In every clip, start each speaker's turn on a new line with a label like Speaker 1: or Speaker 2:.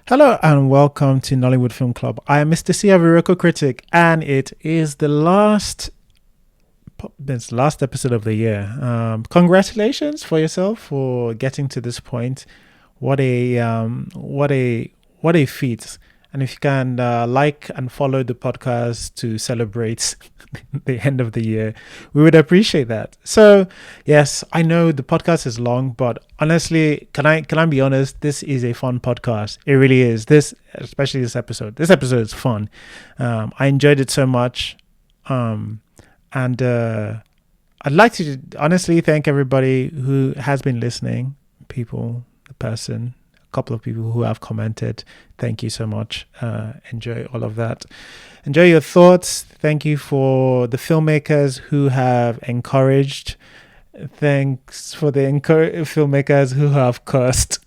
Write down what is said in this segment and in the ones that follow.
Speaker 1: Hello and welcome to Nollywood Film Club. I am Mr. C Yaps critic, and it is this last episode of the year. Congratulations for yourself for getting to this point. What a feat! And if you can like and follow the podcast to celebrate the end of the year, we would appreciate that. So, yes, I know the podcast is long, but honestly, can I be honest? This is a fun podcast. It really is. Especially this episode. This episode is fun. I enjoyed it so much, and I'd like to honestly thank everybody who has been listening. The person, a couple of people who have commented. Thank you so much. Enjoy all of that. Enjoy your thoughts. Thank you for the filmmakers who have encouraged. Thanks for the filmmakers who have cursed.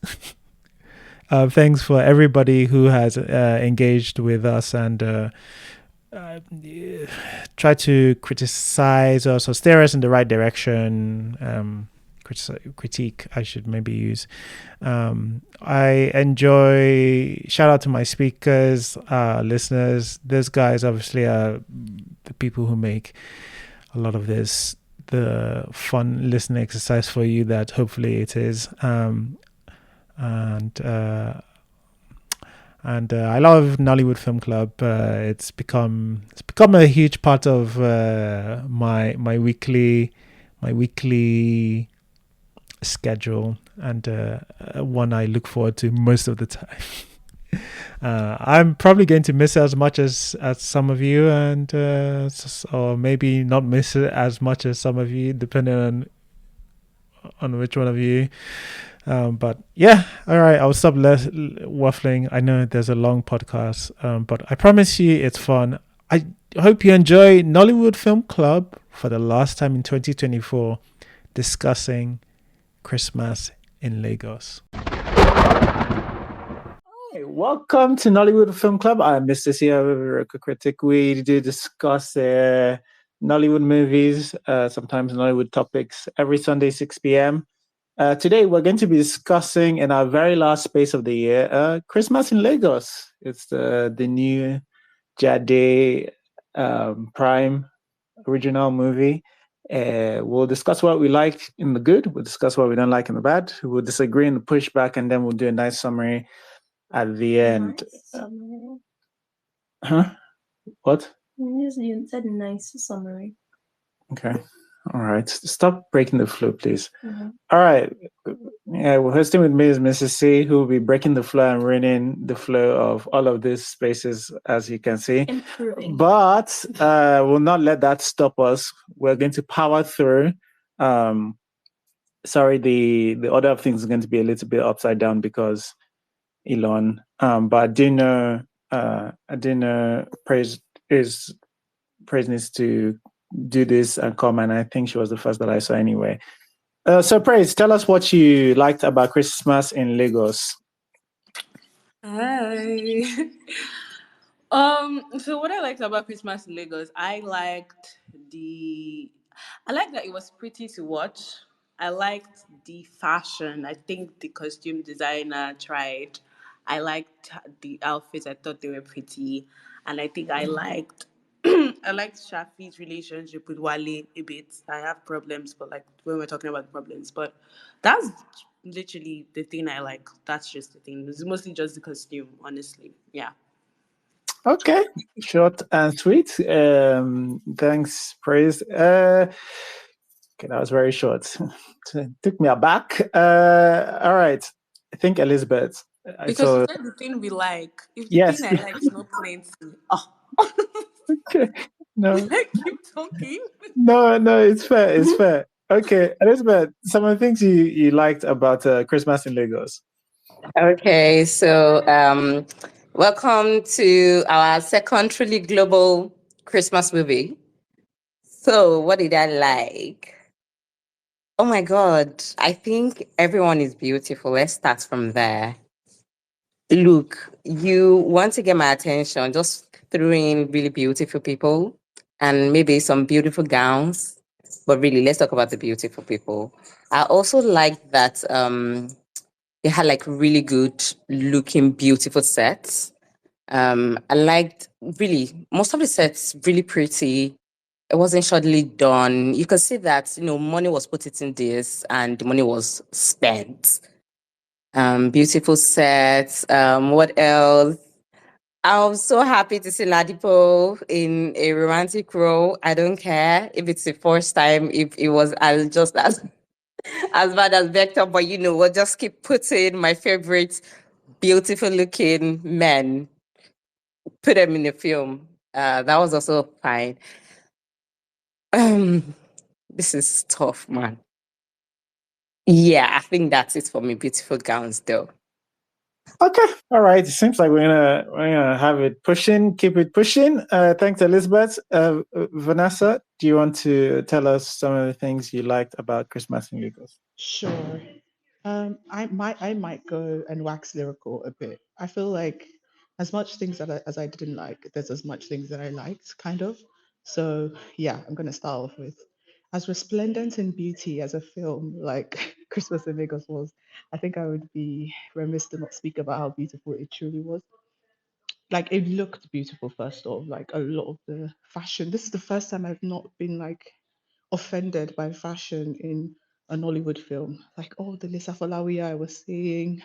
Speaker 1: Thanks for everybody who has engaged with us and uh, try to criticize us or steer us in the right direction. Critique, I should maybe use. I enjoy, shout out to my speakers, listeners. Those guys obviously are the people who make a lot of this the fun listening exercise for you that hopefully it is. And I love Nollywood Film Club. It's become a huge part of my weekly schedule, and one I look forward to most of the time. I'm probably going to miss it as much as some of you, and or maybe not miss it as much as some of you, depending on which one of you. But yeah, all right, I'll stop waffling. I know there's a long podcast, but I promise you it's fun. I hope you enjoy Nollywood Film Club for the last time in 2024, discussing Christmas in Lagos. Hey, welcome to Nollywood Film Club. I'm Mr. C Yaps, critic. We do discuss Nollywood movies, sometimes Nollywood topics, every Sunday 6 p.m. Today, we're going to be discussing in our very last space of the year, Christmas in Lagos. It's the new Jade Prime original movie. We'll discuss what we like in the good. We'll discuss what we don't like in the bad. We'll disagree in the pushback, and then we'll do a nice summary at the end.
Speaker 2: Summary.
Speaker 1: Huh? What?
Speaker 2: You said nice summary.
Speaker 1: Okay. All right. Stop breaking the flow, please. Mm-hmm. All right. Yeah, we're hosting with me is Mrs. C, who will be breaking the flow and ruining the flow of all of these spaces, as you can see.
Speaker 2: Improving.
Speaker 1: But we'll not let that stop us. We're going to power through. Sorry, the order of things is going to be a little bit upside down because Elon. But I do know praise needs to do this and come, and I think she was the first that I saw anyway. So Praise, tell us what you liked about Christmas in Lagos.
Speaker 3: Hi. So what I liked about Christmas in Lagos, I liked that it was pretty to watch. I liked the fashion. I think the costume designer tried. I liked the outfits. I thought they were pretty. And I think I liked I liked Shafi's relationship with Wale a bit. I have problems, but like when we're talking about problems, but that's literally the thing I like. That's just the thing. It's mostly just the costume, honestly. Yeah.
Speaker 1: Okay, short and sweet. Thanks, Praise. Okay, that was very short. Took me aback. All right, I think Elizabeth.
Speaker 3: Because you said the thing we like. If the
Speaker 1: Yes.
Speaker 3: thing I like is not plenty. Oh.
Speaker 1: Okay. No.
Speaker 3: Keep talking.
Speaker 1: No, it's fair. It's fair. Okay, Elizabeth, some of the things you liked about Christmas in Lagos.
Speaker 4: Okay, so welcome to our second truly global Christmas movie. So, what did I like? Oh my God, I think everyone is beautiful. Let's start from there. Look, you want to get my attention, just throw in really beautiful people and maybe some beautiful gowns. But really, let's talk about the beautiful people. I also like that They had like really good looking, beautiful sets. I liked really most of the sets really pretty. It wasn't shoddily done. You could see that, money was put it in this and the money was spent. Beautiful sets. What else? I'm so happy to see Ladipo in a romantic role. I don't care if it's the first time, if it was as just as bad as Vector, but we'll just keep putting my favorite beautiful looking men, put them in the film. That was also fine. This is tough, man. Yeah, I think that's it for me. Beautiful gowns, though.
Speaker 1: Okay, all right. It seems like we're gonna have it pushing, keep it pushing. Thanks, Elizabeth. Vanessa, do you want to tell us some of the things you liked about Christmas in Lagos?
Speaker 5: Sure. I might go and wax lyrical a bit. I feel like as much things as I didn't like, there's as much things that I liked, kind of. So yeah, I'm gonna start off with as resplendent in beauty as a film like Christmas in Lagos was. I think I would be remiss to not speak about how beautiful it truly was. Like it looked beautiful first off. Like a lot of the fashion. This is the first time I've not been like offended by fashion in a Nollywood film. Like, oh, the Lisa Falawiya I was seeing,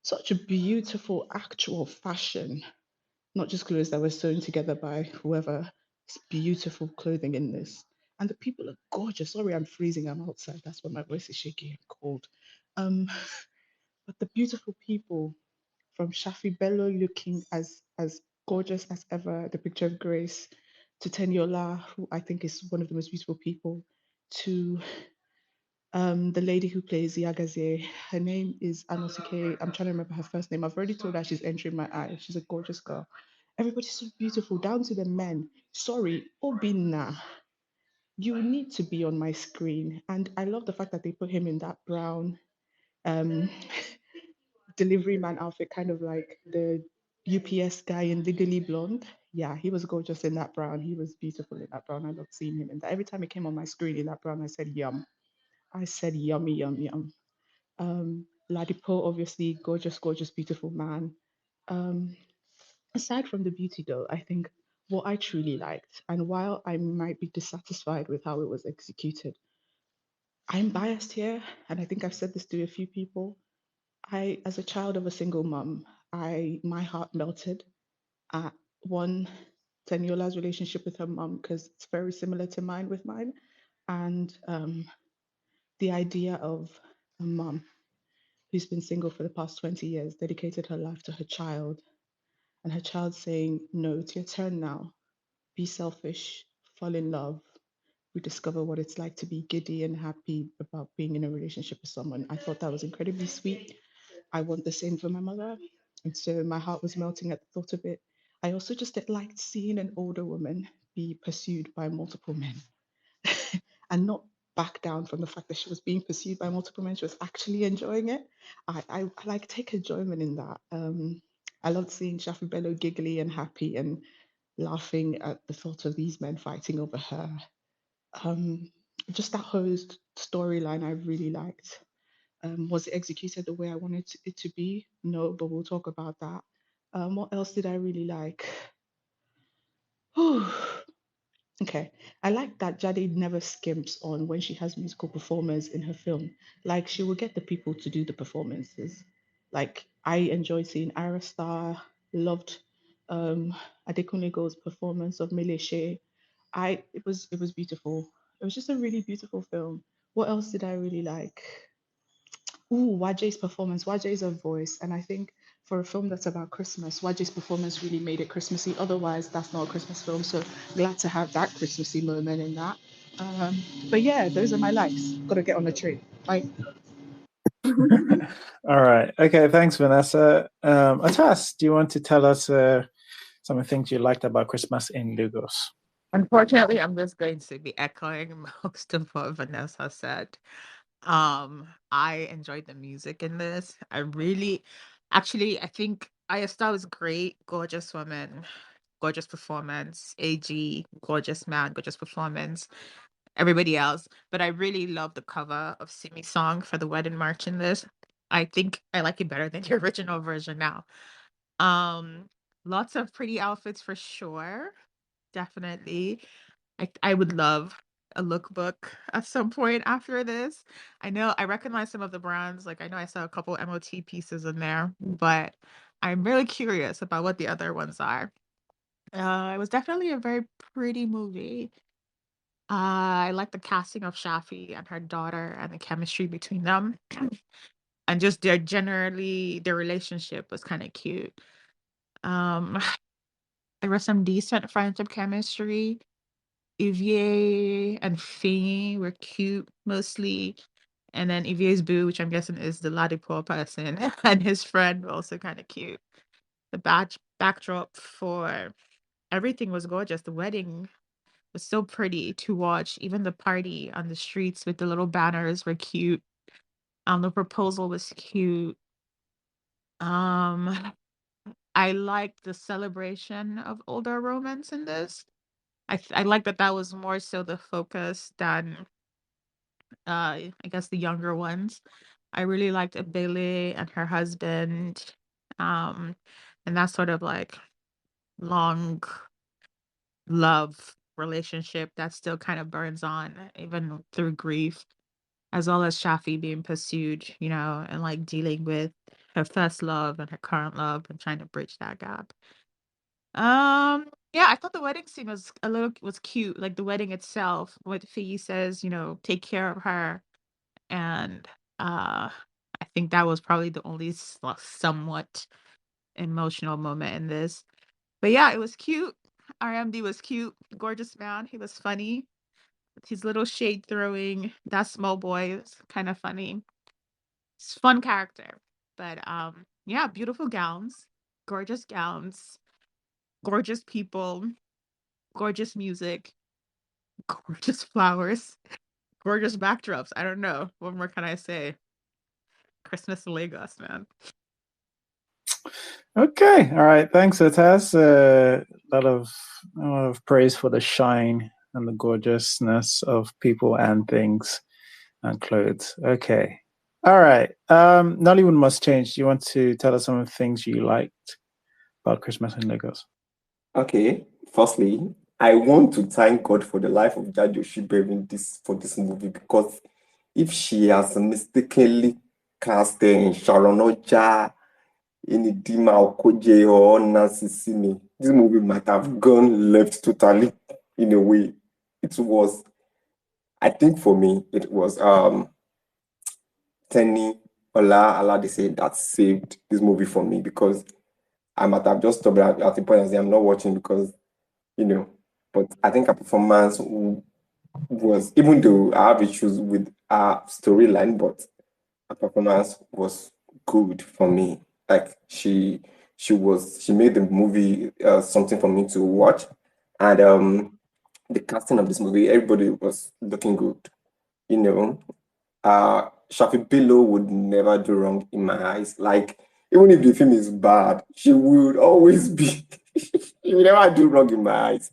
Speaker 5: such a beautiful actual fashion, not just clothes that were sewn together by whoever. It's beautiful clothing in this. And the people are gorgeous. Sorry, I'm freezing. I'm outside. That's why my voice is shaky and cold. Um, but the beautiful people from Shafi Bello looking as gorgeous as ever, the picture of Grace, to Teniola, who I think is one of the most beautiful people, to the lady who plays Yagaze. Her name is Anosike. I'm trying to remember her first name. I've already told her she's entering my eye. She's a gorgeous girl. Everybody's so beautiful, down to the men. Sorry, Obinna, you need to be on my screen. And I love the fact that they put him in that brown um delivery man outfit, kind of like the UPS guy in Legally Blonde. Yeah, he was gorgeous in that brown. He was beautiful in that brown. I loved seeing him in that. Every time he came on my screen in that brown, I said yum. I said yummy, yum, yum. Ladipo, obviously, gorgeous, gorgeous, beautiful man. Um, Aside from the beauty, though, I think what I truly liked, and while I might be dissatisfied with how it was executed, I'm biased here, and I think I've said this to a few people. As a child of a single mum, my heart melted at one Teniola's relationship with her mum because it's very similar to mine with mine, and the idea of a mum who's been single for the past 20 years, dedicated her life to her child, and her child saying, no, it's your turn now. Be selfish, fall in love, rediscover what it's like to be giddy and happy about being in a relationship with someone. I thought that was incredibly sweet. I want the same for my mother. And so my heart was melting at the thought of it. I also just liked seeing an older woman be pursued by multiple men and not back down from the fact that she was being pursued by multiple men. She was actually enjoying it. I like take enjoyment in that. I loved seeing Shafi Bello giggly and happy and laughing at the thought of these men fighting over her. Um, just that whole storyline I really liked. Was it executed the way I wanted it to be? No, but we'll talk about that. What else did I really like? Okay, I like that Jade never skimps on when she has musical performers in her film. Like she will get the people to do the performances. Like I enjoyed seeing Ira Star, loved um Adekunle Gold's performance of Meleshe. It was beautiful. It was just a really beautiful film. What else did I really like? Ooh, Waje's performance. Waje is a voice, and I think for a film that's about Christmas, Waje's performance really made it Christmassy. Otherwise, that's not a Christmas film. So glad to have that Christmassy moment in that. Um, but yeah, those are my likes. Got to get on the train. Bye.
Speaker 1: All right. Okay. Thanks, Vanessa. Atas, do you want to tell us some of the things you liked about Christmas in Lagos?
Speaker 6: Unfortunately, I'm just going to be echoing most of what Vanessa said. I enjoyed the music in this. I think Ayesta was great, gorgeous woman, gorgeous performance. AG, gorgeous man, gorgeous performance. Everybody else, but I really love the cover of Simi song for the wedding march in this. I think I like it better than the original version now. Lots of pretty outfits for sure. Definitely. I would love a lookbook at some point after this. I know I recognize some of the brands. Like I know I saw a couple MOT pieces in there, but I'm really curious about what the other ones are. It was definitely a very pretty movie. I like the casting of Shafi and her daughter and the chemistry between them. And just their relationship was kind of cute. Um, there was some decent friendship chemistry. Ivie and Fiyin were cute mostly. And then Ivie's boo, which I'm guessing is the Ladipo person, and his friend were also kind of cute. The backdrop for everything was gorgeous. The wedding was so pretty to watch. Even the party on the streets with the little banners were cute. The proposal was cute. Um, I liked the celebration of older romance in this. I like that that was more so the focus than I guess the younger ones. I really liked Abele and her husband. Um and that sort of like long love relationship that still kind of burns on even through grief, as well as Shafi being pursued, and like dealing with her first love and her current love and trying to bridge that gap. Yeah, I thought the wedding scene was cute, like the wedding itself. What Fiyi says, take care of her, and I think that was probably the only somewhat emotional moment in this. But yeah, it was cute. RMD was cute, gorgeous man. He was funny. His little shade throwing, that small boy is kind of funny. It's fun character. But yeah, beautiful gowns, gorgeous people, gorgeous music, gorgeous flowers, gorgeous backdrops. I don't know. What more can I say? Christmas in Lagos, man.
Speaker 1: Okay, all right. Thanks, Otaz. A lot of praise for the shine and the gorgeousness of people and things and clothes. Okay, all right. Nollywood must change. Do you want to tell us some of the things you liked about Christmas in Lagos?
Speaker 7: Okay, firstly, I want to thank God for the life of Jade Osiberu for this movie, because if she has mistakenly cast in Sharon Oja, in Dima Okoje, or Nancy Simi, this movie might have gone left totally in a way. It was, I think for me, it was Tenny Oladise that saved this movie for me, because I might have just stopped at the point and say I'm not watching because, you know, but I think her performance was, even though I have issues with her storyline, but her performance was good for me. Like she made the movie something for me to watch, and the casting of this movie, everybody was looking good. You know, Shafi Bello would never do wrong in my eyes. Like, even if the film is bad, she would always be. She would never do wrong in my eyes,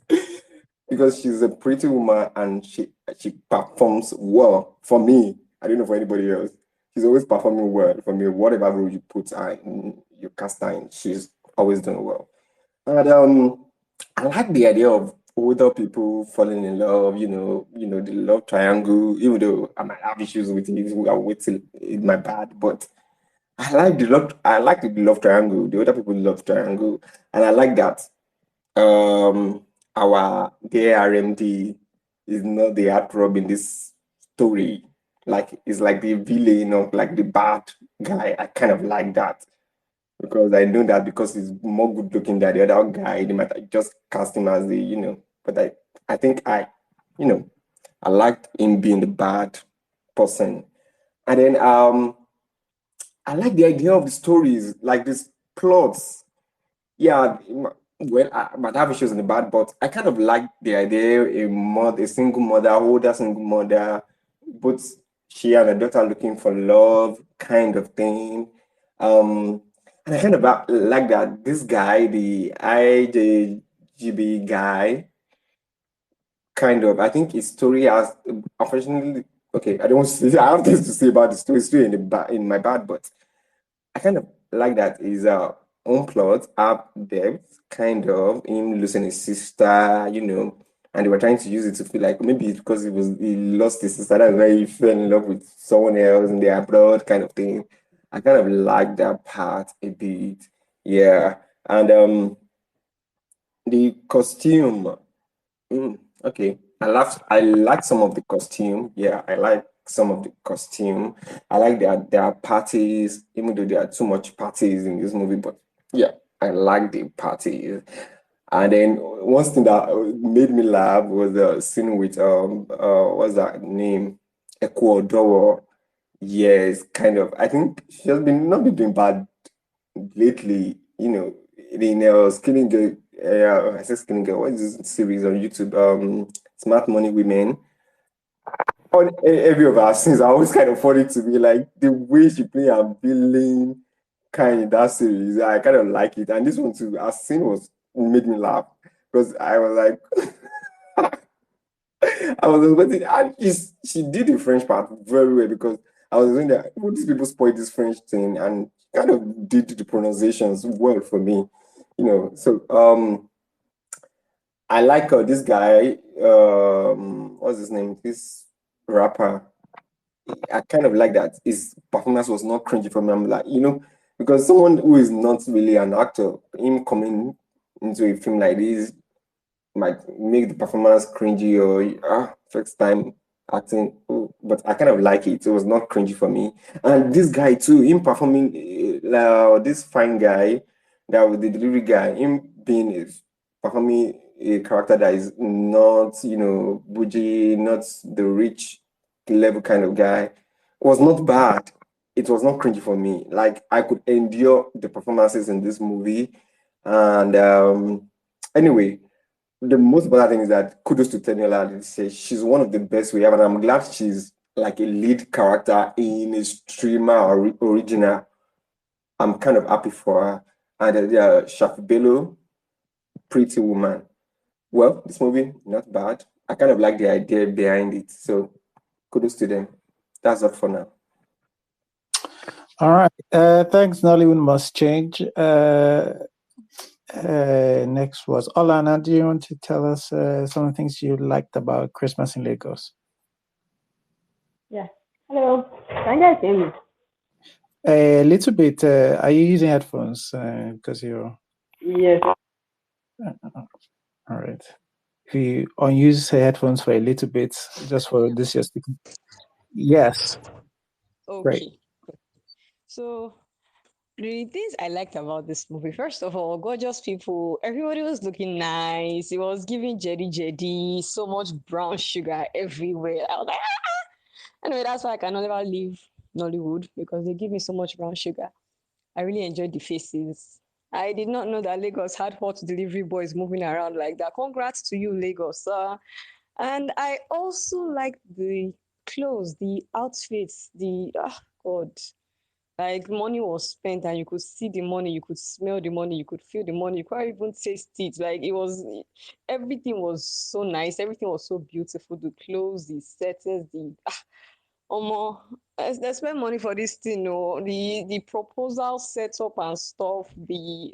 Speaker 7: because she's a pretty woman and she performs well for me. I don't know for anybody else. She's always performing well for me. Whatever role you put her in, you cast her in, she's always done well. And I like the idea of older people falling in love. The love triangle. Even though I might have issues with it, I'll wait till it's my bad. But I like the love. I like the love triangle. The older people love triangle, and I like that. Um, our dear RMD is not the heartthrob in this story. Like, it's like the villain, or like the bad guy. I kind of like that, because I know that because he's more good looking than the other guy, they might just cast him as But I think you know, I liked him being the bad person, and then I like the idea of the stories, like these plots. Yeah, well, I might have issues in the bad, but I kind of like the idea a single mother, older single mother, both she and her daughter looking for love, kind of thing. And I kind of like that this guy, the IJGB guy, kind of. I think his story unfortunately, okay. I don't want to say, I have things to say about the story. It's still in my bad, but I kind of like that his own plot have depth, kind of him losing his sister, and they were trying to use it to feel like maybe it's because he lost his sister, that's why he fell in love with someone else in the abroad kind of thing. I kind of like that part a bit. Yeah. And the costume. Okay. I like some of the costume. Yeah, I like some of the costume. I like their parties, even though there are too much parties in this movie, but yeah, I like the parties. And then one thing that made me laugh was the scene with what's that name? Ecuador. Yes, kind of. I think she has been not been doing bad lately, in Skinny Girl, I said Skinny Girl, what is this series on YouTube? Smart Money Women. On every of our scenes, I always kind of funny to me, like the way she play her villain kind in that series. I kind of like it. And this one too, our scene was made me laugh because I was like, I was expecting, and she did the French part very well because I was doing that. Well, these people spoiled this French thing and kind of did the pronunciations well for me, So I like this guy. What's his name? This rapper. I kind of like that his performance was not cringy for me. I'm like, because someone who is not really an actor, him coming into a film like this might make the performance cringy or first time acting. But I kind of like it. It was not cringy for me. And this guy too, him performing this fine guy, that was the delivery guy, him performing a character that is not, bougie, not the rich level kind of guy, was not bad. It was not cringy for me. Like I could endure the performances in this movie. And anyway, the most important thing is that kudos to Teniola. She's one of the best we have, and I'm glad she's like a lead character in a streamer or original. I'm kind of happy for her. And Shafi Bello, Pretty Woman. Well, this movie not bad. I kind of like the idea behind it, so kudos to them. That's all for now.
Speaker 1: All right. Thanks, Nollywood Must Change. Next was Olana. Do you want to tell us some of the things you liked about Christmas in Lagos?
Speaker 8: Yeah. Hello. Can you guys hear me?
Speaker 1: A little bit. Are you using headphones? Because you're.
Speaker 8: Yes.
Speaker 1: All right. If you unuse headphones for a little bit, just for this year speaking. Yes.
Speaker 8: Okay.
Speaker 1: Great.
Speaker 8: So the things I liked about this movie, first of all, gorgeous people. Everybody was looking nice. It was giving Jetty, so much brown sugar everywhere. I was like, Anyway, that's why I can never leave Nollywood because they give me so much brown sugar. I really enjoyed the faces. I did not know that Lagos had hot delivery boys moving around like that. Congrats to you, Lagos. And I also liked the clothes, the outfits, God. Like money was spent and you could see the money, you could smell the money, you could feel the money, you couldn't even taste it. Like everything was so nice, everything was so beautiful. The clothes, the settings, they spend money for this thing, the proposal setup and stuff, the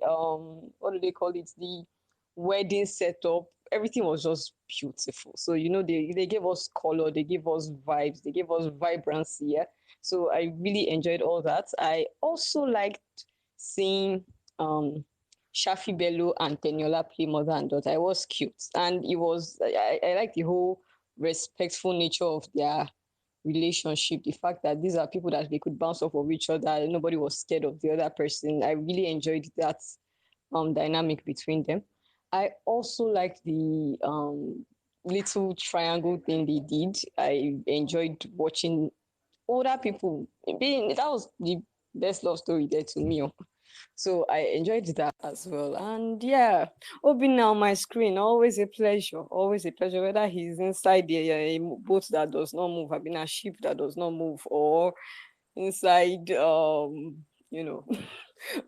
Speaker 8: what do they call it? The wedding setup, everything was just beautiful. So they gave us color, they gave us vibes, they gave us vibrancy. Yeah. So I really enjoyed all that. I also liked seeing Shafi Bello and Teniola play mother and daughter. It was cute. And I like the whole respectful nature of their relationship, the fact that these are people that they could bounce off of each other, nobody was scared of the other person. I really enjoyed that dynamic between them. I also liked the little triangle thing they did. I enjoyed watching older people that was the best love story there to me. So I enjoyed that as well. And yeah, Obi now on my screen, always a pleasure. Always a pleasure. Whether he's inside a boat that does not move, I've been a ship that does not move, or inside or,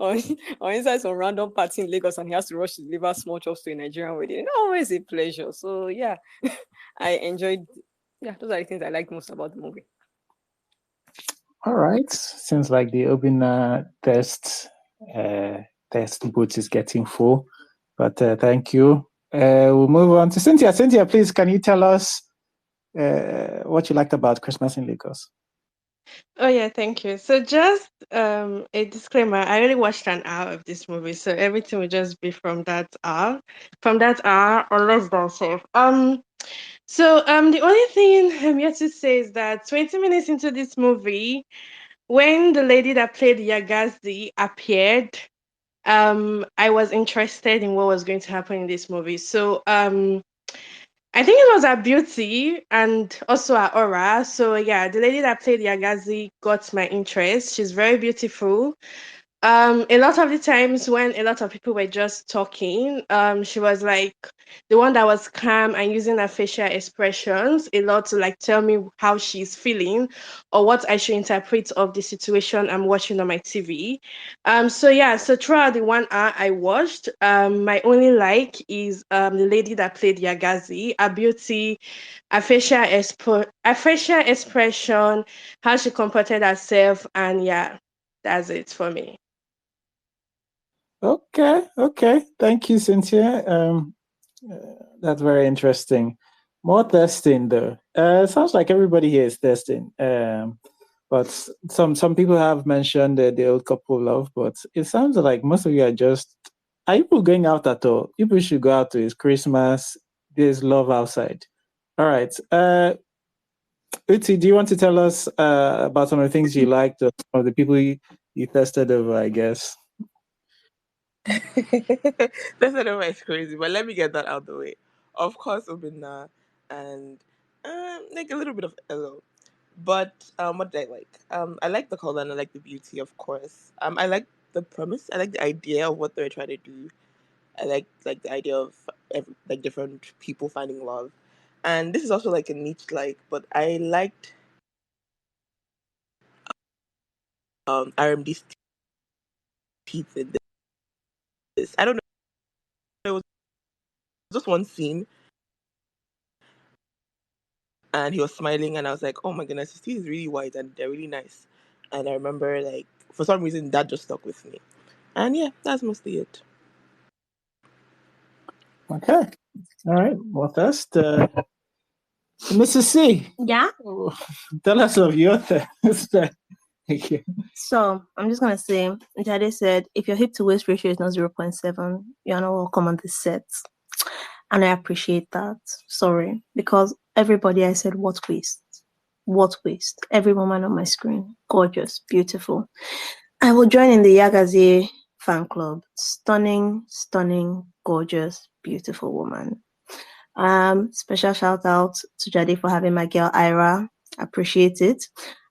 Speaker 8: or inside some random party in Lagos and he has to rush to deliver small chops to a Nigerian wedding. Always a pleasure. So yeah, I enjoyed those are the things I like most about the movie.
Speaker 1: All right. Seems like the Obina test boot is getting full. But thank you. We'll move on to Cynthia. Cynthia, please, can you tell us what you liked about Christmas in Lagos?
Speaker 9: Oh yeah, thank you. So just a disclaimer, I only watched an hour of this movie, so everything will just be from that hour. From that hour or less than so. The only thing I'm yet to say is that 20 minutes into this movie, when the lady that played Yagazi appeared, I was interested in what was going to happen in this movie. I think it was her beauty and also her aura. So yeah, the lady that played Yagazi got my interest. She's very beautiful. A lot of the times when a lot of people were just talking, she was like the one that was calm and using her facial expressions a lot to like tell me how she's feeling or what I should interpret of the situation I'm watching on my TV. So throughout the 1 hour I watched, my only like is the lady that played Yagazi, her beauty, her facial expression, how she comported herself, and yeah, that's it for me.
Speaker 1: Okay. Thank you, Cynthia. That's very interesting. More testing, though. Sounds like everybody here is testing. But some people have mentioned the old couple love, but it sounds like most of you are just. Are people going out at all? People should go out to It's Christmas. There's love outside. All right. Uti, do you want to tell us about some of the things you liked or some of the people you tested over, I guess?
Speaker 10: That's another is crazy, but let me get that out of the way. Of course, Obina and like a little bit of Elo. But what did I like? I like the color and I like the beauty, of course. I like the premise. I like the idea of what they're trying to do. I like the idea of like different people finding love, and this is also like a niche like. But I liked RMD's teeth in this. I don't know. It was just one scene, and he was smiling, and I was like, oh my goodness, his teeth is really white and they're really nice. And I remember like for some reason that just stuck with me. And yeah, that's mostly it.
Speaker 1: Okay. All right. Well, first, Mrs. C.
Speaker 2: Yeah.
Speaker 1: Tell us of your test. Thank you.
Speaker 2: So I'm just gonna say, Jade said, if your hip to waist ratio is not 0.7, you're not welcome on this set. And I appreciate that. Sorry. Because everybody I said, what waist? What waist? Every woman on my screen. Gorgeous, beautiful. I will join in the Yagazi fan club. Stunning, gorgeous, beautiful woman. Special shout out to Jade for having my girl Ira. Appreciate it.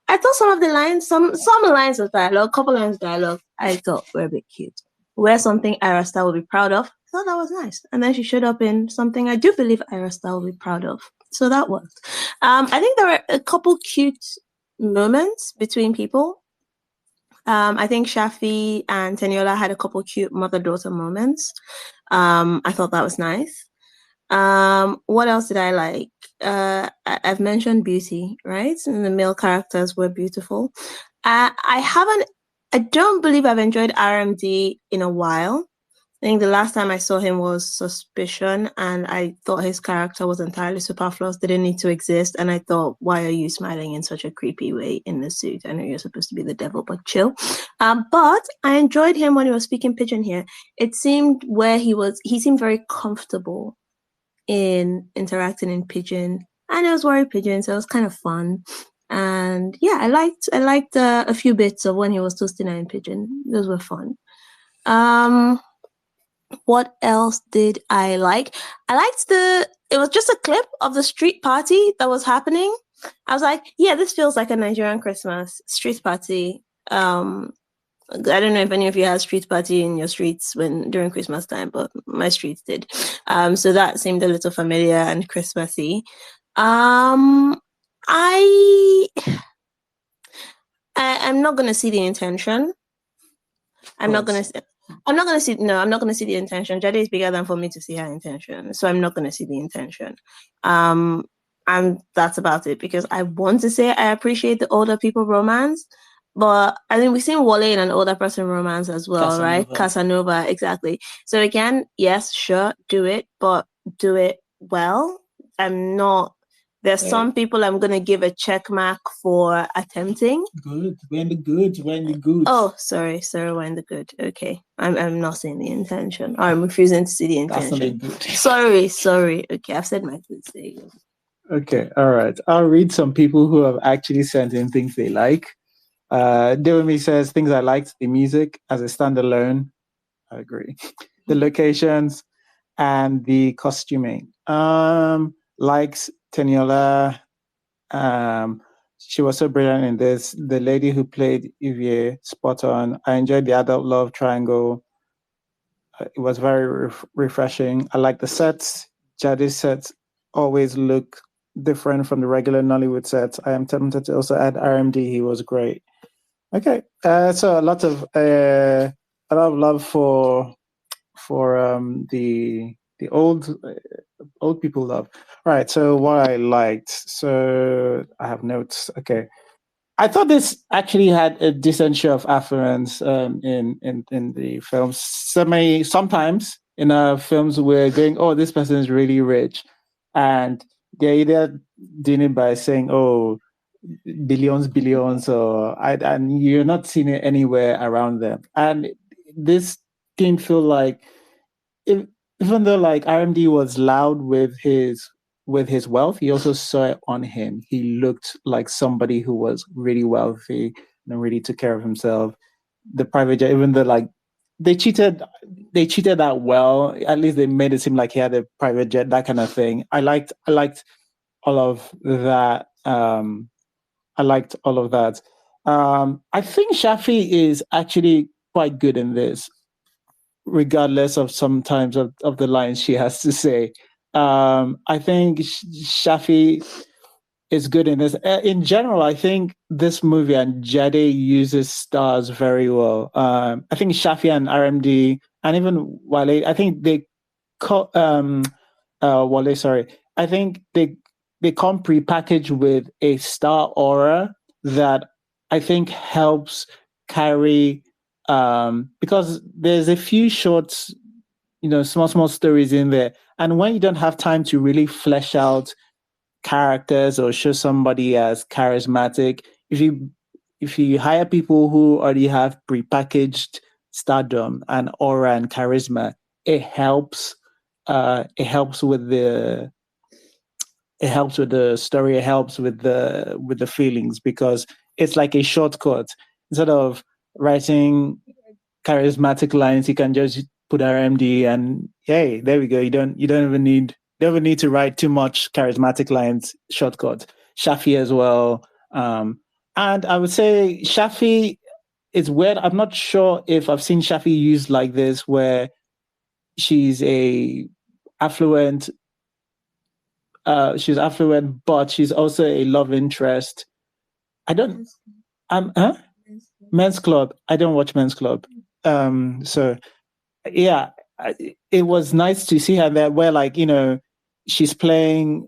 Speaker 2: I thought some of the lines, some lines of dialogue, couple lines of dialogue, I thought were a bit cute. Wear something Ira Star will be proud of. I thought that was nice. And then she showed up in something I do believe Ira Star will be proud of. So that worked. I think there were a couple cute moments between people. I think Shafi and Teniola had a couple cute mother-daughter moments. I thought that was nice. What else did I like? I've mentioned beauty, right? And the male characters were beautiful. I don't believe I've enjoyed RMD in a while. I think the last time I saw him was Suspicion, and I thought his character was entirely superfluous, didn't need to exist. And I thought, why are you smiling in such a creepy way in the suit? I know you're supposed to be the devil, but chill. But I enjoyed him when he was speaking Pidgin here. It seemed he seemed very comfortable in interacting in Pidgin, and it was Warrior Pidgin, so it was kind of fun. And yeah, I liked a few bits of when he was toasting her in Pidgin. Those were fun. What else did I like? I liked it was just a clip of the street party that was happening. I was like, yeah, this feels like a Nigerian Christmas street party. I don't know if any of you had street party in your streets during Christmas time, but my streets did. So that seemed a little familiar and Christmassy. I'm not gonna see the intention. I'm not gonna see the intention. Jade is bigger than for me to see her intention, so I'm not gonna see the intention. And that's about it, because I want to say I appreciate the older people romance, but I think we've seen Wale in an older person romance as well, right? Casanova, exactly. So again, yes, sure, do it, but do it well. There's some people I'm gonna give a check mark for attempting.
Speaker 1: Good. We're in the good.
Speaker 2: Oh, sorry, we're in the good. Okay. I'm not seeing the intention. I'm refusing to see the intention.
Speaker 1: That's not
Speaker 2: Sorry. Okay, I've said my piece. There you go.
Speaker 1: Okay, all right. I'll read some people who have actually sent in things they like. Dewemy says things I liked: the music as a standalone. I agree. The locations and the costuming. Likes Teniola. She was so brilliant in this. The lady who played Ivie, spot on. I enjoyed the adult love triangle. It was very refreshing. I like the sets. Jade's sets always look different from the regular Nollywood sets. I am tempted to also add RMD. He was great. Okay, so a lot of love for the old people love. All right. So what I liked. So I have notes. Okay. I thought this actually had a decent show of affluence in the films. Sometimes in films we're going, oh, this person is really rich, and they're either doing it by saying, oh, billions, and you're not seeing it anywhere around them. And this didn't feel like, even though like RMD was loud with his wealth, he also saw it on him. He looked like somebody who was really wealthy and really took care of himself. The private jet, even though like they cheated that well, at least they made it seem like he had a private jet, that kind of thing. I liked all of that. I liked all of that. I think Shafi is actually quite good in this, regardless of sometimes of the lines she has to say. I think Shafi is good in this. In general, I think this movie and Jade uses stars very well. I think Shafi and RMD and even Wale, I think they call Wale, sorry. I think they come prepackaged with a star aura that I think helps carry, because there's a few shorts, small stories in there, and when you don't have time to really flesh out characters or show somebody as charismatic, if you hire people who already have prepackaged stardom and aura and charisma, it helps. It helps with the story. It helps with the feelings, because it's like a shortcut. Instead of writing charismatic lines, you can just put RMD and hey, there we go. You don't even need to write too much charismatic lines. Shortcut. Shafi as well. And I would say Shafi is weird. I'm not sure if I've seen Shafi used like this, where she's affluent, but she's also a love interest. I don't. Men's Club. I don't watch Men's Club. So yeah, it was nice to see her there, where like she's dating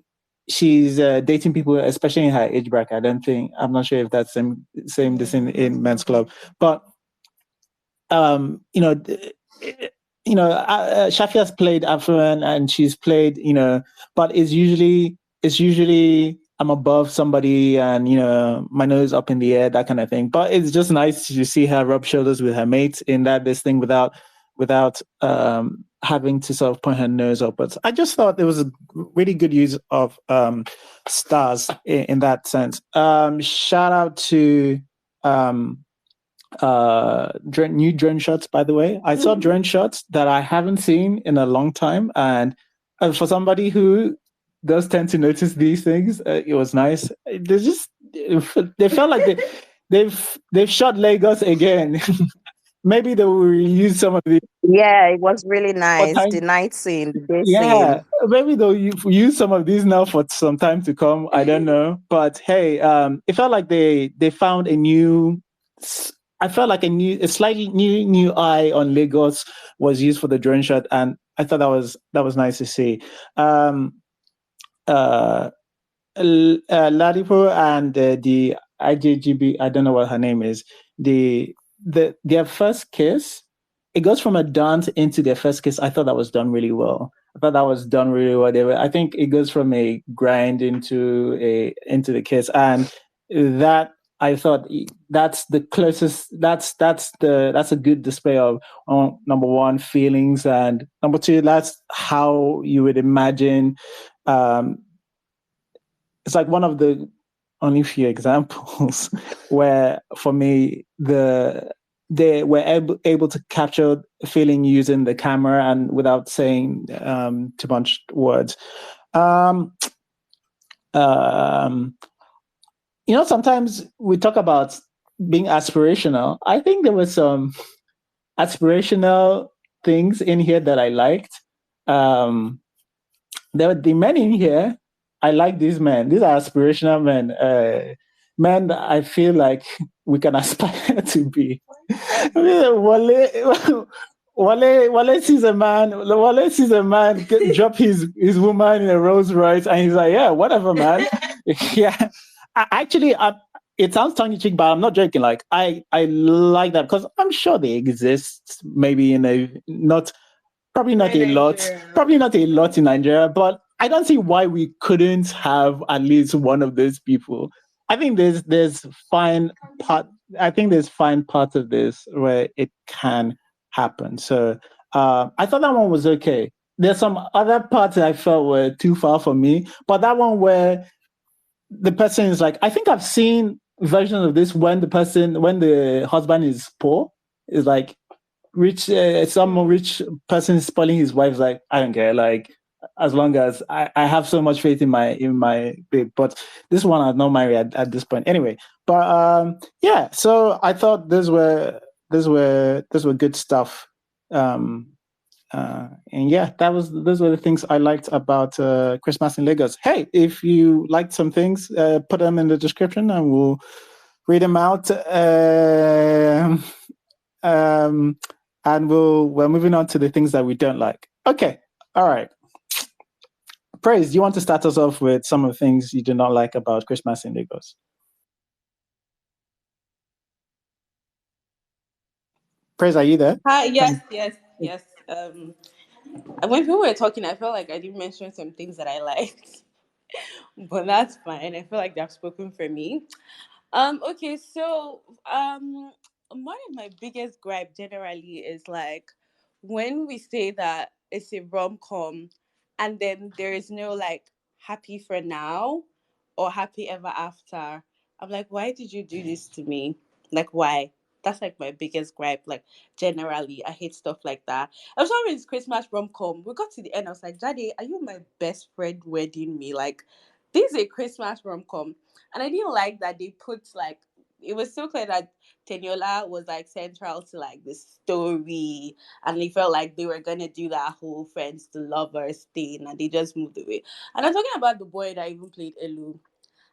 Speaker 1: people, especially in her age bracket. I'm not sure if that's same this in Men's Club, but Shafi has played affluent and she's played, but it's usually I'm above somebody and, my nose up in the air, that kind of thing. But it's just nice to see her rub shoulders with her mates in this thing without having to sort of point her nose up. But I just thought there was a really good use of stars in that sense. Shout out to new drone shots, by the way. I saw drone shots that I haven't seen in a long time, and for somebody who does tend to notice these things, it was nice. They felt like they've shot Lagos again. Maybe they will reuse some of the.
Speaker 4: Yeah, it was really nice. The night scene, the day
Speaker 1: Yeah,
Speaker 4: scene.
Speaker 1: maybe they'll use some of these now for some time to come. I don't know, but hey, it felt like they found a new. I felt like a slightly new eye on Lagos was used for the drone shot, and I thought that was nice to see.
Speaker 11: Ladipo and the IJGB, I don't know what her name is. Their first kiss, it goes from a dance into their first kiss. I thought that was done really well. I thought that was done really well. I think it goes from a grind into the kiss, and that I thought that's the closest. That's a good display of number one, feelings, and number two, that's how you would imagine. It's like one of the only few examples where, for me, they were able to capture feeling using the camera and without saying too much words. Um, um, sometimes we talk about being aspirational. I think there were some aspirational things in here that I liked. There were the men in here. I like these men. These are aspirational men. Men that I feel like we can aspire to be. I mean, Wale sees a man. Wale sees a man drop his woman in a Rolls Royce, and he's like, "Yeah, whatever, man." Yeah, actually, it sounds tongue in cheek, but I'm not joking. Like, I like that because I'm sure they exist. Maybe in a not. Probably not a lot. Probably not a lot in Nigeria, but I don't see why we couldn't have at least one of those people. I think there's fine part. I think there's fine parts of this where it can happen. So I thought that one was okay. There's some other parts that I felt were too far for me, but that one where the person is like, I think I've seen versions of this when the husband is poor, is like some rich person spoiling his wife, like, I don't care, like, as long as I have so much faith in my babe. But this one I'm not married at this point anyway. But yeah, so I thought those were good stuff. And yeah, those were the things I liked about Christmas in Lagos. Hey, if you liked some things, put them in the description and we'll read them out. And we're moving on to the things that we don't like. Okay, all right. Praise, do you want to start us off with some of the things you do not like about Christmas in Lagos? Praise, are you there?
Speaker 3: Hi, yes. When people were talking, I felt like I didn't mention some things that I liked, but that's fine. I feel like they've spoken for me. Okay, so one of my biggest gripe generally is like when we say that it's a rom com and then there is no like happy for now or happy ever after. I'm like, why did you do this to me? Like, why? That's like my biggest gripe. Like, generally, I hate stuff like that. I was talking it's Christmas rom com. We got to the end. I was like, Jade, are you my best friend wedding me? Like, this is a Christmas rom com. And I didn't like that they put like it was so clear that Teniola was like central to like the story, and they felt like they were gonna do that whole friends to lovers thing, and they just moved away. And I'm talking about the boy that even played Elu.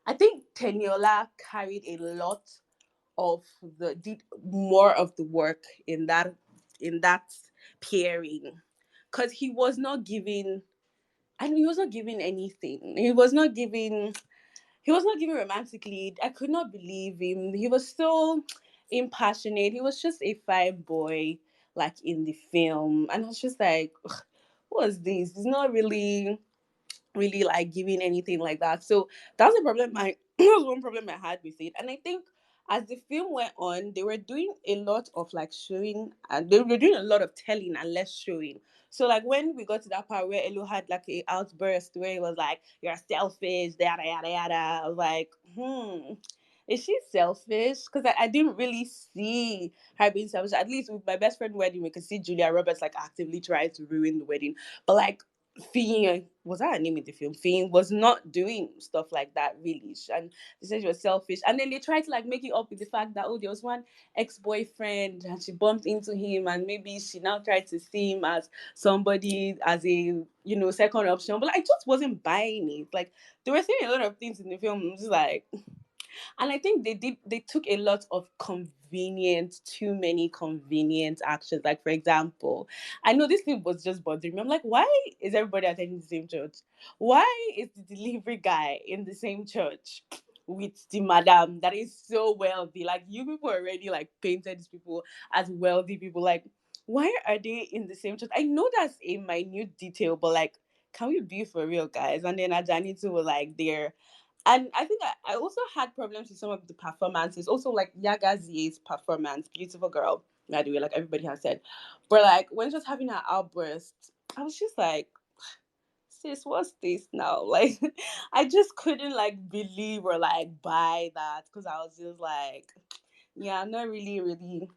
Speaker 3: I think Teniola carried a lot of did more of the work in that pairing, because he was not giving. And he was not giving anything. He was not giving romantic lead. I could not believe him. He was so impassionate. He was just a fine boy, like in the film. And I was just like, "Ugh, what was this? It's not really like giving anything like that." So that's a problem. That was one problem I had with it. And I think as the film went on, they were doing a lot of like showing, and they were doing a lot of telling and less showing. So like when we got to that part where Elo had like a outburst where he was like, "You're selfish," yada yada yada. I was like, is she selfish? Because I didn't really see her being selfish. At least with my best friend wedding, we could see Julia Roberts like actively trying to ruin the wedding. But like Fiyin, was that her name in the film? Fiyin was not doing stuff like that really. And they said she was selfish. And then they tried to like make it up with the fact that, oh, there was one ex-boyfriend and she bumped into him, and maybe she now tried to see him as somebody, as a second option. But I just wasn't buying it. Like they were saying a lot of things in the film. Just like, and I think they took a lot of too many convenient actions. Like, for example, I know this thing was just bothering me. I'm like, why is everybody attending the same church? Why is the delivery guy in the same church with the madam that is so wealthy? Like, you people already like painted these people as wealthy people. Like, why are they in the same church? I know that's a minute detail, but like, can we be for real, guys? And then Ajani too was like there. And I think I also had problems with some of the performances. Also, like Yagazi's performance, beautiful girl, by the way, like everybody has said. But like when she was having her outburst, I was just like, sis, what's this now? Like, I just couldn't like believe or like buy that because I was just like, yeah, I'm not really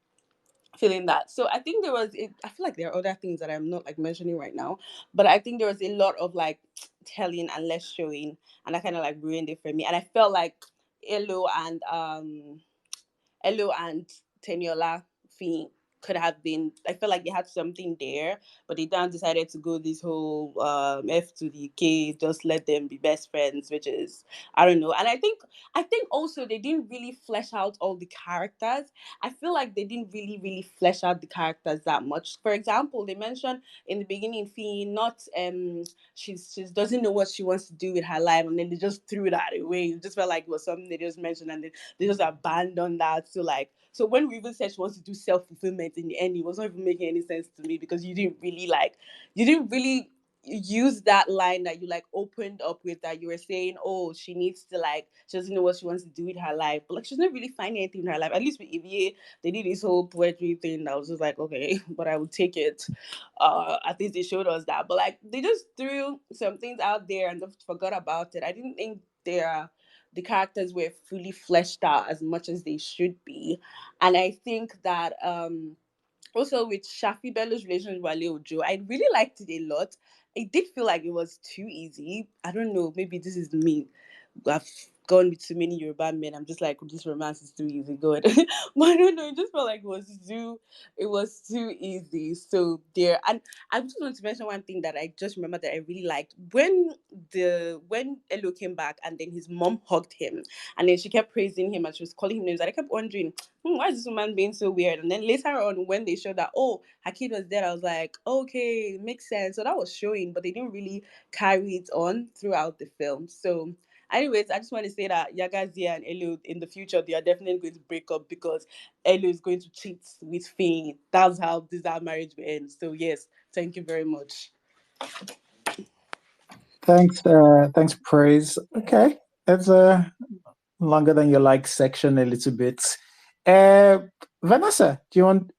Speaker 3: feeling that. So I think I feel like there are other things that I'm not like mentioning right now, but I think there was a lot of like telling and less showing, and that kind of like ruined it for me. And I felt like Elo and Elo and Teniola Fiyin could have been. I felt like they had something there, but they then decided to go this whole F to the K, just let them be best friends, which is I don't know. And I think also they didn't really flesh out all the characters. I feel like they didn't really flesh out the characters that much. For example, they mentioned in the beginning Fiyin not she doesn't know what she wants to do with her life, and then they just threw that away. It just felt like it was something they just mentioned, and then they just abandoned that. So when we even said she wants to do self-fulfillment in the end, it wasn't even making any sense to me because you didn't really use that line that you like opened up with, that you were saying, oh, she needs to like, she doesn't know what she wants to do with her life, but like she's not really finding anything in her life. At least with Ivie, they did this whole poetry thing that was just like, okay, but I would take it. At least they showed us that, but like they just threw some things out there and just forgot about it. I didn't think the characters were fully fleshed out as much as they should be. And I think that also with Shafi Bello's relationship with Wale Ojo, I really liked it a lot. It did feel like it was too easy. I don't know, maybe this is me. I've gone with too many Yoruba men. I'm just like, this romance is too easy, God. But I don't know, it just felt like it was too easy. So there, and I just want to mention one thing that I just remember that I really liked. When Elo came back and then his mom hugged him and then she kept praising him and she was calling him names, and I kept wondering, why is this woman being so weird? And then later on, when they showed that, oh, her kid was dead, I was like, okay, makes sense. So that was showing, but they didn't really carry it on throughout the film. So, anyways, I just want to say that Yagazia and Elu in the future, they are definitely going to break up because Elu is going to cheat with Fiyin. That's how our marriage will end. So, yes, thank you very much.
Speaker 11: Thanks, Praise. Okay, that's longer than your like section a little bit. Vanessa, do you want?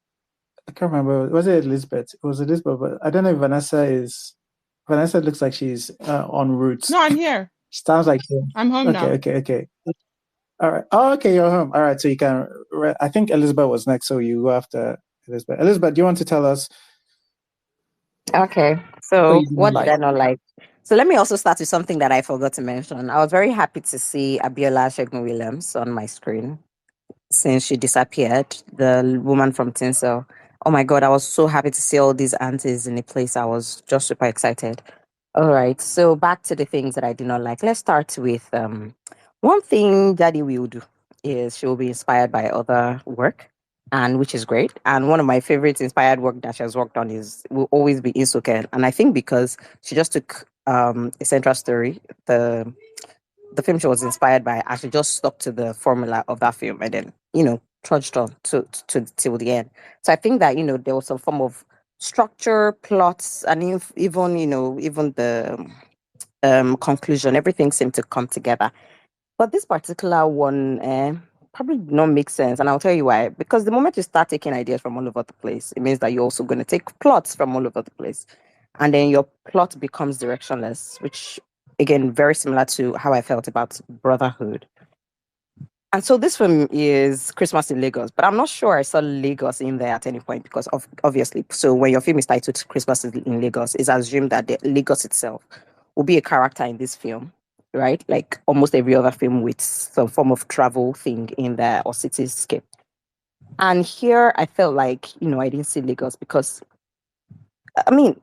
Speaker 11: I can't remember. Was it Elizabeth? It was Elizabeth, but I don't know if Vanessa is. Vanessa looks like she's en route.
Speaker 12: No, I'm here.
Speaker 11: Sounds like
Speaker 12: I'm home now.
Speaker 11: Okay. All right. Oh, okay, you're home. All right, so you can. I think Elizabeth was next, so you go after Elizabeth. Elizabeth, do you want to tell us?
Speaker 4: Okay, so what did I not like? So let me also start with something that I forgot to mention. I was very happy to see Abiola Shegun Williams on my screen since she disappeared, the woman from Tinsel. Oh my God, I was so happy to see all these aunties in a place. I was just super excited. All right, so back to the things that I do not like. Let's start with one thing Daddy will do is she will be inspired by other work, and which is great. And one of my favorite inspired work that she has worked on will always be Insoken. And I think because she just took a central story, the film she was inspired by, and she just stuck to the formula of that film and then, trudged on to till the end. So I think that, there was some form of structure, plots, and even the conclusion, everything seemed to come together. But this particular one probably did not make sense. And I'll tell you why. Because the moment you start taking ideas from all over the place, it means that you're also going to take plots from all over the place. And then your plot becomes directionless, which, again, very similar to how I felt about Brotherhood. And so this film is Christmas in Lagos, but I'm not sure I saw Lagos in there at any point because obviously, so when your film is titled Christmas in Lagos, it's assumed that the Lagos itself will be a character in this film, right? Like almost every other film with some form of travel thing in there or cityscape. And here I felt like, I didn't see Lagos because I mean,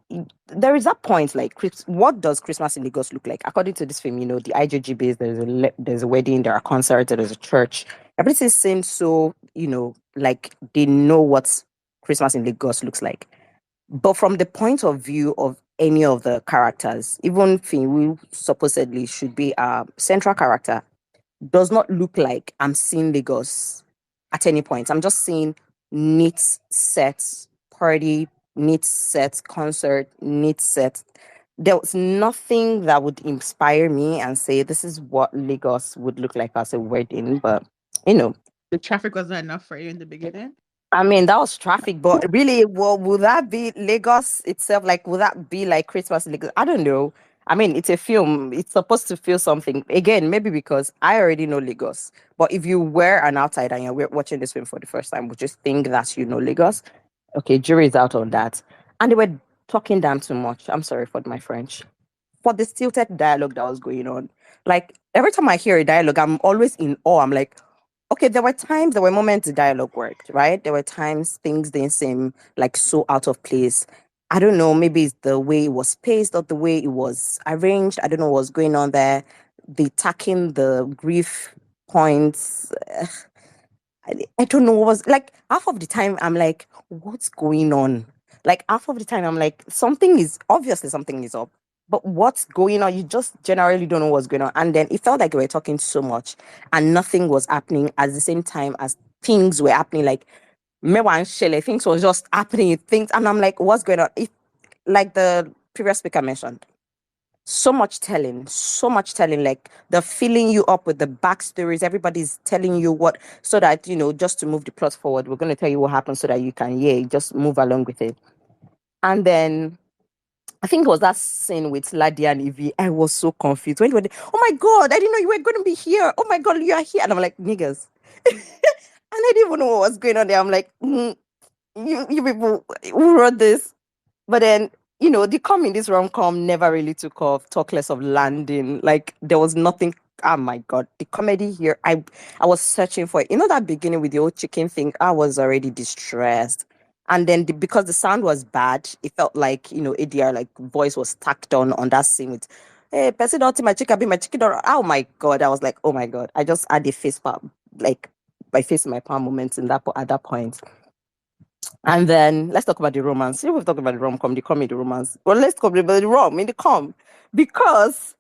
Speaker 4: there is that point like, what does Christmas in Lagos look like? According to this film, the IJG base, there's a wedding, there are concerts, there's a church, Everything seems so, like they know what Christmas in Lagos looks like. But from the point of view of any of the characters, even Fiyin, who supposedly should be a central character, does not look like I'm seeing Lagos at any point. I'm just seeing neat sets, party, neat set, concert, neat set. There was nothing that would inspire me and say this is what Lagos would look like as a wedding. But you know,
Speaker 6: The traffic wasn't enough for you in the beginning.
Speaker 4: I mean, that was traffic, but really, well, would that be Lagos itself? Like, would that be like Christmas in Lagos? I don't know. I mean, it's a film. It's supposed to feel something. Again, maybe because I already know Lagos. But if you were an outsider and you're watching this film for the first time, would you think that you know Lagos? Okay, jury is out on that. And they were talking damn too much. I'm sorry for my French. For the stilted dialogue that was going on. Like, every time I hear a dialogue, I'm always in awe. I'm like, okay, there were moments the dialogue worked, right? There were times things didn't seem like so out of place. I don't know, maybe it's the way it was paced or the way it was arranged. I don't know what's going on there. The tacking the grief points. I don't know what was like half of the time I'm like, what's going on? Like half of the time I'm like, something is up. But what's going on? You just generally don't know what's going on. And then it felt like we were talking so much and nothing was happening at the same time as things were happening. Like Mewa and Shelley, things was just happening. Things and I'm like, what's going on? It, like the previous speaker mentioned, so much telling, like they're filling you up with the backstories. Everybody's telling you what, so that, just to move the plot forward, we're going to tell you what happened so that you can, yeah, just move along with it. And then I think it was that scene with Ladia and Ivie. I was so confused. When they were, oh my God, I didn't know you were going to be here. Oh my God, you are here. And I'm like, niggas. And I didn't even know what was going on there. I'm like, you people who wrote this. But then, the com in this rom-com never really took off, talk less of landing. Like there was nothing. Oh my God, the comedy here, I was searching for it. That beginning with the old chicken thing, I was already distressed. And then because the sound was bad, it felt like, ADR like voice was tacked on that scene with, hey, person don't my chicken be my chicken. Oh my God. I was like, oh my God. I just had a face palm, like my face in my palm moments at that point. And then let's talk about the romance. We've talked about the rom-com, the comedy, romance. Well, let's talk about the rom in the com, because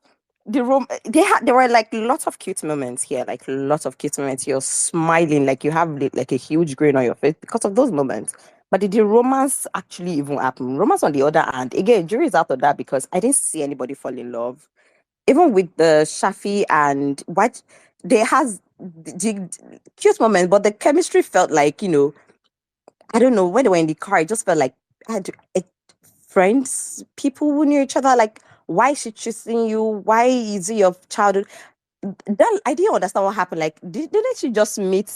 Speaker 4: there were like lots of cute moments here, like lots of cute moments. You're smiling, like you have like a huge grin on your face because of those moments. But did the romance actually even happen? Romance, on the other hand, again, jury is out of that because I didn't see anybody fall in love. Even with the Shafi and what they has the cute moments, but the chemistry felt like, I don't know, when they were in the car, it just felt like friends, people who knew each other. Like, why is she choosing you? Why is it your childhood? Then I didn't understand what happened. Like, didn't she just meet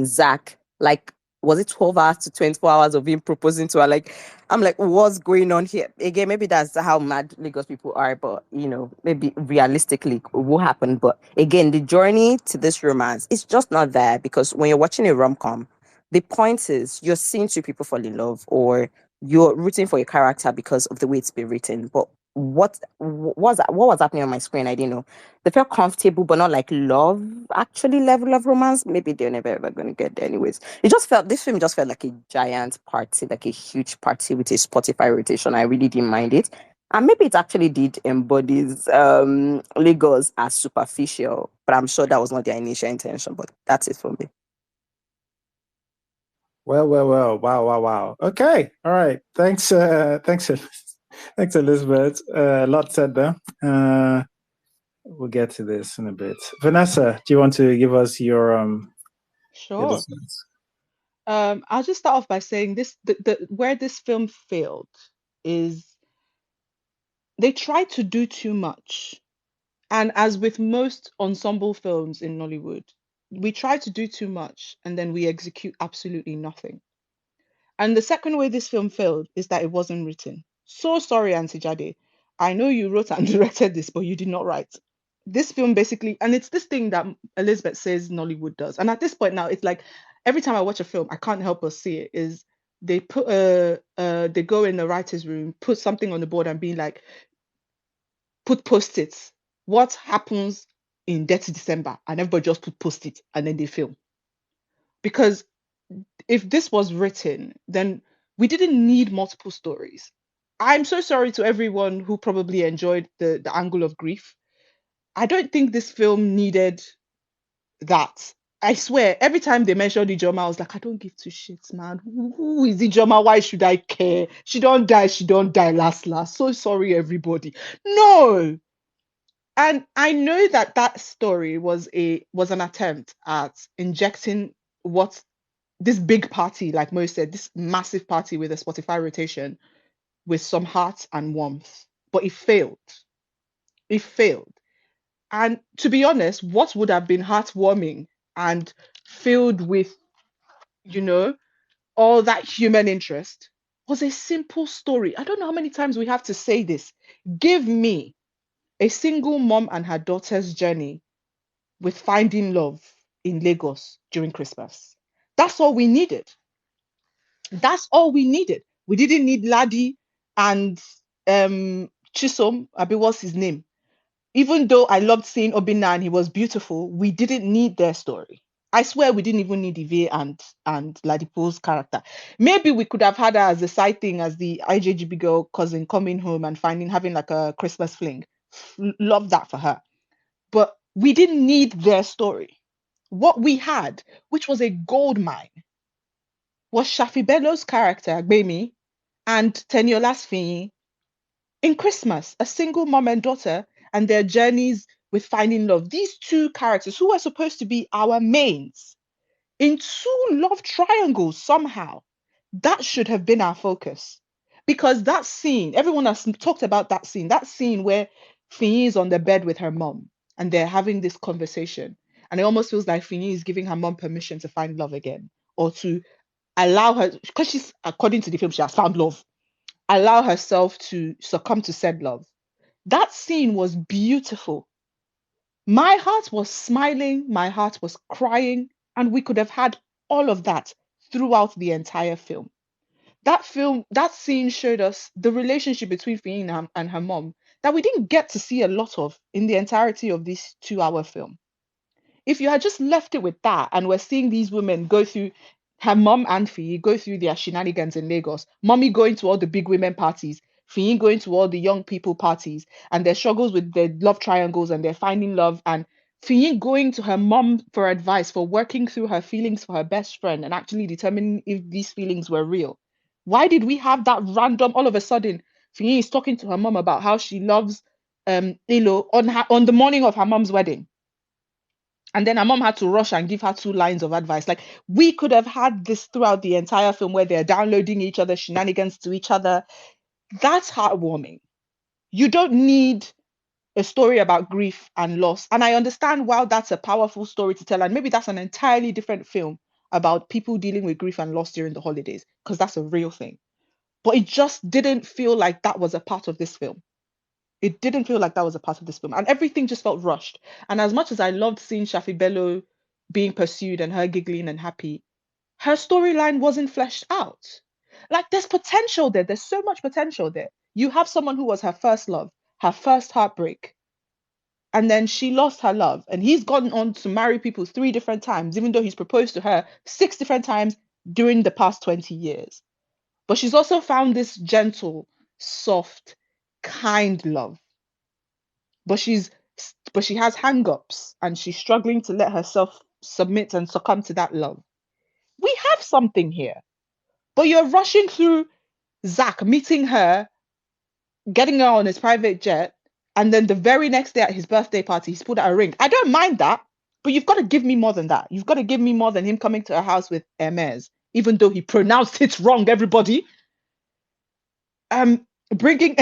Speaker 4: Zach? Like, was it 12 hours to 24 hours of him proposing to her? Like, I'm like, what's going on here? Again, maybe that's how mad Lagos people are, but maybe realistically what happened. But again, the journey to this romance is just not there, because when you're watching a rom-com, the point is you're seeing two people fall in love, or you're rooting for a character because of the way it's been written. But what was happening on my screen? I didn't know. They felt comfortable, but not like love, actually level of romance. Maybe they're never ever gonna get there anyways. This film just felt like a giant party, like a huge party with a Spotify rotation. I really didn't mind it. And maybe it actually did embodies Lagos as superficial, but I'm sure that was not their initial intention. But that's it for me.
Speaker 11: Well. Wow, wow, wow. Okay. All right. Thanks. Thanks, thanks, Elizabeth. A lot said there. We'll get to this in a bit. Vanessa, do you want to give us your
Speaker 5: Sure.
Speaker 11: listeners?
Speaker 5: I'll just start off by saying this: where this film failed is they tried to do too much. And as with most ensemble films in Nollywood, we try to do too much and then we execute absolutely nothing. And the second way this film failed is that it wasn't written. So sorry, Auntie Jade. I know you wrote and directed this, but you did not write. This film basically, and it's this thing that Elizabeth says Nollywood does. And at this point now, it's like every time I watch a film, I can't help but see it. Is they put they go in the writer's room, put something on the board and be like, put post-its. What happens in Detty December and everybody just post it and then they film. Because if this was written, then we didn't need multiple stories. I'm so sorry to everyone who probably enjoyed the angle of grief. I don't think this film needed that. I swear, every time they mentioned Ijoma, I was like, I don't give two shits, man. Who is Ijoma? Why should I care? She don't die. She don't die. Last. So sorry, everybody. No. And I know that that story was an attempt at injecting what this big party, like Mo said, this massive party with a Spotify rotation, with some heart and warmth, but it failed. It failed. And to be honest, what would have been heartwarming and filled with, you know, all that human interest was a simple story. I don't know how many times we have to say this. Give me a single mom and her daughter's journey with finding love in Lagos during Christmas. That's all we needed. That's all we needed. We didn't need Laddie and Chisom. Abi, what's his name? Even though I loved seeing Obinna and he was beautiful, we didn't need their story. I swear we didn't even need Ivie and Ladipo's character. Maybe we could have had her as a side thing, as the IJGB girl cousin coming home and having like a Christmas fling. Love that for her. But we didn't need their story. What we had, which was a gold mine, was Shafi Bello's character, Gbemi, and Teniola's Fiyin in Christmas, a single mom and daughter, and their journeys with finding love. These two characters, who were supposed to be our mains, in two love triangles somehow, that should have been our focus. Because that scene, everyone has talked about that scene where Fiyin is on the bed with her mom and they're having this conversation. And it almost feels like Fiyin is giving her mom permission to find love again, or to allow her, because she's, according to the film, she has found love, allow herself to succumb to said love. That scene was beautiful. My heart was smiling, my heart was crying, and we could have had all of that throughout the entire film. That scene showed us the relationship between Fiyin and her mom that we didn't get to see a lot of in the entirety of this 2-hour film. If you had just left it with that and we're seeing these women go through, her mom and Fiyi go through their shenanigans in Lagos, mommy going to all the big women parties, Fiyi going to all the young people parties, and their struggles with their love triangles and their finding love, and Fiyi going to her mom for advice, for working through her feelings for her best friend and actually determining if these feelings were real. Why did we have that random, all of a sudden, Fiyi is talking to her mom about how she loves Ilo on the morning of her mom's wedding? And then her mom had to rush and give her 2 lines of advice. Like, we could have had this throughout the entire film where they're downloading each other, shenanigans to each other. That's heartwarming. You don't need a story about grief and loss. And I understand while that's a powerful story to tell, and maybe that's an entirely different film about people dealing with grief and loss during the holidays, because that's a real thing. But it just didn't feel like that was a part of this film. It didn't feel like that was a part of this film. And everything just felt rushed. And as much as I loved seeing Shafi Bello being pursued and her giggling and happy, her storyline wasn't fleshed out. Like, there's potential there. There's so much potential there. You have someone who was her first love, her first heartbreak, and then she lost her love. And he's gone on to marry people 3 different times, even though he's proposed to her 6 different times during the past 20 years. But she's also found this gentle, soft, kind love. But she has hang-ups and she's struggling to let herself submit and succumb to that love. We have something here. But you're rushing through Zach, meeting her, getting her on his private jet, and then the very next day at his birthday party, he's pulled out a ring. I don't mind that, but you've got to give me more than that. You've got to give me more than him coming to her house with Hermes, even though he pronounced it wrong, everybody. Bringing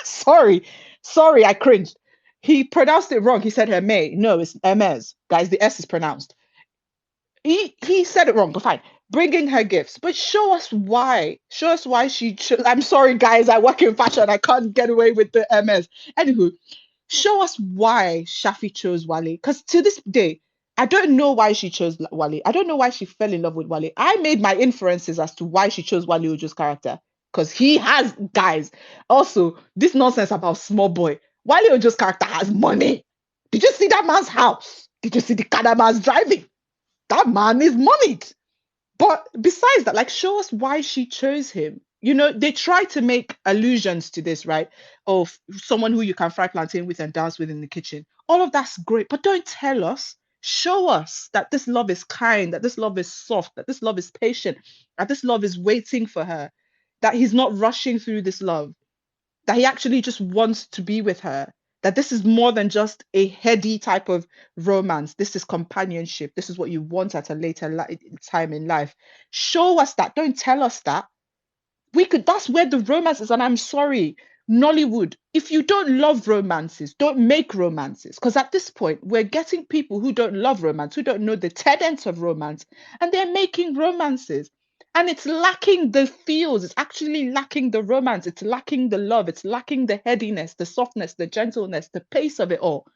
Speaker 5: sorry, I cringed. He pronounced it wrong. He said Hermes. No, it's Hermes. Guys, the S is pronounced. He said it wrong, but fine. Bringing her gifts, but show us why. Show us why she chose. I'm sorry, guys. I work in fashion. I can't get away with the MS. Anywho, show us why Shafi chose Wale. Because to this day, I don't know why she chose Wale. I don't know why she fell in love with Wale. I made my inferences as to why she chose Wale Ojo's character. Because he has, guys. Also, this nonsense about small boy. Wale Ojo's character has money. Did you see that man's house? Did you see the car that man's driving? That man is moneyed. But besides that, like, show us why she chose him. You know, they try to make allusions to this, right? Of someone who you can fry plantain with and dance with in the kitchen. All of that's great, but don't tell us. Show us that this love is kind, that this love is soft, that this love is patient, that this love is waiting for her, that he's not rushing through this love, that he actually just wants to be with her, that this is more than just a heady type of romance. This is companionship. This is what you want at a later time in life. Show us that. Don't tell us that. That's where the romance is. And I'm sorry, Nollywood, if you don't love romances, don't make romances. Because at this point, we're getting people who don't love romance, who don't know the tenets of romance, and they're making romances. And it's lacking the feels. It's actually lacking the romance. It's lacking the love. It's lacking the headiness, the softness, the gentleness, the pace of it all.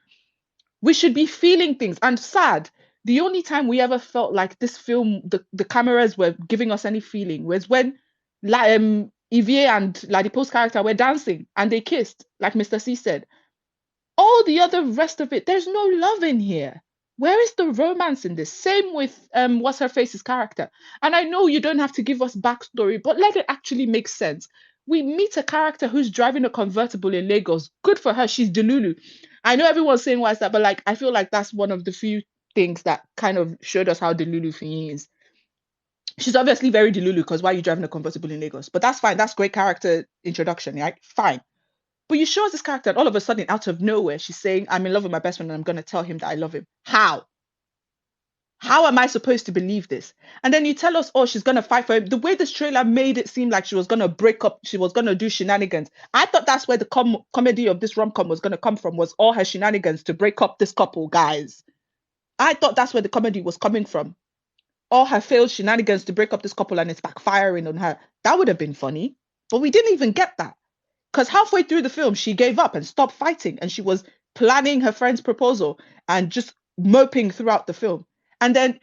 Speaker 5: We should be feeling things. And sad, the only time we ever felt like this film, the cameras were giving us any feeling was when Ivie and Ladipo's character were dancing and they kissed, like Mr. C said. All the other rest of it, there's no love in here. Where is the romance in this? Same with what's her face's character. And I know you don't have to give us backstory, but let it actually make sense. We meet a character who's driving a convertible in Lagos. Good for her. She's Delulu. I know everyone's saying why is that, but like I feel like that's one of the few things that kind of showed us how Delulu Fiyin is. She's obviously very Delulu because why are you driving a convertible in Lagos? But that's fine. That's great character introduction, right? Fine. But you show us this character, and all of a sudden, out of nowhere, she's saying, I'm in love with my best friend and I'm going to tell him that I love him. How? How am I supposed to believe this? And then you tell us, oh, she's going to fight for him. The way this trailer made it seem like she was going to break up, she was going to do shenanigans. I thought that's where the comedy of this rom-com was going to come from, was all her shenanigans to break up this couple, guys. I thought that's where the comedy was coming from. All her failed shenanigans to break up this couple and it's backfiring on her. That would have been funny. But we didn't even get that. Because halfway through the film, she gave up and stopped fighting. And she was planning her friend's proposal and just moping throughout the film. And then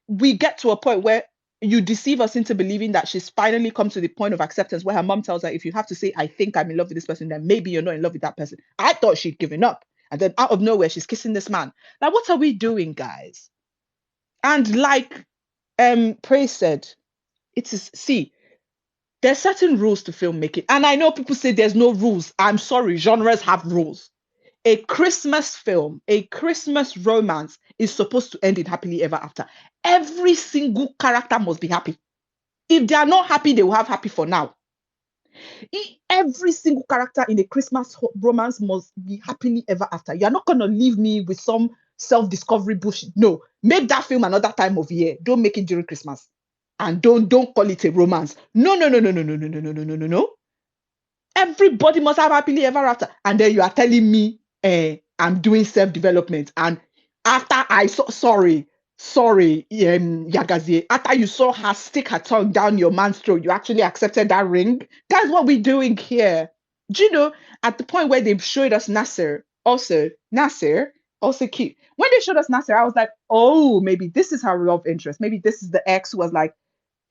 Speaker 5: we get to a point where you deceive us into believing that she's finally come to the point of acceptance where her mom tells her, if you have to say, I think I'm in love with this person, then maybe you're not in love with that person. I thought she'd given up. And then out of nowhere, she's kissing this man. Now, what are we doing, guys? And like Praise said, there's certain rules to filmmaking. And I know people say there's no rules. I'm sorry, genres have rules. A Christmas film, a Christmas romance is supposed to end in happily ever after. Every single character must be happy. If they are not happy, they will have happy for now. Every single character in a Christmas romance must be happily ever after. You're not going to leave me with some self-discovery bullshit. No, make that film another time of year. Don't make it during Christmas. And don't call it a romance. No. Everybody must have happily ever after. And then you are telling me I'm doing self-development. And after I saw, sorry, Yagazie, after you saw her stick her tongue down your man's throat, you actually accepted that ring? That's what we're doing here. Do you know, at the point where they showed us Nasser, also cute. When they showed us Nasser, I was like, oh, maybe this is her love interest. Maybe this is the ex who was like,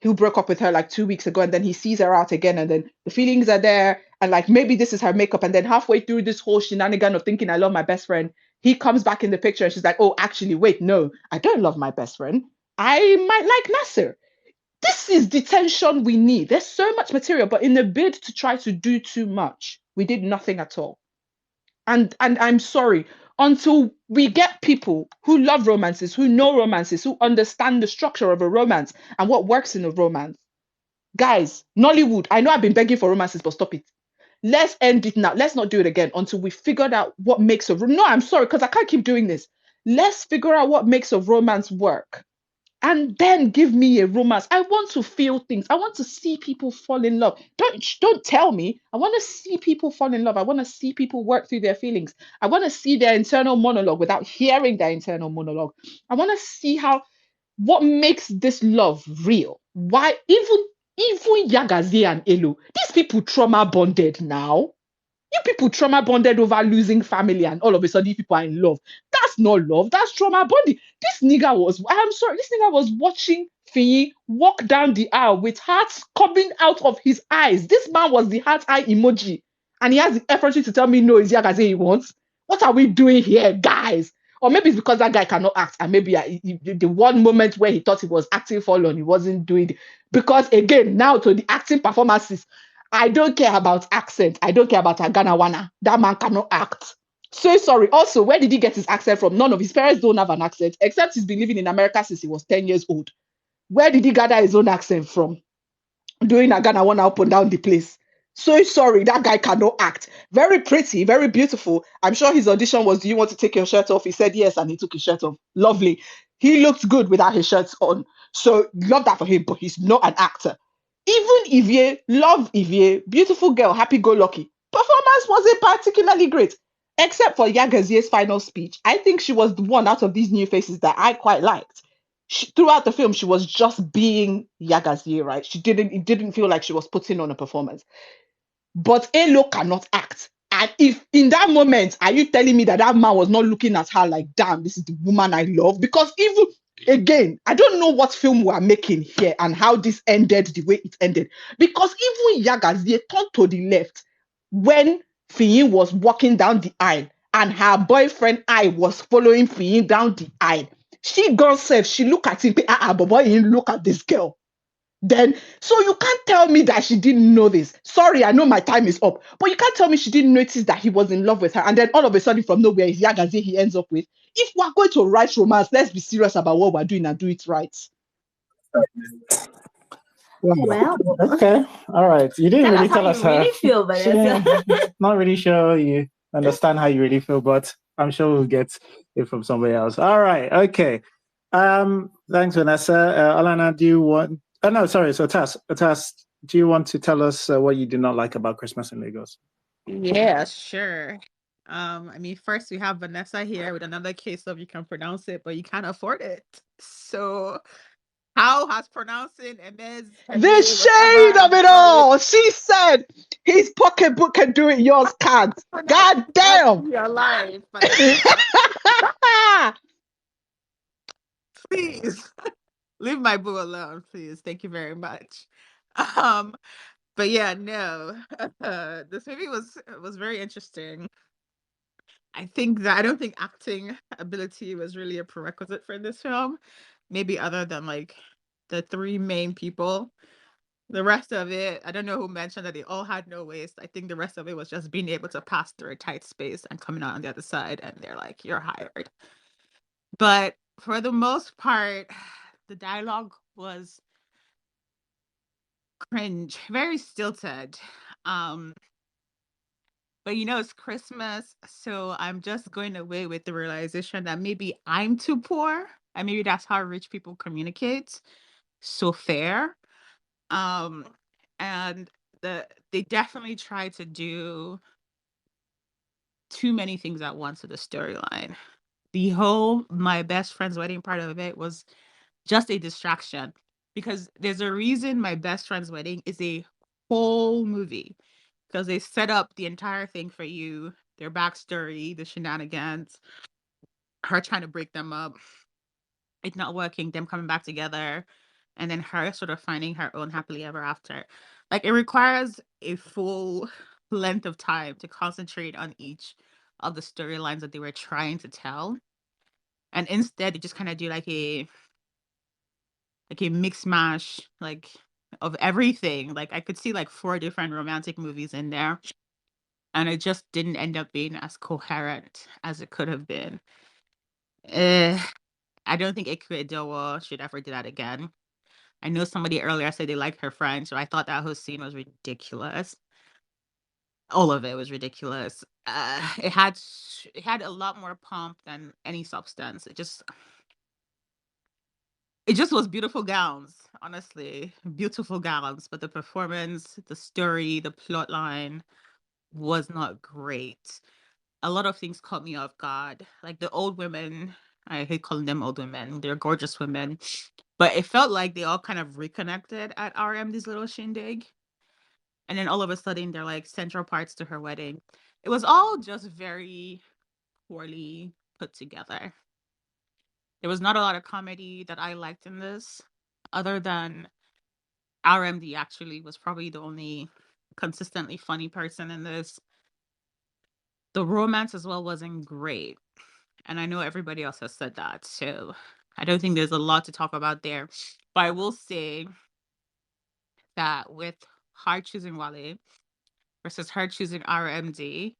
Speaker 5: who broke up with her like 2 weeks ago, and then he sees her out again, and then the feelings are there, and like maybe this is her makeup, and then halfway through this whole shenanigan of thinking I love my best friend, he comes back in the picture, and she's like, oh, actually, wait, no, I don't love my best friend. I might like Nasser. This is the tension we need. There's so much material, but in the bid to try to do too much, we did nothing at all. And I'm sorry, until we get people who love romances, who know romances, who understand the structure of a romance and what works in a romance. Guys, Nollywood, I know I've been begging for romances, but stop it. Let's end it now. Let's not do it again until we figured out what makes a romance. No, I'm sorry, because I can't keep doing this. Let's figure out what makes a romance work. And then give me a romance. I want to feel things. I want to see people fall in love. Don't tell me. I want to see people fall in love. I want to see people work through their feelings. I want to see their internal monologue without hearing their internal monologue. I want to see what makes this love real. Why even Yagazi and Elo, these people trauma bonded now. You people trauma bonded over losing family, and all of a sudden you people are in love. That's not love. That's trauma bonding. I'm sorry, this nigga was watching Fiyin walk down the aisle with hearts coming out of his eyes. This man was the heart eye emoji. And he has the effort to tell me no, it's Yagaze he wants. What are we doing here, guys? Or maybe it's because that guy cannot act, and maybe the one moment where he thought he was acting forlorn, he wasn't doing it. Because again, now to the acting performances, I don't care about accent. I don't care about Aganawana. That man cannot act. So sorry. Also, where did he get his accent from? None of his parents don't have an accent, except he's been living in America since he was 10 years old. Where did he gather his own accent from? Doing Aganawana up and down the place. So sorry, that guy cannot act. Very pretty, very beautiful. I'm sure his audition was, do you want to take your shirt off? He said yes, and he took his shirt off. Lovely. He looked good without his shirt on. So love that for him, but he's not an actor. Even Ivie, love Ivie, beautiful girl, happy-go-lucky. Performance wasn't particularly great, except for Yagazie's final speech. I think she was the one out of these new faces that I quite liked. Throughout the film, she was just being Yagazie, right? It didn't feel like she was putting on a performance. But Elo cannot act. And if in that moment, are you telling me that that man was not looking at her like, damn, this is the woman I love? Because even, again, I don't know what film we are making here and how this ended the way it ended. Because even Yagazie turned to the left when Fiyin was walking down the aisle and her boyfriend I was following Fiyin down the aisle. She gone safe. She look at him, but boy, you look at this girl. Then, so you can't tell me that she didn't know this. Sorry, I know my time is up, but you can't tell me she didn't notice that he was in love with her. And then all of a sudden, from nowhere, it's Yagazi he ends up with. If we're going to write romance, let's be serious about what we're doing and do it right.
Speaker 11: Wow.
Speaker 2: Well,
Speaker 11: Okay. All right. You didn't
Speaker 2: tell
Speaker 11: really
Speaker 2: us how
Speaker 11: tell
Speaker 2: you
Speaker 11: us her.
Speaker 2: really feel,
Speaker 11: She
Speaker 2: Vanessa.
Speaker 11: didn't. Not really sure you understand how you really feel, but I'm sure we'll get it from somewhere else. All right. Okay. Thanks, Vanessa. Alana, do you want? Oh no, sorry. So Tas, do you want to tell us what you do not like about Christmas in Lagos?
Speaker 6: Yeah, sure. I mean, first we have Vanessa here with another case of you can pronounce it, but you can't afford it. So how has pronouncing Emez,
Speaker 5: The
Speaker 6: Heme,
Speaker 5: shade
Speaker 6: whatever
Speaker 5: of
Speaker 6: you
Speaker 5: it
Speaker 6: call it,
Speaker 5: all. She said his pocketbook can do it, yours can't. God
Speaker 6: pronouncing that
Speaker 5: damn.
Speaker 6: in your life, Vanessa? Please leave my boo alone, please. Thank you very much. Um, but yeah, no, this movie was very interesting. I don't think acting ability was really a prerequisite for this film. Maybe other than like the three main people. The rest of it, I don't know who mentioned that they all had no waist. I think the rest of it was just being able to pass through a tight space and coming out on the other side, and they're like, you're hired. But for the most part, the dialogue was cringe, very stilted. Um, but it's Christmas, so I'm just going away with the realization that maybe I'm too poor, and maybe that's how rich people communicate. So fair. Um, and they definitely try to do too many things at once with the storyline. The whole my best friend's wedding part of it was just a distraction because there's a reason my best friend's wedding is a whole movie because they set up the entire thing for you, their backstory, the shenanigans, her trying to break them up, it not working, them coming back together, and then her sort of finding her own happily ever after. Like it requires a full length of time to concentrate on each of the storylines that they were trying to tell. And instead they just kind of do like a mix mash like of everything. Like I could see like four different romantic movies in there. And it just didn't end up being as coherent as it could have been. Eh, I don't think Ikue Edowo should ever do that again. I know somebody earlier said they liked her friend, so I thought that whole scene was ridiculous. All of it was ridiculous. It had a lot more pomp than any substance. It just was beautiful gowns, honestly, beautiful gowns. But the performance, the story, the plot line was not great. A lot of things caught me off guard. Like the old women, I hate calling them old women. They're gorgeous women. But it felt like they all kind of reconnected at RMD's little shindig. And then all of a sudden they're like central parts to her wedding. It was all just very poorly put together. There was not a lot of comedy that I liked in this, other than RMD actually was probably the only consistently funny person in this. The romance as well wasn't great. And I know everybody else has said that. So I don't think there's a lot to talk about there. But I will say that with her choosing Wale versus her choosing RMD,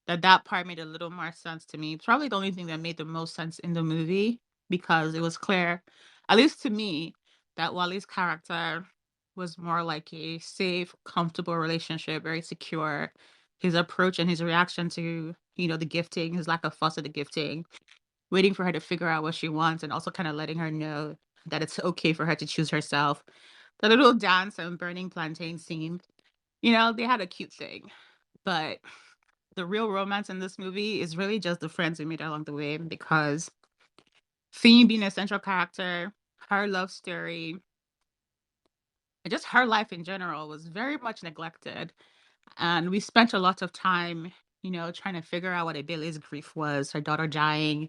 Speaker 6: that part made a little more sense to me. Probably the only thing that made the most sense in the movie, because it was clear, at least to me, that Wale's character was more like a safe, comfortable relationship, very secure. His approach and his reaction to, the gifting, his lack of fuss at the gifting, waiting for her to figure out what she wants, and also kind of letting her know that it's okay for her to choose herself. The little dance and burning plantain scene, they had a cute thing. But the real romance in this movie is really just the friends we made along the way, because Fiyin being a central character, her love story, and just her life in general was very much neglected. And we spent a lot of time, trying to figure out what Ebele's grief was, her daughter dying,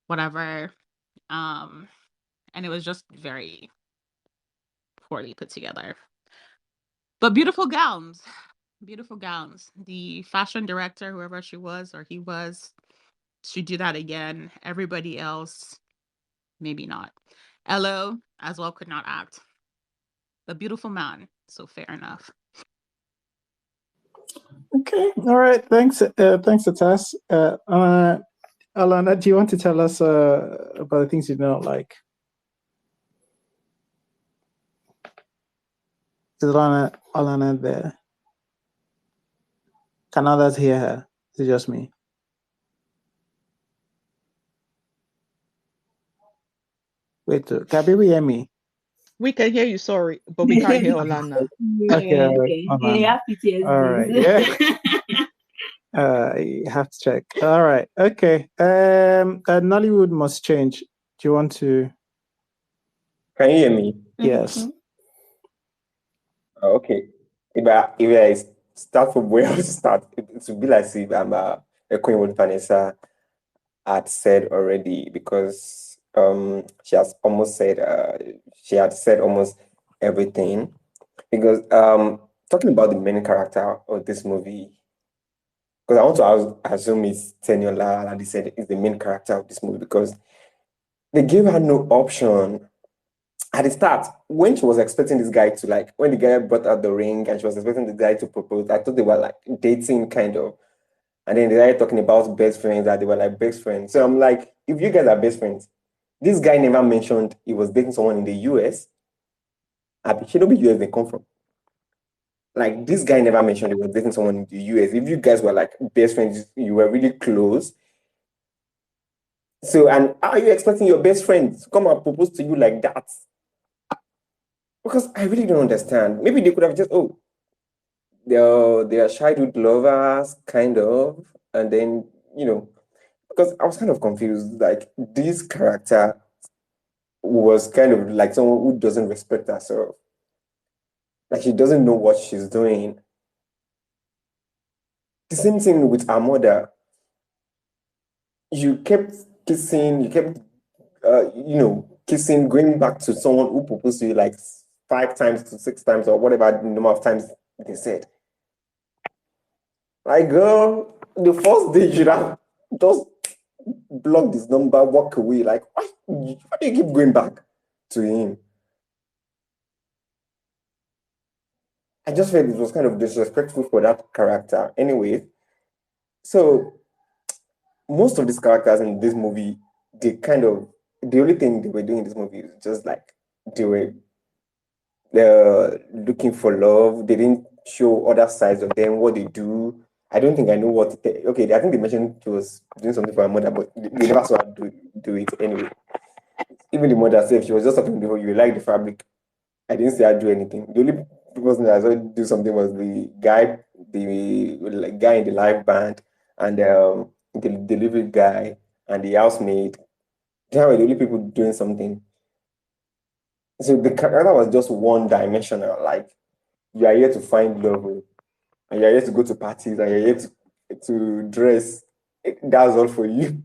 Speaker 6: whatever. Um, and it was just very poorly put together. But beautiful gowns. Beautiful gowns. The fashion director, whoever she was or he was, should do that again. Everybody else, maybe not. Elo as well could not act. A beautiful man, so fair enough.
Speaker 11: Okay, all right. Thanks, Atas. Alana, do you want to tell us about the things you don't like? Is Alana there? Can others hear her? Is it just me? Wait, can we hear me?
Speaker 5: We can hear you, sorry, but we can't hear Olana.
Speaker 11: Okay, all right.
Speaker 2: Yeah, PTSD.
Speaker 11: All right, yeah. You have to check. All right, okay. Nollywood must change. Do you want to?
Speaker 7: Can you hear me?
Speaker 11: Yes.
Speaker 7: Okay. If I start from where I start, it would be like if I'm echoing what Vanessa had said already, because she has almost said she had said almost everything. Because talking about the main character of this movie, because I want to assume it's Teniola, and they said is the main character of this movie, because they gave her no option at the start when she was expecting this guy to, like, when the guy brought out the ring and she was expecting the guy to propose. I thought they were like dating kind of, and then they started talking about best friends, that they were like best friends. So I'm like, if you guys are best friends, this guy never mentioned he was dating someone in the US. She don't be US they come from. Like, this guy never mentioned he was dating someone in the US. If you guys were like best friends, you were really close. So, and how are you expecting your best friend to come and propose to you like that? Because I really don't understand. Maybe they could have just, they're childhood lovers, kind of, and then, because I was kind of confused. Like, this character was kind of like someone who doesn't respect herself. Like, she doesn't know what she's doing. The same thing with her mother. You kept kissing, kissing, going back to someone who proposed to you like 5 times to 6 times or whatever the number of times they said. Like, girl, the first day you should have just block this number, walk away. Like, why do you keep going back to him? I just felt it was kind of disrespectful for that character. Anyway, so most of these characters in this movie, the only thing they were doing in this movie is just like they're looking for love. They didn't show other sides of them, what they do. I don't think I know what. Okay, I think they mentioned she was doing something for her mother, but they never saw her do it anyway. Even the mother said she was just talking to her. You like the fabric. I didn't see her do anything. The only person that I saw do something was the guy in the live band, and the delivery guy and the housemaid. They were the only people doing something. So the character was just one dimensional. Like, you are here to find love, and you're here to go to parties, and you're here to dress. That's all for you.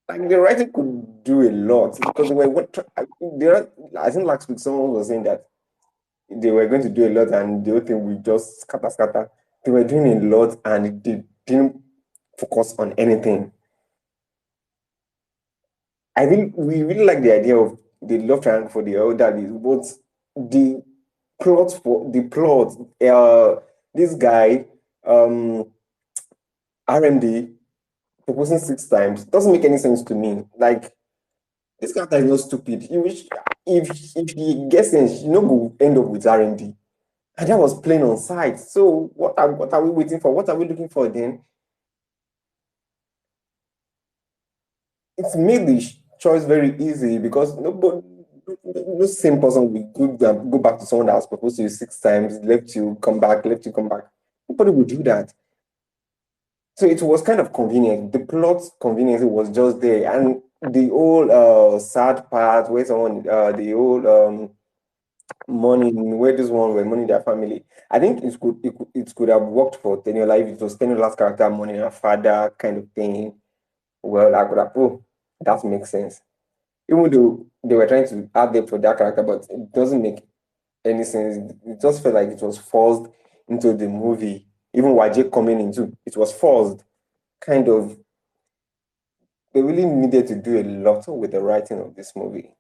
Speaker 7: Like, the writing could do a lot, because I think last week someone was saying that they were going to do a lot and the whole thing will just scatter. they were doing a lot and they didn't focus on anything. We really like the idea of the love triangle for the elderly, but the plot, this guy, RMD proposing 6 times doesn't make any sense to me. Like, this character is not stupid. If he gets in, you know, go end up with R&D. And that was plain on sight. So what are we waiting for? What are we looking for then? It's made the choice very easy because no same person will go back to someone that has proposed to you 6 times, left you, come back, left you, come back. Nobody would do that. So it was kind of convenient. The plot convenience was just there, and the whole sad part where someone the whole money where this one were money their family. I think it could have worked for Teniola if it was Teniola's character money her father kind of thing. Well, I could have that makes sense. Even though they were trying to add depth for that character, but it doesn't make any sense. It just felt like it was forced into the movie. Even YJ coming into it was forced. Kind of, they really needed to do a lot with the writing of this movie.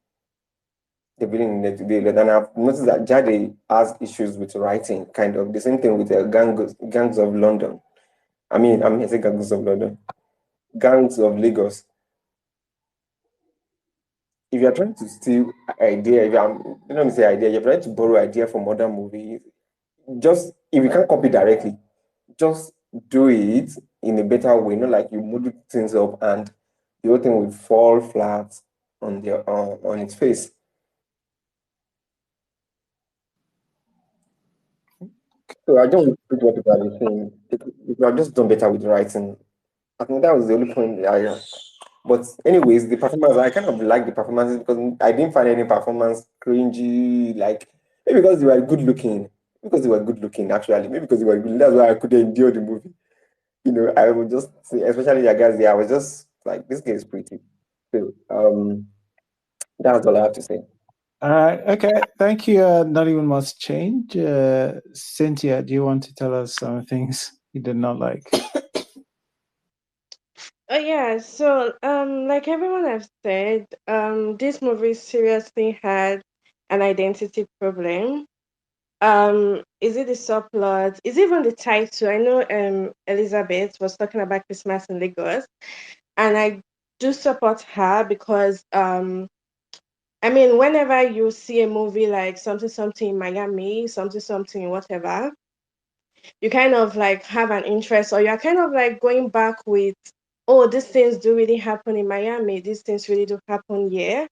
Speaker 7: They really needed to do a lot. And I've noticed that Jade has issues with writing, kind of. The same thing with Gangs of London. I say Gangs of London. Gangs of Lagos. If you're trying to steal idea, if you're, let me say idea, you're trying to borrow idea from other movies, just, if you can't copy directly, just do it in a better way, not like you model things up and the whole thing will fall flat on its face. So I don't repeat what people are saying. People have just done better with writing. I think that was the only point but anyways, the performance, I kind of like the performances because I didn't find any performance cringy, like maybe because they were good looking. Because they were good looking, actually. Maybe because they were good. That's why I couldn't endure the movie. I would just say, especially the guys there, I was just like, this guy is pretty. So that's all I have to say.
Speaker 11: All right. Okay. Thank you. Not even much change. Cynthia, do you want to tell us some things you did not like?
Speaker 9: Oh yeah, so like everyone has said, this movie seriously had an identity problem. Is it the subplot? Is it even the title? I know Elizabeth was talking about Christmas in Lagos, and I do support her because I mean whenever you see a movie like something something in Miami, something something in whatever, you kind of like have an interest or you're kind of like going back with, oh, these things do really happen in Miami, these things really do happen here.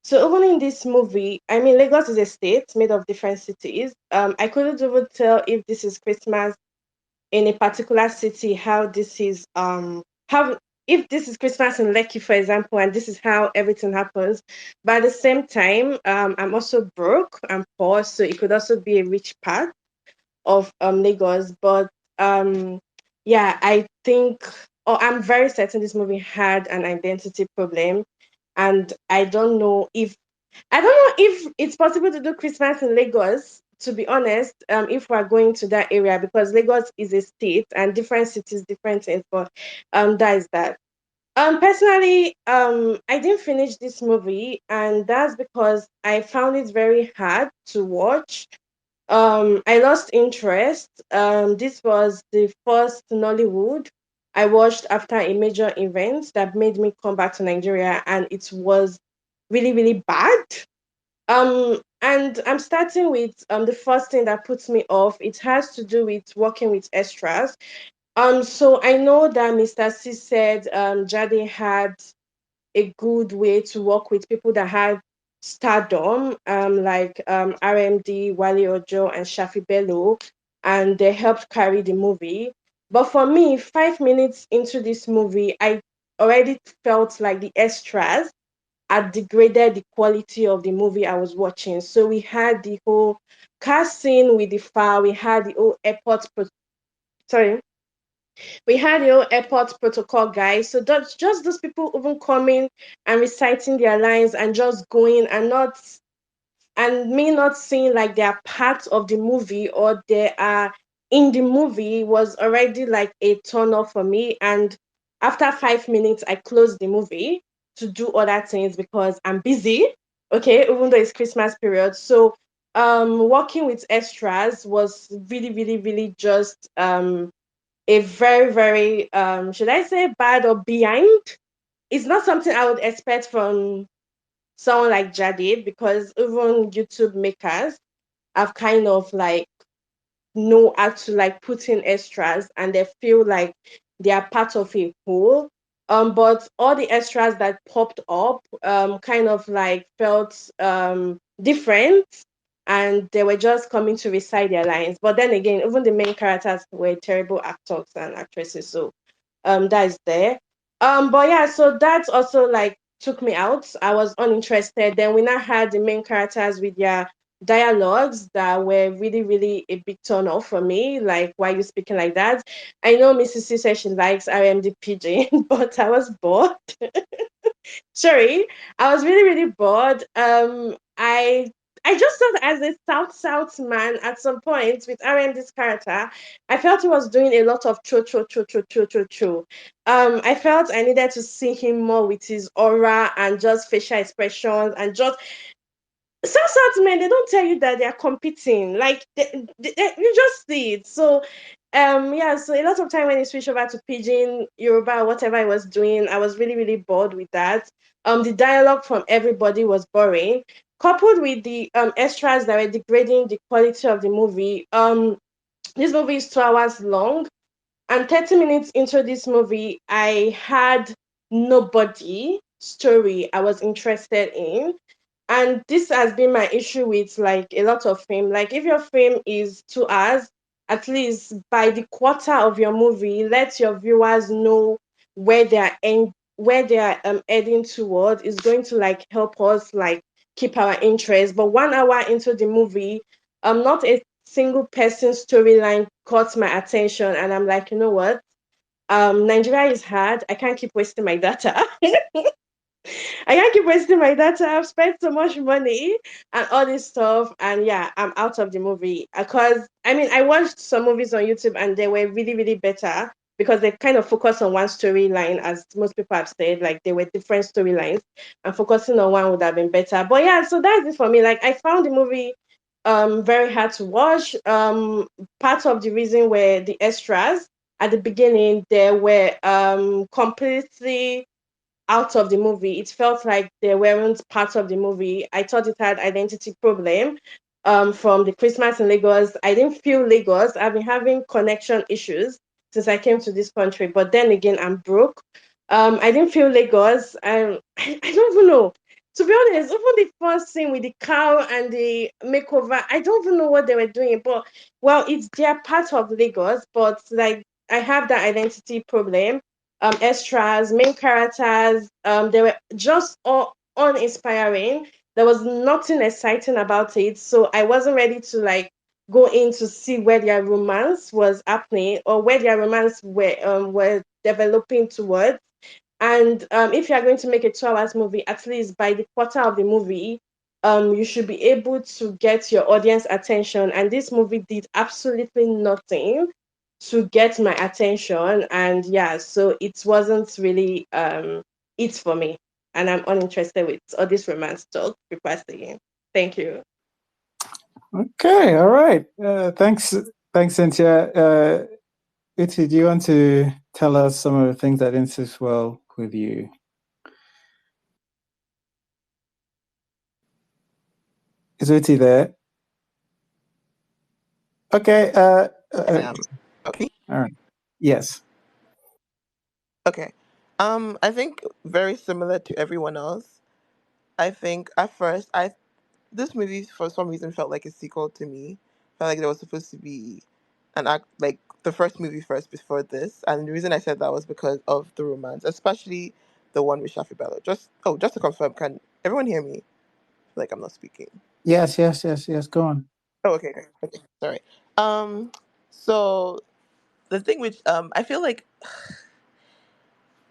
Speaker 9: So even in this movie, I mean, Lagos is a state made of different cities. I couldn't even tell if this is Christmas in a particular city, how this is how if this is Christmas in Lekki, for example, and this is how everything happens. But at the same time, I'm also broke, I'm poor, so it could also be a rich part of Lagos. But yeah, I think, or I'm very certain this movie had an identity problem, and I don't know if it's possible to do Christmas in Lagos. To be honest, if we're going to that area, because Lagos is a state and different cities, different things. But that is that. Personally, I didn't finish this movie, and that's because I found it very hard to watch. I lost interest. This was the first Nollywood I watched after a major event that made me come back to Nigeria, and it was really, really bad. And I'm starting with the first thing that puts me off. It has to do with working with extras. So I know that Mr. C said Jade had a good way to work with people that have stardom, like RMD, Wale Ojo, and Shafi Bello, and they helped carry the movie. But for me, 5 minutes into this movie, I already felt like the extras had degraded the quality of the movie I was watching. So we had the whole car scene with the fire, we had the whole sorry, we had the whole airport protocol guys. So that's just those people even coming and reciting their lines and just going and me not seeing like they're part of the movie or they are in the movie was already like a turn off for me. And after 5 minutes, I closed the movie to do other things because I'm busy. Okay, even though it's Christmas period. So working with extras was really, really, really just a very, very should I say bad or behind? It's not something I would expect from someone like Jade, because even YouTube makers have kind of like know how to like put in extras and they feel like they are part of a whole. But all the extras that popped up kind of like felt different, and they were just coming to recite their lines. But then again, even the main characters were terrible actors and actresses, so that is there. But yeah, so that also like took me out. I was uninterested. Then we now had the main characters with their dialogues that were really, really a big turn off for me. Like, why are you speaking like that? I know Mrs. C says she likes RMD Pidgin, but I was bored. Sorry, I was really, really bored. I just thought as a South man at some point with RMD's character, I felt he was doing a lot of cho. I felt I needed to see him more with his aura and just facial expressions and just some men, they don't tell you that they are competing. Like you just see it. So yeah, so a lot of time when you switch over to Pidgin, Yoruba, whatever I was doing, I was really, really bored with that. The dialogue from everybody was boring. Coupled with the extras that were degrading the quality of the movie. This movie is 2 hours long, and 30 minutes into this movie, I had nobody story I was interested in. And this has been my issue with like a lot of film. Like if your film is 2 hours, at least by the quarter of your movie, let your viewers know where they are where they are heading toward. Is going to like help us like keep our interest. But 1 hour into the movie, not a single person's storyline caught my attention, and I'm like, you know what? Nigeria is hard. I can't keep wasting my data. I can't keep wasting my data. I've spent so much money and all this stuff, and yeah, I'm out of the movie. Because I mean, I watched some movies on YouTube, and they were really, really better because they kind of focus on one storyline, as most people have said. Like they were different storylines, and focusing on one would have been better. But yeah, so that's it for me. Like I found the movie very hard to watch. Part of the reason were the extras. At the beginning, they were completely out of the movie. It felt like they weren't part of the movie. I thought it had identity problem. From the Christmas in Lagos, I didn't feel Lagos. I've been having connection issues since I came to this country. But then again, I'm broke. I didn't feel Lagos. I don't even know. To be honest, even the first scene with the cow and the makeover, I don't even know what they were doing. But well, it's their part of Lagos. But like, I have that identity problem. Extras, main characters, they were just all uninspiring. There was nothing exciting about it, so I wasn't ready to like go in to see where their romance was happening or where their romance were developing towards. And if you are going to make a 2 hours movie, at least by the quarter of the movie, you should be able to get your audience attention. And this movie did absolutely nothing to get my attention. And yeah, so it wasn't really it for me. And I'm uninterested with all this romance talk requesting. Thank you.
Speaker 11: Okay, all right. Thanks, Cynthia. Uti, do you want to tell us some of the things that didn't sit well with you? Is Uti there? Okay.
Speaker 10: Okay.
Speaker 11: All right. Yes.
Speaker 10: Okay. I think very similar to everyone else. I think at first this movie for some reason felt like a sequel to me. Felt like there was supposed to be an act like the first movie first before this. And the reason I said that was because of the romance, especially the one with Shafi Bello. Just to confirm, can everyone hear me? Like I'm not speaking.
Speaker 11: Yes. Go on.
Speaker 10: Oh, okay. Sorry. So the thing which I feel like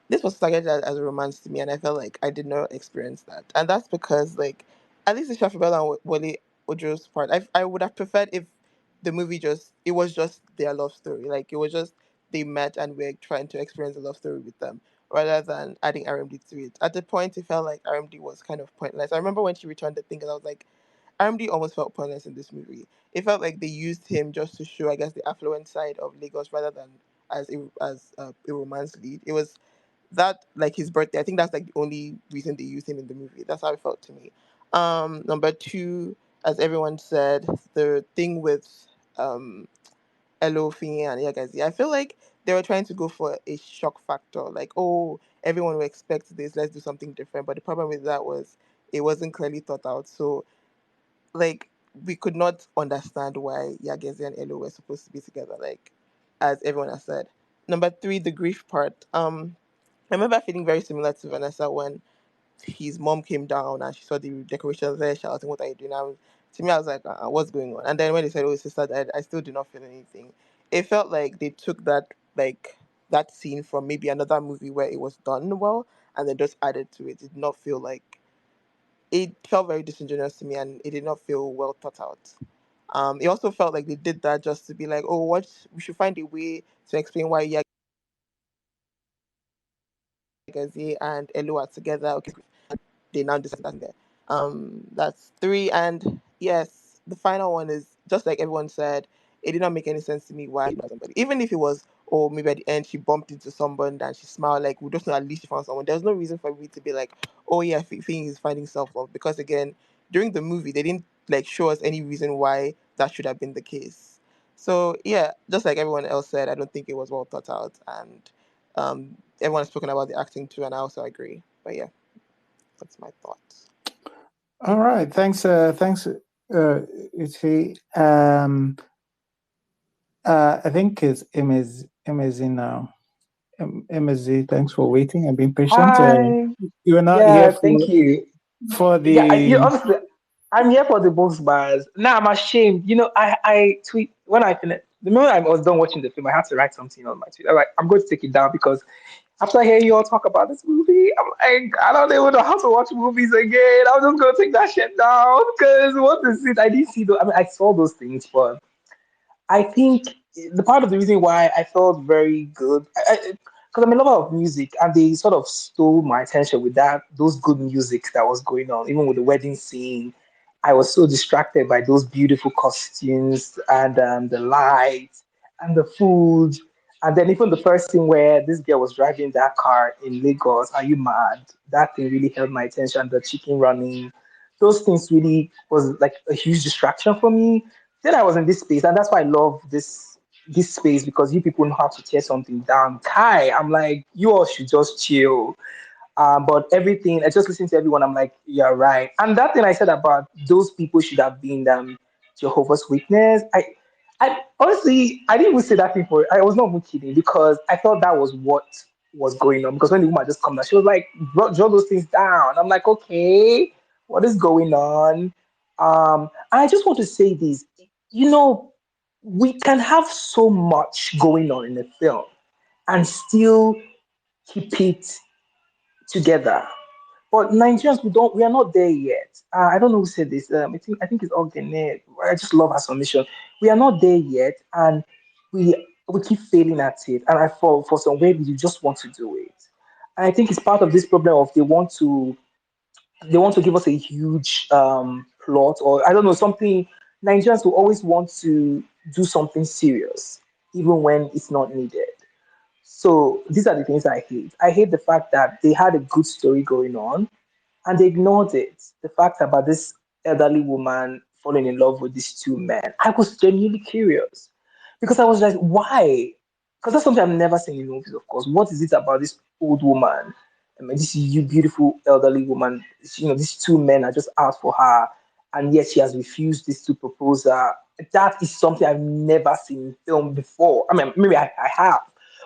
Speaker 10: this was targeted as a romance to me, and I felt like I did not experience that, and that's because like at least the Shafibella and Wale Ojo's part, I would have preferred if the movie just it was just their love story. Like it was just they met and we're trying to experience a love story with them rather than adding RMD to it. At the point it felt like RMD was kind of pointless. I remember when she returned the thing and I was like, RMD almost felt pointless in this movie. It felt like they used him just to show, I guess, the affluent side of Lagos rather than a romance lead. It was that like his birthday. I think that's like the only reason they used him in the movie. That's how it felt to me. Number two, as everyone said, the thing with um Elo, Fiyin, and Yagazi. I feel like they were trying to go for a shock factor. Like, oh, everyone will expect this. Let's do something different. But the problem with that was it wasn't clearly thought out. So like we could not understand why Yagazi and Elo were supposed to be together. Like as everyone has said. Number three, the grief part. I remember feeling very similar to Vanessa when his mom came down and she saw the decorations there, shouting, "What are you doing?" To me, I was like, "What's going on?" And then when they said, "Oh, his sister died," I still did not feel anything. It felt like they took that scene from maybe another movie where it was done well and then just added to it. It did not feel like it felt very disingenuous to me and it did not feel well thought out. It also felt like they did that just to be like, "Oh, what we should find a way to explain why Yagazi and Elu are together." Okay, they now decide that there. That's three. And yes, the final one is just like everyone said, it did not make any sense to me why somebody. Even if it was, oh, maybe at the end she bumped into someone and she smiled, like we just know at least she found someone. There's no reason for me to be like, oh yeah, Fing is finding self love because again, during the movie they didn't like show us any reason why that should have been the case. So yeah, just like everyone else said, I don't think it was well thought out and everyone has spoken about the acting too, and I also agree. But yeah, that's my thoughts.
Speaker 11: All right. Thanks, Uchi. I think it's MSZ now. MSZ, thanks for waiting and being patient.
Speaker 12: Hi.
Speaker 11: You were not here
Speaker 12: Yeah, thank you.
Speaker 11: for
Speaker 12: Yeah,
Speaker 11: the.
Speaker 12: honestly, I'm here for the books bars. Now I'm ashamed. I tweet when I finished. The moment I was done watching the film, I had to write something on my tweet. I'm like, I'm going to take it down because after hearing you all talk about this movie, I'm like, I don't even know how to watch movies again. I'm just going to take that shit down because what is it? I didn't see those. I mean, I saw those things, but I think the part of the reason why I felt very good, because I'm a lover of music, and they sort of stole my attention with those good music that was going on, even with the wedding scene. I was so distracted by those beautiful costumes and the lights and the food, and then even the first scene where this girl was driving that car in Lagos. Are you mad? That thing really held my attention. The chicken running, those things really was like a huge distraction for me. Then I was in this space, and that's why I love this space because you people know how to tear something down. Kai, I'm like, you all should just chill. But everything, I just listen to everyone. I'm like, you're right. And that thing I said about those people should have been Jehovah's Witness. I honestly, I didn't even say that thing for. I was not even kidding because I thought that was what was going on. Because when the woman just come down, she was like, draw those things down. I'm like, okay, what is going on? I just want to say this. You know, we can have so much going on in a film and still keep it together. But Nigerians, we are not there yet. I don't know who said this. I think it's Ogden. I just love her submission. We are not there yet, and we keep failing at it. And for some way, we just want to do it. And I think it's part of this problem of they want to give us a huge plot, or I don't know, something. Nigerians will always want to do something serious, even when it's not needed. So these are the things I hate. I hate the fact that they had a good story going on and they ignored it. The fact about this elderly woman falling in love with these two men. I was genuinely curious because I was like, why? Because that's something I've never seen in movies, of course. What is it about this old woman? I mean, this you beautiful elderly woman. These two men are just out for her, and yet she has refused this to propose her. That is something I've never seen in film before. I mean, maybe I have,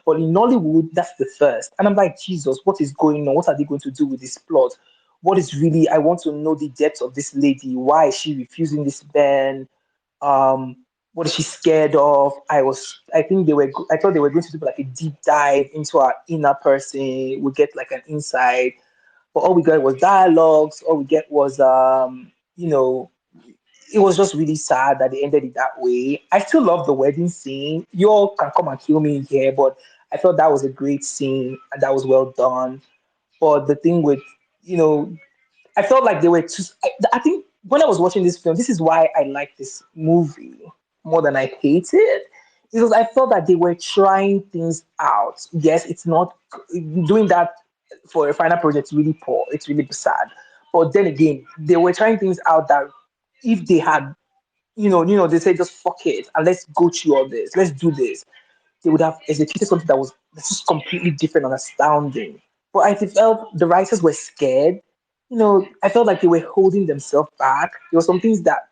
Speaker 12: but in Nollywood, that's the first. And I'm like, Jesus, what is going on? What are they going to do with this plot? What is really, I want to know the depth of this lady. Why is she refusing this ban? Um, what is she scared of? I thought they were going to do like a deep dive into our inner person. We get like an insight, but all we got was dialogues. All we get was, you know, it was just really sad that they ended it that way. I still love the wedding scene. You all can come and kill me here, but I thought that was a great scene and that was well done. But the thing with, you know, I felt like they were too. I think when I was watching this film, this is why I like this movie more than I hate it, because I felt that they were trying things out. Yes, it's not doing that for a final project. Is really poor. It's really sad. But then again, they were trying things out that if they had, they say just fuck it and let's go through all this. Let's do this. They would have executed something that's just completely different and astounding. But I felt the writers were scared. I felt like they were holding themselves back. There were some things that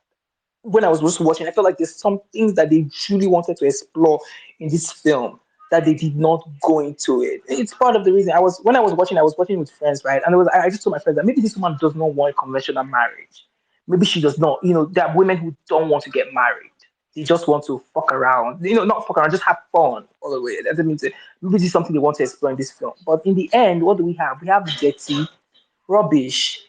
Speaker 12: when I was just watching, I felt like there's some things that they truly wanted to explore in this film that they did not go into it. It's part of the reason when I was watching with friends, right? And I just told my friends that maybe this woman does not want a conventional marriage. Maybe she does not. There are women who don't want to get married. They just want to fuck around. Not fuck around, just have fun all the way. That doesn't mean maybe this is something they want to explore in this film. But in the end, what do we have? We have dirty rubbish.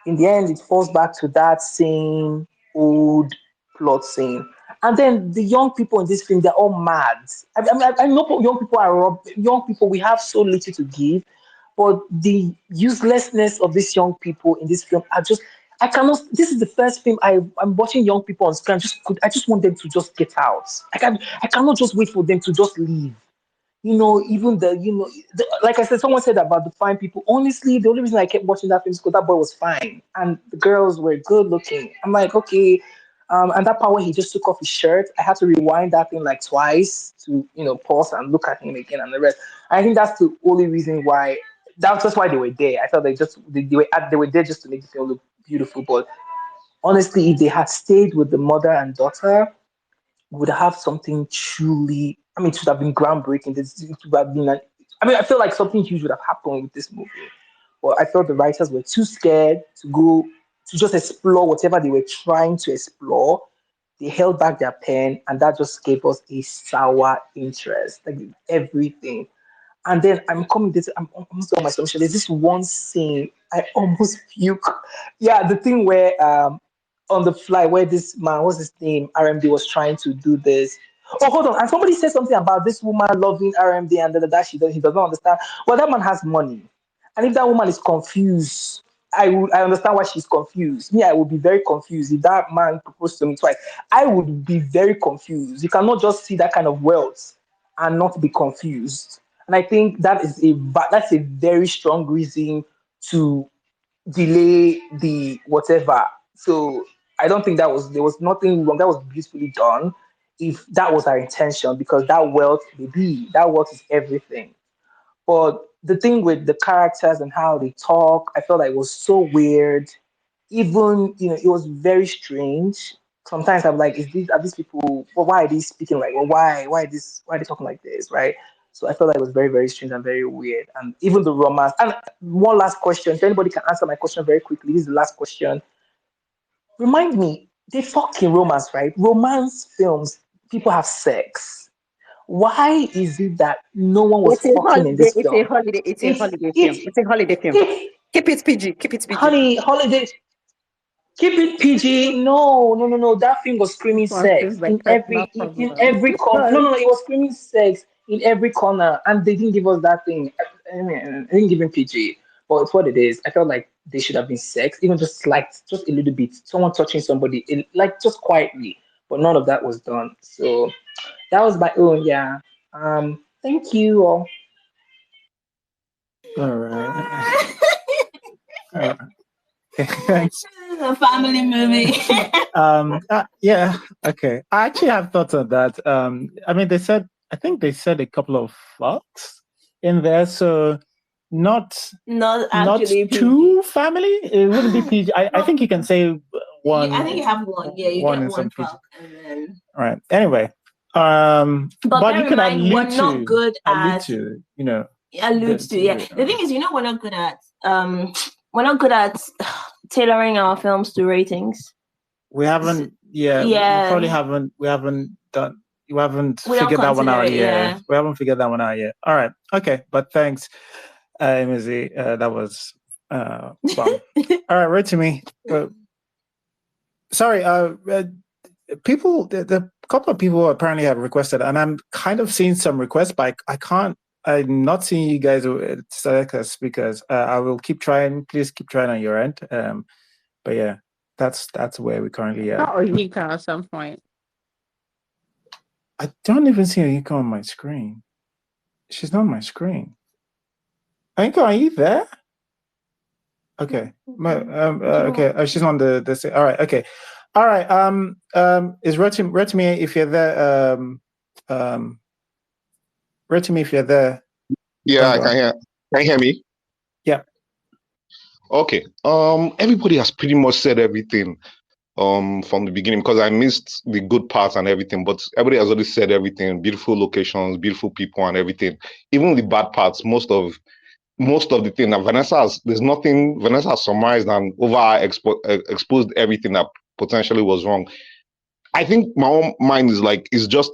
Speaker 12: In the end, it falls back to that same old plot scene. And then the young people in this film, they're all mad. I know young people young people, we have so little to give, but the uselessness of these young people in this film are just, I cannot, this is the first film I'm watching young people on screen. I just want them to just get out. I cannot just wait for them to just leave. Even like I said, someone said about the fine people. Honestly, the only reason I kept watching that film is because that boy was fine and the girls were good looking. I'm like, okay. And that part when he just took off his shirt, I had to rewind that thing like twice to, pause and look at him again and the rest. I think that's the only reason why. That's just why they were there. I felt like they were there just to make the film look beautiful. But honestly, if they had stayed with the mother and daughter, would have something truly, it should have been groundbreaking. It would have been I feel like something huge would have happened with this movie. But I felt the writers were too scared to go to just explore whatever they were trying to explore. They held back their pen, and that just gave us a sour interest, like everything. And then I'm almost on my submission. There's this one scene I almost puke. Yeah, the thing where on the fly where this man, what's his name, RMD was trying to do this. Oh, hold on. And somebody said something about this woman loving RMD and that he does not understand. Well, that man has money. And if that woman is confused, I understand why she's confused. Me, I would be very confused if that man proposed to me twice. I would be very confused. You cannot just see that kind of wealth and not be confused. And I think that's a very strong reason to delay the whatever. So I don't think there was nothing wrong. That was beautifully done. If that was our intention, because that wealth is everything. But the thing with the characters and how they talk, I felt like it was so weird. Even it was very strange. Sometimes I'm like, are these people? Well, why are they speaking like? Well, why are they talking like this, right? So I felt like it was very very strange and very weird. And even the romance. And one last question. If anybody can answer my question very quickly, this is the last question. Remind me, they fucking romance, right? Romance films, people have sex. Why is it that no one was
Speaker 4: It's a
Speaker 12: fucking in
Speaker 4: holiday.
Speaker 12: this
Speaker 4: It's a
Speaker 12: film?
Speaker 4: holiday. It's a
Speaker 12: If
Speaker 4: holiday film.
Speaker 12: if
Speaker 4: It's a holiday film.
Speaker 12: if
Speaker 4: Keep it PG. Keep it PG.
Speaker 12: honey holiday, keep it PG. No, no, no, no. That film was screaming
Speaker 6: For
Speaker 12: sex
Speaker 6: feels like
Speaker 12: in
Speaker 6: personal
Speaker 12: every
Speaker 6: problem.
Speaker 12: corner. No, no, no. It was screaming sex in every corner, and they didn't give us that thing. I mean, they didn't give him PG, but it's what it is. I felt like they should have been sex, even just just a little bit. Someone touching somebody, like just quietly, but none of that was done. So that was my own. Yeah. Thank you all.
Speaker 11: All right. All right. Thanks.
Speaker 2: A family movie.
Speaker 11: Yeah. Okay. I actually have thoughts on that. I think they said a couple of fucks in there, so not
Speaker 2: Not
Speaker 11: not
Speaker 2: actually PG.
Speaker 11: too family. It wouldn't be PG. I think you can say one.
Speaker 2: I think you have one. Yeah, you
Speaker 11: one
Speaker 2: get
Speaker 11: in some
Speaker 2: one
Speaker 11: PG.
Speaker 2: fuck, and then.
Speaker 11: All right. Anyway,
Speaker 2: But
Speaker 11: but
Speaker 2: bear
Speaker 11: you
Speaker 2: in
Speaker 11: could
Speaker 2: mind, we're not good
Speaker 11: allude
Speaker 2: at
Speaker 11: to,
Speaker 2: allude to. Yeah, the thing is, we're not good at we're not good at tailoring our films to ratings.
Speaker 11: we haven't. Yeah,
Speaker 2: Yeah.
Speaker 11: we probably haven't. We haven't done. You haven't
Speaker 2: We don't
Speaker 11: figured that one
Speaker 2: consider
Speaker 11: out
Speaker 2: it,
Speaker 11: yet.
Speaker 2: yeah.
Speaker 11: We haven't figured that one out yet. All right. Okay. But thanks, Mizzy. That was fun. All right. Right to me. Sorry, people, the couple of people apparently have requested, and I'm kind of seeing some requests, but I can't. I'm not seeing you guys select as speakers. I will keep trying. Please keep trying on your end. But yeah, that's where we currently are.
Speaker 6: Or he can at some point.
Speaker 11: I don't even see Anika on my screen. She's not on my screen. Anika, are you there? Okay. Okay. Oh, she's on the. All right. Okay. All right. Is Rotimi, if you're there, Rotimi, if you're there.
Speaker 13: Yeah, I can hear. Can you hear me?
Speaker 11: Yeah.
Speaker 13: Okay. Everybody has pretty much said everything from the beginning, because I missed the good parts and everything, but everybody has already said everything. Beautiful locations, beautiful people, and everything. Even the bad parts, most of the thing. And Vanessa has summarized and exposed everything that potentially was wrong. I think my own mind is just,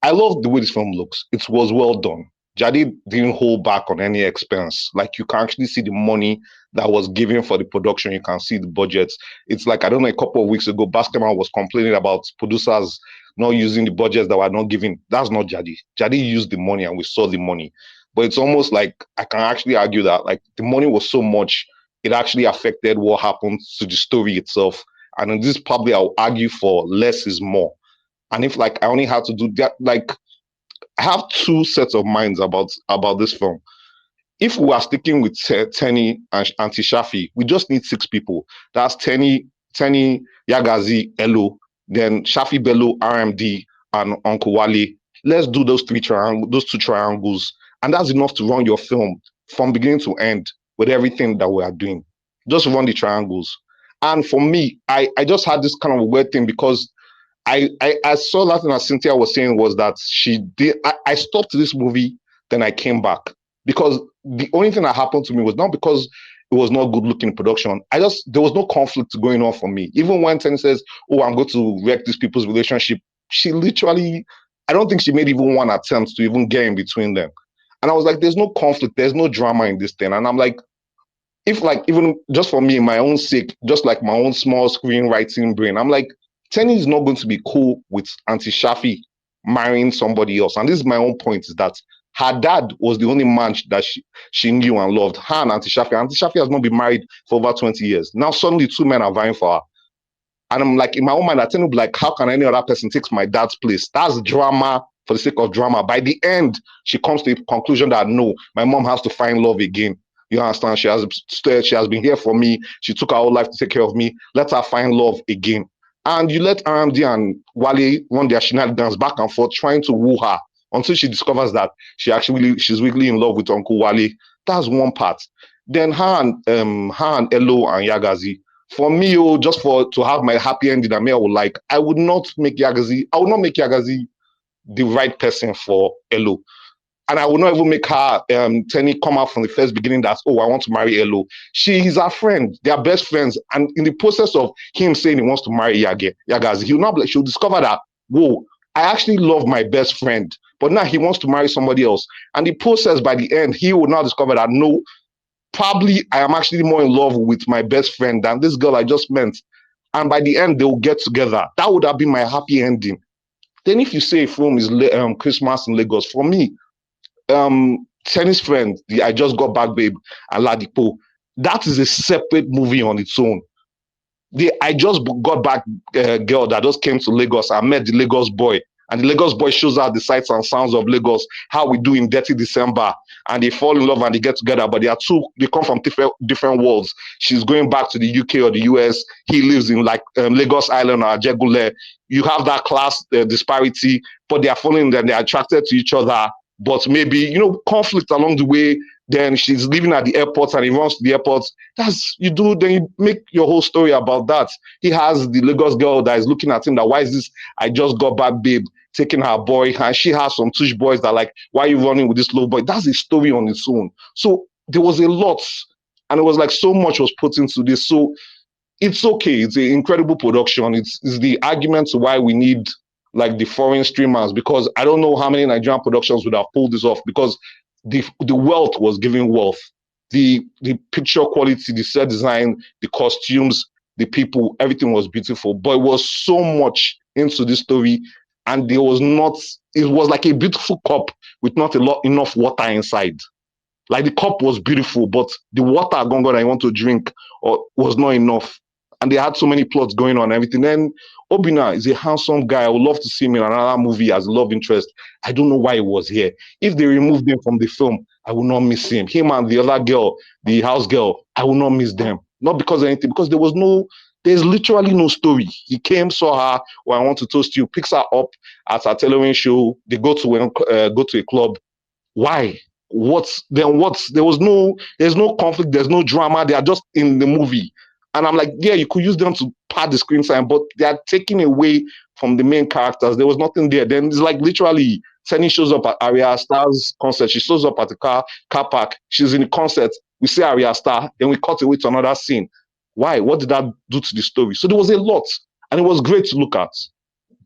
Speaker 13: I love the way this film looks. It was well done. Jade didn't hold back on any expense. Like, you can actually see the money that was given for the production. You can see the budgets. It's like, I don't know, a couple of weeks ago, Basketman was complaining about producers not using the budgets that were not given. That's not Jade. Jade used the money and we saw the money. But it's almost like, I can actually argue that like the money was so much, it actually affected what happened to the story itself. And in this, probably I'll argue for less is more. And if like I only had to do that, like, I have two sets of minds about this film. If we are sticking with Tenny and Auntie Shafi, we just need 6 people. That's Tenny, Yagazi, Elo, then Shafi, Bello, RMD, and Uncle Wale. Let's do those 2 triangles, and that's enough to run your film from beginning to end with everything that we are doing. Just run the triangles. And for me, I just had this kind of weird thing, because I saw that thing that Cynthia was saying was that she did. I stopped this movie, then I came back, because the only thing that happened to me was not because it was not good looking production. There was no conflict going on for me. Even when Tenny says, "Oh, I'm going to wreck these people's relationship," she literally, I don't think she made even one attempt to even get in between them. And I was like, "There's no conflict. There's no drama in this thing." And I'm like, if like, even just for me, my own sake, just like my own small screenwriting brain, I'm like, Tenny is not going to be cool with Auntie Shafi marrying somebody else. And this is my own point, is that her dad was the only man that she knew and loved. Her and Auntie Shafi. Auntie Shafi has not been married for over 20 years. Now suddenly 2 men are vying for her. And I'm like, in my own mind, I tend to be like, how can any other person take my dad's place? That's drama for the sake of drama. By the end, she comes to the conclusion that no, my mom has to find love again. You understand? She has been here for me. She took her whole life to take care of me. Let her find love again. And you let RMD and Wale run their shenanigans back and forth, trying to woo her until she discovers that she's really in love with Uncle Wale. That's one part. Then her and Elo and Yagazi. For me, just to have my happy ending, I would like, I would not make Yagazi the right person for Elo. And I would not even make her, Tenny, come out from the first beginning that, oh, I want to marry Elo. She is her friend. They are best friends. And in the process of him saying he wants to marry Yagazi, she'll discover that, whoa, I actually love my best friend. But now he wants to marry somebody else. And the process, by the end, he will now discover that, no, probably I am actually more in love with my best friend than this girl I just met. And by the end, they'll get together. That would have been my happy ending. Then if you say a film is Christmas in Lagos, for me, Tenny's friend, the I Just Got Back Babe, and Ladipo, that is a separate movie on its own. The I Just Got Back girl that just came to Lagos, I met the Lagos boy, and the Lagos boy shows her the sights and sounds of Lagos, how we do in Detty December, and they fall in love and they get together, but they come from different worlds. She's going back to the UK or the US. He lives in like Lagos Island or Ajegule. You have that class disparity, but they are falling and they're attracted to each other. But maybe, conflict along the way. Then she's living at the airport and he runs to the airport. Then you make your whole story about that. He has the Lagos girl that is looking at him that, why is this I Just Got Back Babe taking her boy? And she has some tush boys that like, why are you running with this little boy? That's a story on its own. So there was a lot, and it was like so much was put into this. So it's okay. It's an incredible production. It's the argument to why we need like the foreign streamers, because I don't know how many Nigerian productions would have pulled this off, because the wealth was giving wealth. The picture quality, the set design, the costumes, the people, everything was beautiful, but it was so much into the story, and there was not. It was like a beautiful cup with not enough water inside. Like the cup was beautiful, but the water gongo that I want to drink or was not enough. And they had so many plots going on and everything. Then Obina is a handsome guy. I would love to see him in another movie as a love interest. I don't know why he was here. If they removed him from the film, I will not miss him. Him and the other girl, the house girl, I will not miss them. Not because of anything, because there's literally no story. He came, saw her, or I want to toast you, picks her up at a television show. They go to a club. Why? What's there's no conflict, there's no drama, they are just in the movie. And I'm like, yeah, you could use them to pad the screen time, but they are taking away from the main characters. There was nothing there. Then it's like literally Sunny shows up at Arya Star's concert. She shows up at the car park. She's in the concert. We see Arya Star, then we cut away to another scene. Why? What did that do to the story? So there was a lot, and it was great to look at,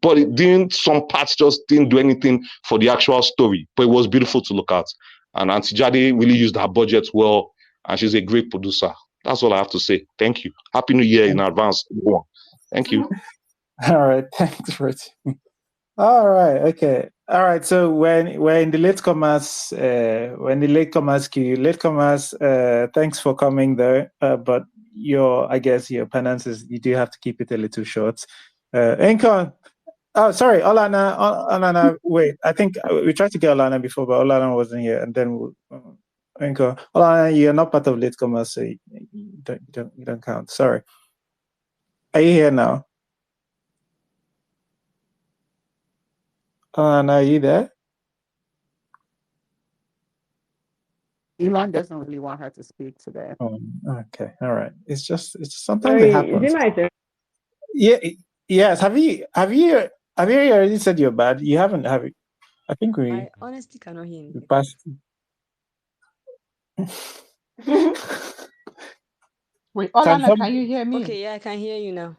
Speaker 13: but it didn't. Some parts just didn't do anything for the actual story. But it was beautiful to look at, and Auntie Jade really used her budget well, and she's a great producer. That's all I have to say. Thank you. Happy New Year in advance, everyone. Thank you.
Speaker 11: All right, thanks, Rich. All right, okay. All right, so we're in the latecomers, queue. Latecomers, thanks for coming though. But I guess your penance is you do have to keep it a little short. Encore. Oh, sorry, Olana. Wait, I think we tried to get Olana before, but Olana wasn't here, and then Encore. Olana, you're not part of latecomers, so you don't count. Sorry. Are you here now? Olana, are you there?
Speaker 6: Elon doesn't really want her to speak today.
Speaker 11: Oh, okay, all right. It's just sometimes it happens.
Speaker 8: Is it my turn?
Speaker 11: Yeah. Yes. Have you already said you're bad? You haven't, have you? I think
Speaker 8: I honestly cannot hear anything.
Speaker 11: passed.
Speaker 5: Wait, Olana, can you hear me?
Speaker 8: Okay, yeah, I can hear you now.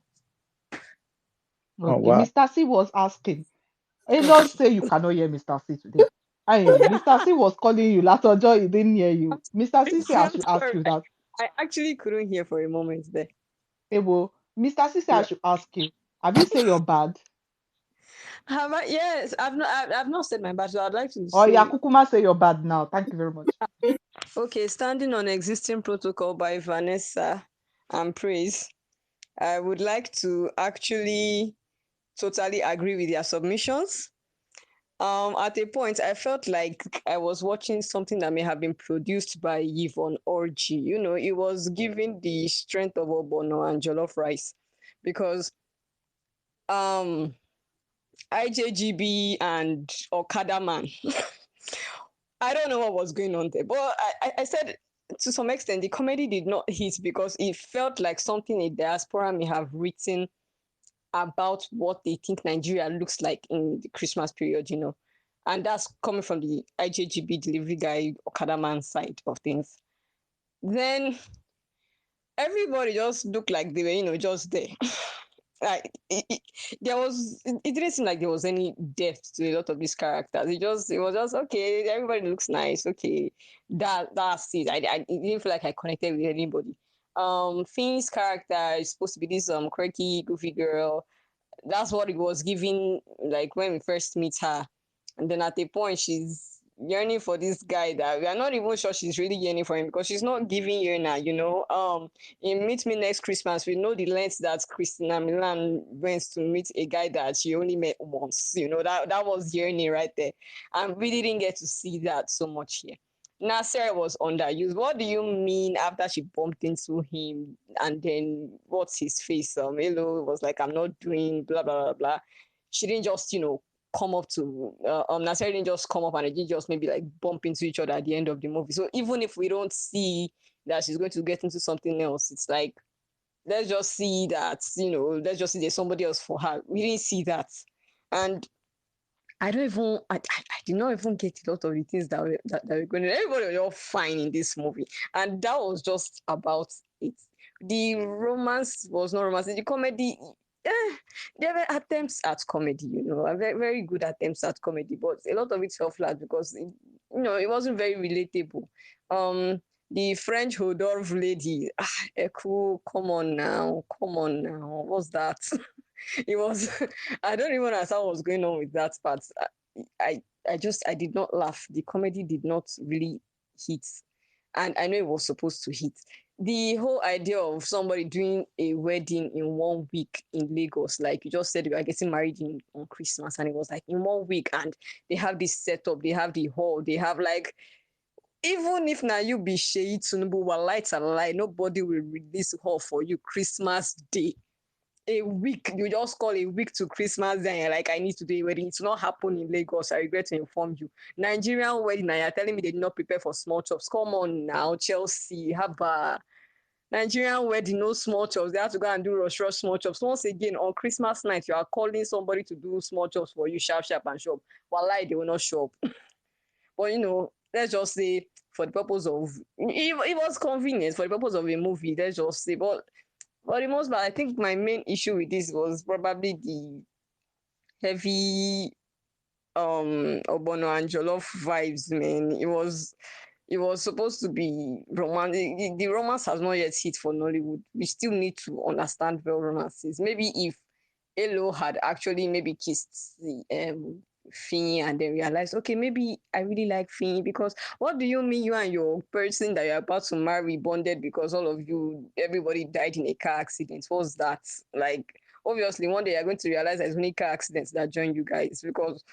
Speaker 11: Oh,
Speaker 5: Okay,
Speaker 11: wow.
Speaker 5: Mr. C was asking. Don't say you cannot hear Mr. C today. Mr. C was calling you. Last Ojo, he didn't hear you. Mr. C said I should ask you that.
Speaker 8: I actually couldn't hear for a moment there.
Speaker 5: Well, Mr. C said I should ask you. Have you said you're bad?
Speaker 8: Have I? Yes, I've not said my bad, so I'd like to
Speaker 5: Oh,
Speaker 8: say.
Speaker 5: yeah, Kukuma say you're bad now. Thank you very much.
Speaker 8: Okay, standing on existing protocol by Vanessa and Praise, I would like to actually totally agree with their submissions. At a point, I felt like I was watching something that may have been produced by Yvonne Orji. You know, it was giving the strength of Obono and Jollof Rice, because IJGB and Okada Man. I don't know what was going on there, but I said to some extent the comedy did not hit because it felt like something a diaspora may have written about what they think Nigeria looks like in the Christmas period, you know. And that's coming from the IJGB delivery guy, Okada Man side of things. Then everybody just looked like they were, you know, just there. Like it didn't seem like there was any depth to a lot of these characters. It was just okay. Everybody looks nice. Okay, that's it. I didn't feel like I connected with anybody. Finn's character is supposed to be this quirky, goofy girl. That's what it was giving. Like when we first meet her, and then at a point she's yearning for this guy that we are not even sure she's really yearning for him, because she's not giving yearner, you know. In Meet Me Next Christmas, we know the lengths that Christina Milan went to meet a guy that she only met once, you know. That was yearning right there, and we didn't get to see that so much here. Now Sarah was underused. What do you mean after she bumped into him and then what's his face? Hello was like, I'm not doing blah blah blah blah. She didn't just, you know, come up to Nasser didn't just come up and they didn't just maybe like bump into each other at the end of the movie. So even if we don't see that she's going to get into something else, it's like, let's just see that, you know, let's just see there's somebody else for her. We didn't see that. And I did not even get a lot of the things that were going on. Everybody was all fine in this movie. And that was just about it. The romance was not romance. The comedy, there were attempts at comedy, you know, very, very good attempts at comedy, but a lot of it fell flat because, it wasn't very relatable. the French Hodor lady. Echo, come on now. What's that? It was, I don't even understand what was going on with that part. I did not laugh. The comedy did not really hit. And I know it was supposed to hit. The whole idea of somebody doing a wedding in 1 week in Lagos, like you just said, you are getting married on Christmas, and it was like in 1 week, and they have this setup, they have the hall, they have like, even if now you be Sheyi Tinubu, while lights are light, nobody will release hall for you Christmas Day. A week, you just call a week to Christmas Day, and you're like, I need to do a wedding. It's not happen in Lagos. I regret to inform you. Nigerian wedding, and you're telling me they did not prepare for small chops. Come on now, Chelsea, have a Nigerian wedding, no small chops. They have to go and do rush small chops. Once again, on Christmas night, you are calling somebody to do small chops for you, sharp, and shop. Wallahi, they will not show up. But let's just say for the purpose of it was convenient for the purpose of a movie. Let's just say, but for the most part, I think my main issue with this was probably the heavy Obono and Jollof vibes, man. It was supposed to be romantic. The romance has not yet hit for Nollywood. We still need to understand real romances. Maybe if Elo had actually maybe kissed the Fiyin and then realized, okay, maybe I really like Fiyin, because what do you mean you and your person that you're about to marry bonded because all of you, everybody died in a car accident? What's that? Like, obviously, one day you're going to realize there's only car accidents that join you guys, because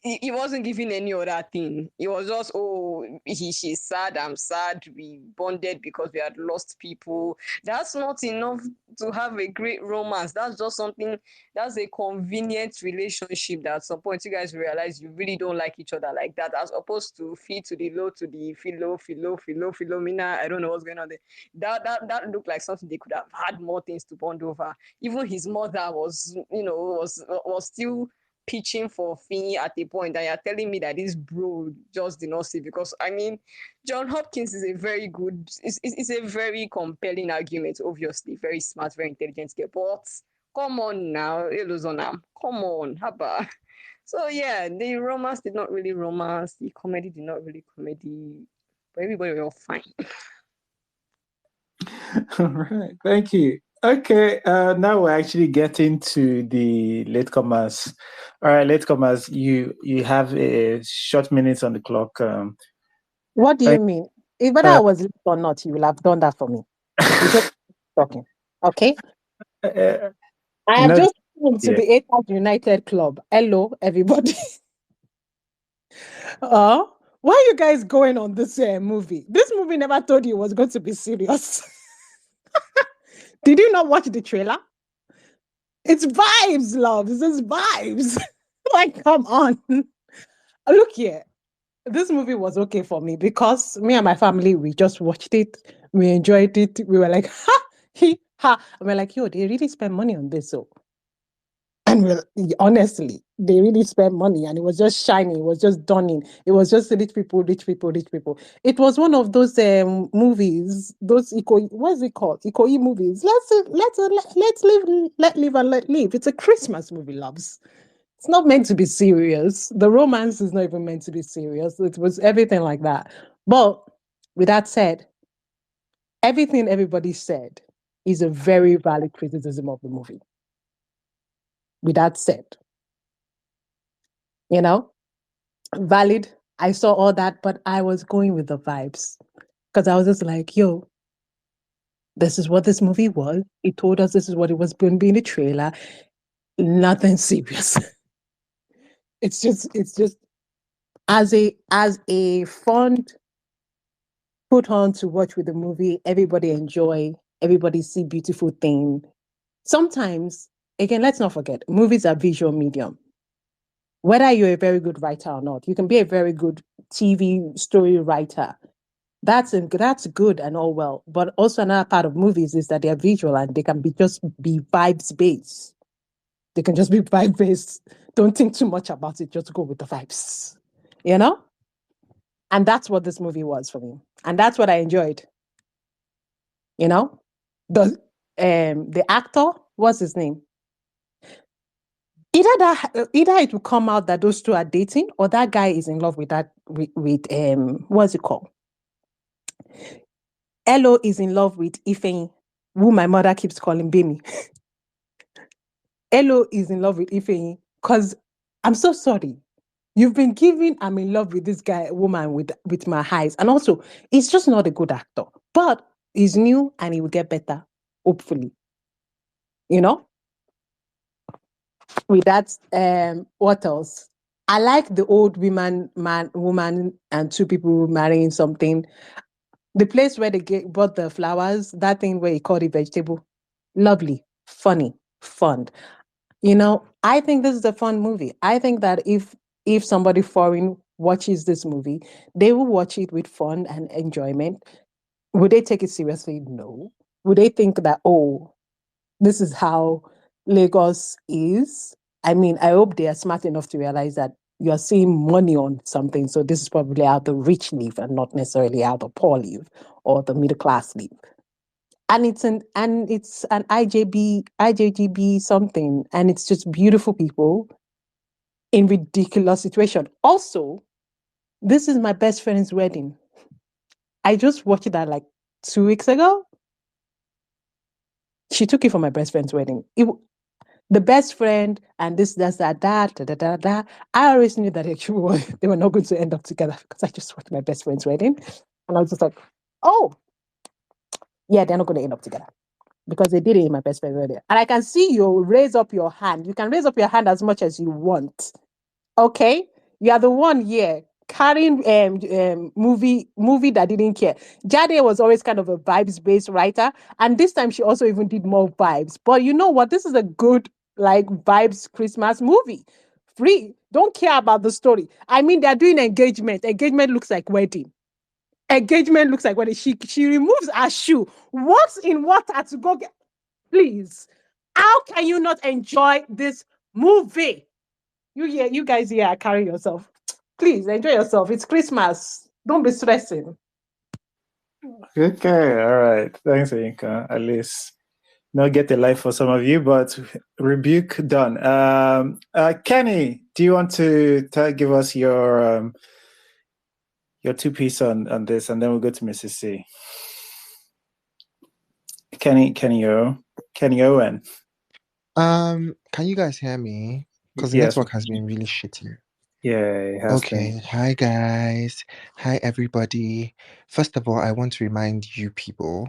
Speaker 8: he wasn't giving any other thing. It was just, she's sad, I'm sad, we bonded because we had lost people. That's not enough to have a great romance. That's just something, that's a convenient relationship that at some point you guys realize you really don't like each other like that, as opposed to fee to the low to the Philomena. I don't know what's going on there. That looked like something they could have had more things to bond over. Even his mother was, was still pitching for Fiyin at a point, and you're telling me that this bro just did not see. Because I mean, John Hopkins is a very good, it's a very compelling argument, obviously, very smart, very intelligent guy. But come on now, Elozonam, come on, haba. So yeah, the romance did not really romance, the comedy did not really comedy, but everybody were all fine.
Speaker 11: All right, thank you. Okay, now we're actually getting to the latecomers. All right, latecomers, you have a short minutes on the clock.
Speaker 14: What do you mean? If whether I was late or not, you will have done that for me. You just talking. Okay. I have just come to the Haters United Club. Hello, everybody. Why are you guys going on this movie? This movie never told you it was going to be serious. Did you not watch the trailer? It's vibes, love. It's just vibes. Like, come on. Look here. This movie was okay for me because me and my family, we just watched it. We enjoyed it. We were like, ha, he, ha. And we're like, yo, they really spend money on this. So, and honestly, they really spent money, and it was just shiny. It was just dawning. It was just rich people, rich people, rich people. It was one of those movies, those what's it called? Ikoyi movies. Let's live, let live and let live. It's a Christmas movie, loves. It's not meant to be serious. The romance is not even meant to be serious. It was everything like that. But with that said, everything everybody said is a very valid criticism of the movie. With that said, valid. I saw all that, but I was going with the vibes because I was just like, yo, this is what this movie was. It told us this is what it was going to be in the trailer. Nothing serious. It's just as a fun put on to watch with the movie. Everybody enjoy. Everybody see beautiful thing. Sometimes, again, let's not forget, movies are visual medium. Whether you're a very good writer or not, you can be a very good TV story writer. That's good and all well. But also another part of movies is that they're visual and they can be vibes based. They can just be vibe based. Don't think too much about it. Just go with the vibes. And that's what this movie was for me. And that's what I enjoyed. The actor, what's his name? Either it will come out that those two are dating, or that guy is in love with what's it called? Elo is in love with Ifeanyi, who my mother keeps calling Gbemi. Elo is in love with Ifeanyi because I'm so sorry. You've been giving I'm in love with this guy, woman with my eyes. And also, he's just not a good actor. But he's new and he will get better, hopefully. You know? With that, what else? I like the old woman, and two people marrying something. The place where they bought the flowers, that thing where he called it vegetable. Lovely, funny, fun. You know, I think this is a fun movie. I think that if somebody foreign watches this movie, they will watch it with fun and enjoyment. Would they take it seriously? No. Would they think that, oh, this is how Lagos is? I mean, I hope they are smart enough to realize that you're seeing money on something. So this is probably how the rich live and not necessarily how the poor live or the middle class live. And it's an IJGB something, and it's just beautiful people in ridiculous situation. Also, this is my best friend's wedding. I just watched that like 2 weeks ago. She took it for my best friend's wedding. The best friend and this, that's that, da. I always knew that actually they were not going to end up together because I just watched my best friend's wedding. And I was just like, oh, yeah, they're not going to end up together because they did it in my best friend's wedding. And I can see you raise up your hand. You can raise up your hand as much as you want. Okay? You are the one here carrying movie that didn't care. Jade was always kind of a vibes-based writer. And this time she also even did more vibes. But you know what? This is a good like vibes Christmas movie. Free. Don't care about the story. I mean, they're doing engagement. Engagement looks like wedding. Engagement looks like wedding. She removes her shoe, walks in water to go get. Please. How can you not enjoy this movie? You guys here are carrying yourself. Please enjoy yourself. It's Christmas. Don't be stressing.
Speaker 1: Okay, all right. Thanks, Inka. At least not get a life for some of you, but rebuke done. Kenny, do you want to give us your two-piece on this, and then we'll go to Mrs. C. Kenny Owen.
Speaker 15: Can you guys hear me? Because the
Speaker 1: Yes.
Speaker 15: network has been really shitty.
Speaker 1: Yeah, it has
Speaker 15: Okay.
Speaker 1: been.
Speaker 15: Hi, guys. Hi, everybody. First of all, I want to remind you people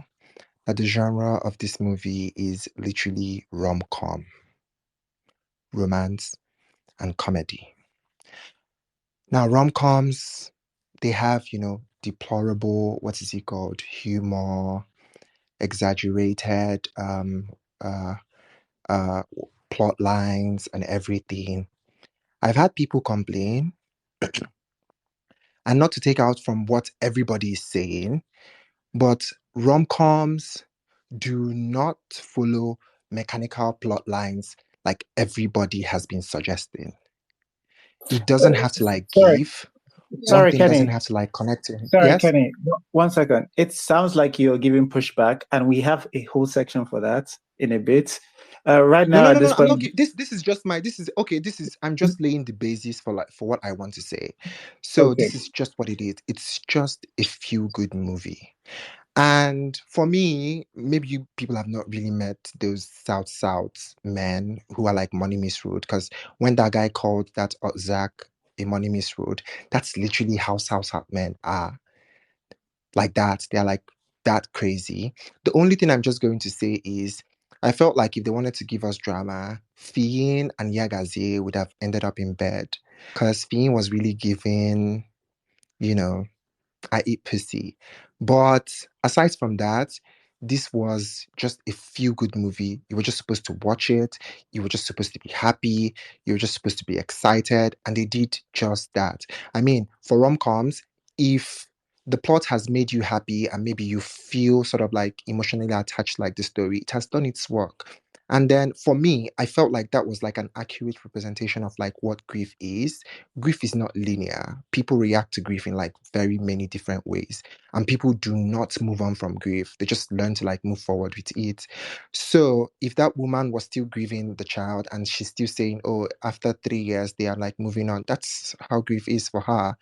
Speaker 15: that the genre of this movie is literally rom-com, romance, and comedy. Now, rom-coms, they have, deplorable, what is it called? Humor, exaggerated uh, plot lines, and everything. I've had people complain, and not to take out from what everybody is saying, but rom-coms do not follow mechanical plot lines like everybody has been suggesting. It doesn't have to like give. One thing doesn't
Speaker 1: Kenny.
Speaker 15: have to like connect to it.
Speaker 1: Sorry,
Speaker 15: Yes?
Speaker 1: Kenny. 1 second. It sounds like you're giving pushback, and we have a whole section for that in a bit. Right now, at this
Speaker 15: I'm
Speaker 1: point,
Speaker 15: not. This is just my. This is okay. This is. I'm just laying the basis for what I want to say. So
Speaker 1: okay.
Speaker 15: this is just what it is. It's just a feel good movie. And for me, maybe you people have not really met those South men who are like money misruled. Because when that guy called that Zach a money misruled, that's literally how South men are. Like that. They're like that crazy. The only thing I'm just going to say is I felt like if they wanted to give us drama, Fiyin and Yagazie would have ended up in bed. Because Fiyin was really giving, I eat pussy. But aside from that, this was just a feel good movie. You were just supposed to watch it. You were just supposed to be happy. You were just supposed to be excited. And they did just that. I mean, for rom coms, if the plot has made you happy and maybe you feel sort of like emotionally attached like the story, it has done its work. And then for me, I felt like that was like an accurate representation of like what grief is. Grief is not linear. People react to grief in like very many different ways. And people do not move on from grief. They just learn to like move forward with it. So if that woman was still grieving the child and she's still saying, oh, after 3 years, they are like moving on, that's how grief is for her.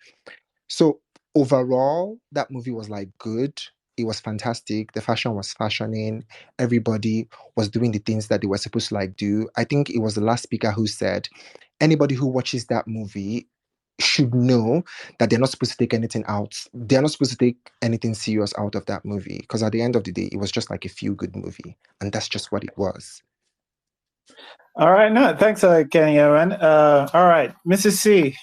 Speaker 15: So overall, that movie was like good. it was fantastic. The fashion was fashioning. Everybody was doing the things that they were supposed to like do. I think it was the last speaker who said, anybody who watches that movie should know that they're not supposed to take anything out. They're not supposed to take anything serious out of that movie. Because at the end of the day, it was just like a feel-good movie. And that's just what it was.
Speaker 11: All right, no, thanks, Kenny Owen. All right, Mrs. C.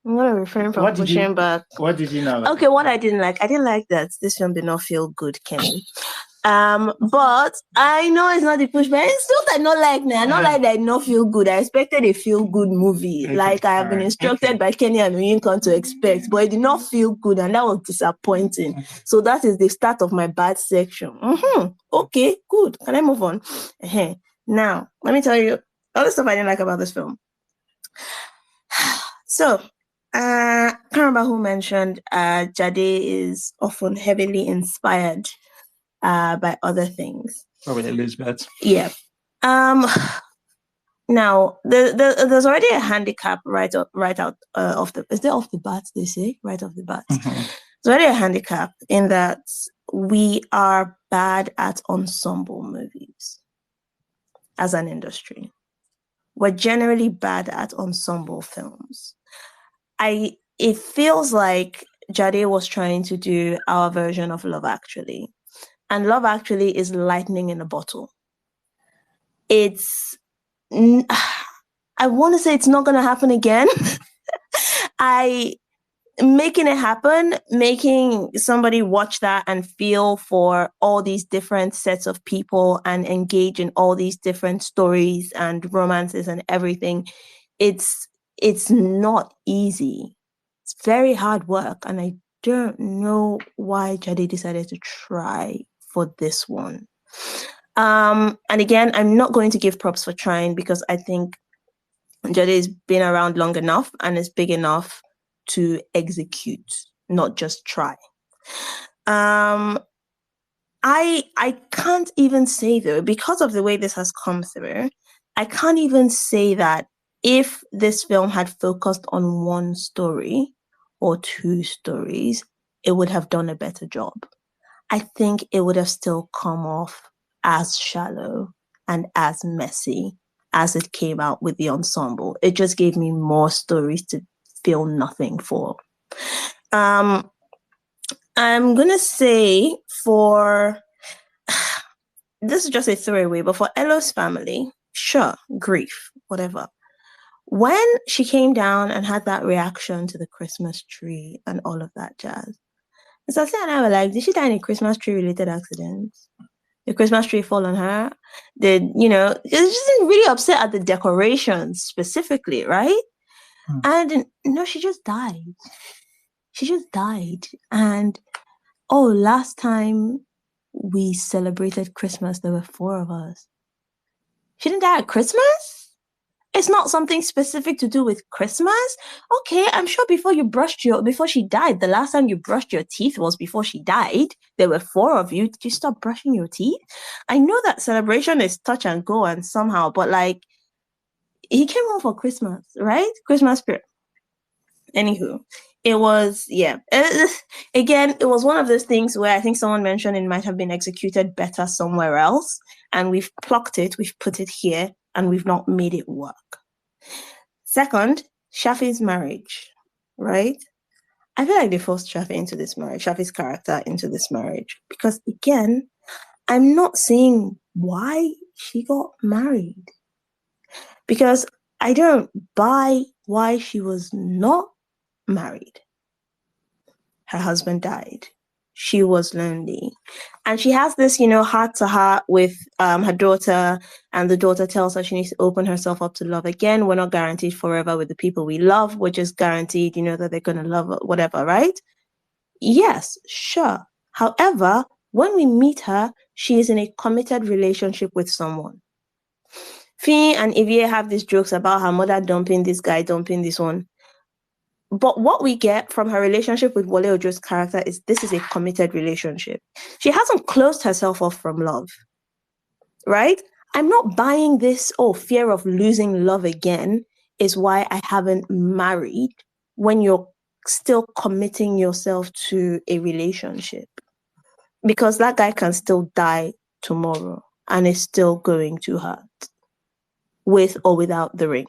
Speaker 2: I'm gonna refrain from pushing back.
Speaker 11: What did you not like?
Speaker 2: Okay, what I didn't like that this film did not feel good, Kenny. But I know it's not the pushback. It's not I not like now. I not like that it not feel good. I expected a feel good movie.
Speaker 11: Okay,
Speaker 2: like I have been instructed by Kenny and Lincoln to expect, but it did not feel good, and that was disappointing. So that is the start of my bad section. Okay, good. Can I move on? Now, let me tell you all the stuff I didn't like about this film. So, I can't remember who mentioned Jade is often heavily inspired by other things.
Speaker 11: Probably Elizabeth.
Speaker 2: Yeah. Now, there's already a handicap right out off the. Is there off the bat? They say right off the bat. There's already a handicap in that we are bad at ensemble movies as an industry. We're generally bad at ensemble films. It feels like Jade was trying to do our version of Love Actually. And Love Actually is lightning in a bottle. I want to say it's not going to happen again. Making it happen, making somebody watch that and feel for all these different sets of people and engage in all these different stories and romances and everything, it's not easy. It's very hard work, and I don't know why Jade decided to try for this one. And again, I'm not going to give props for trying, because I think Jade has been around long enough and is big enough to execute, not just try. I can't even say, though, because of the way this has come through, I can't even say that if this film had focused on one story or two stories, it would have done a better job. I think it would have still come off as shallow and as messy as it came out with the ensemble. It just gave me more stories to feel nothing for. I'm gonna say for this is just a throwaway, but for Elo's family, sure, grief, whatever. When she came down and had that reaction to the Christmas tree and all of that jazz, so and I were like, did she die in a Christmas tree related accident? The Christmas tree fall on her? She didn't really upset at the decorations specifically, right? And no, she just died. And last time we celebrated Christmas, there were 4 of us. She didn't die at Christmas? It's not something specific to do with Christmas? Okay, I'm sure before she died, the last time you brushed your teeth was before she died. There were 4 of you. Did you stop brushing your teeth? I know that celebration is touch and go and somehow, but like, he came home for Christmas, right? Christmas spirit. Anywho, it was, again, it was one of those things where I think someone mentioned it might have been executed better somewhere else, and we've plucked it, we've put it here, and we've not made it work. Second, Shafi's marriage, right? I feel like they forced Shafi into this marriage, Shafi's character into this marriage, because again, I'm not seeing why she got married. Because I don't buy why she was not married. Her husband died. She was lonely. And she has this, heart to heart with her daughter, and the daughter tells her she needs to open herself up to love again. We're not guaranteed forever with the people we love. We're just guaranteed, that they're going to love whatever, right? Yes, sure. However, when we meet her, she is in a committed relationship with someone. Fiyin and Ivie have these jokes about her mother dumping this guy, dumping this one. But what we get from her relationship with Wole Ojo's character is this is a committed relationship. She hasn't closed herself off from love, right? I'm not buying this, fear of losing love again is why I haven't married, when you're still committing yourself to a relationship. because that guy can still die tomorrow and is still going to hurt, with or without the ring.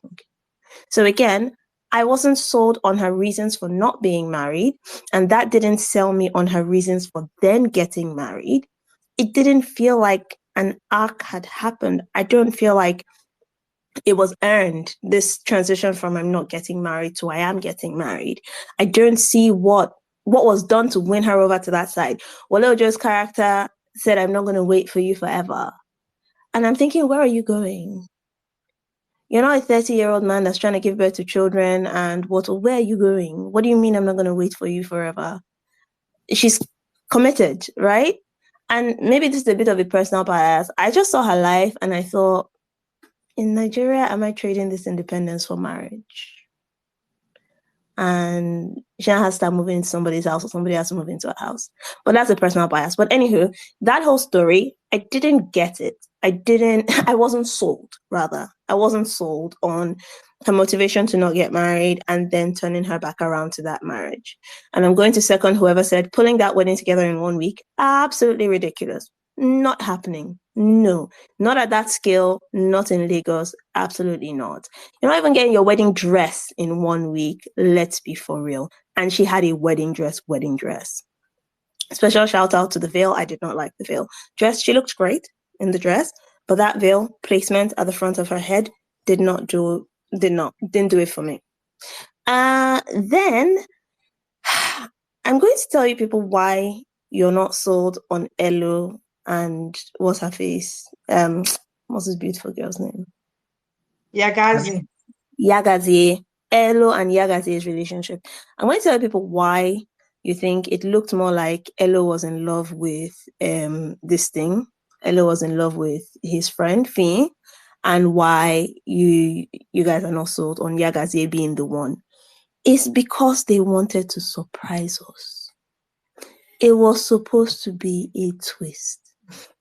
Speaker 2: So again, I wasn't sold on her reasons for not being married, and that didn't sell me on her reasons for then getting married. It didn't feel like an arc had happened. I don't feel like it was earned, this transition from I'm not getting married to I am getting married. I don't see what was done to win her over to that side. Wale Ojo's character said, I'm not going to wait for you forever. And I'm thinking, where are you going? You're not a 30-year-old man that's trying to give birth to children, and where are you going? What do you mean I'm not going to wait for you forever? She's committed, right? And maybe this is a bit of a personal bias. I just saw her life and I thought, in Nigeria, am I trading this independence for marriage? And she has to start moving into somebody's house, or somebody has to move into a house. But that's a personal bias. But anywho, that whole story, I didn't get it. I wasn't sold, rather. I wasn't sold on her motivation to not get married and then turning her back around to that marriage. And I'm going to second whoever said pulling that wedding together in 1 week, absolutely ridiculous. Not happening. No, not at that scale, not in Lagos, absolutely not. You're not even getting your wedding dress in 1 week. Let's be for real. And she had a wedding dress. Special shout out to the veil. I did not like the veil. Dress, she looked great in the dress, but that veil placement at the front of her head didn't do it for me. Then I'm going to tell you people why you're not sold on Elo and what's her face? What's this beautiful girl's name?
Speaker 9: Yagazi.
Speaker 2: Elo and Yagazi's relationship. I'm going to tell people why you think it looked more like Elo was in love with this thing. Elo was in love with his friend Fiyin, and why you guys are not sold on Yagazi being the one. It's because they wanted to surprise us. It was supposed to be a twist.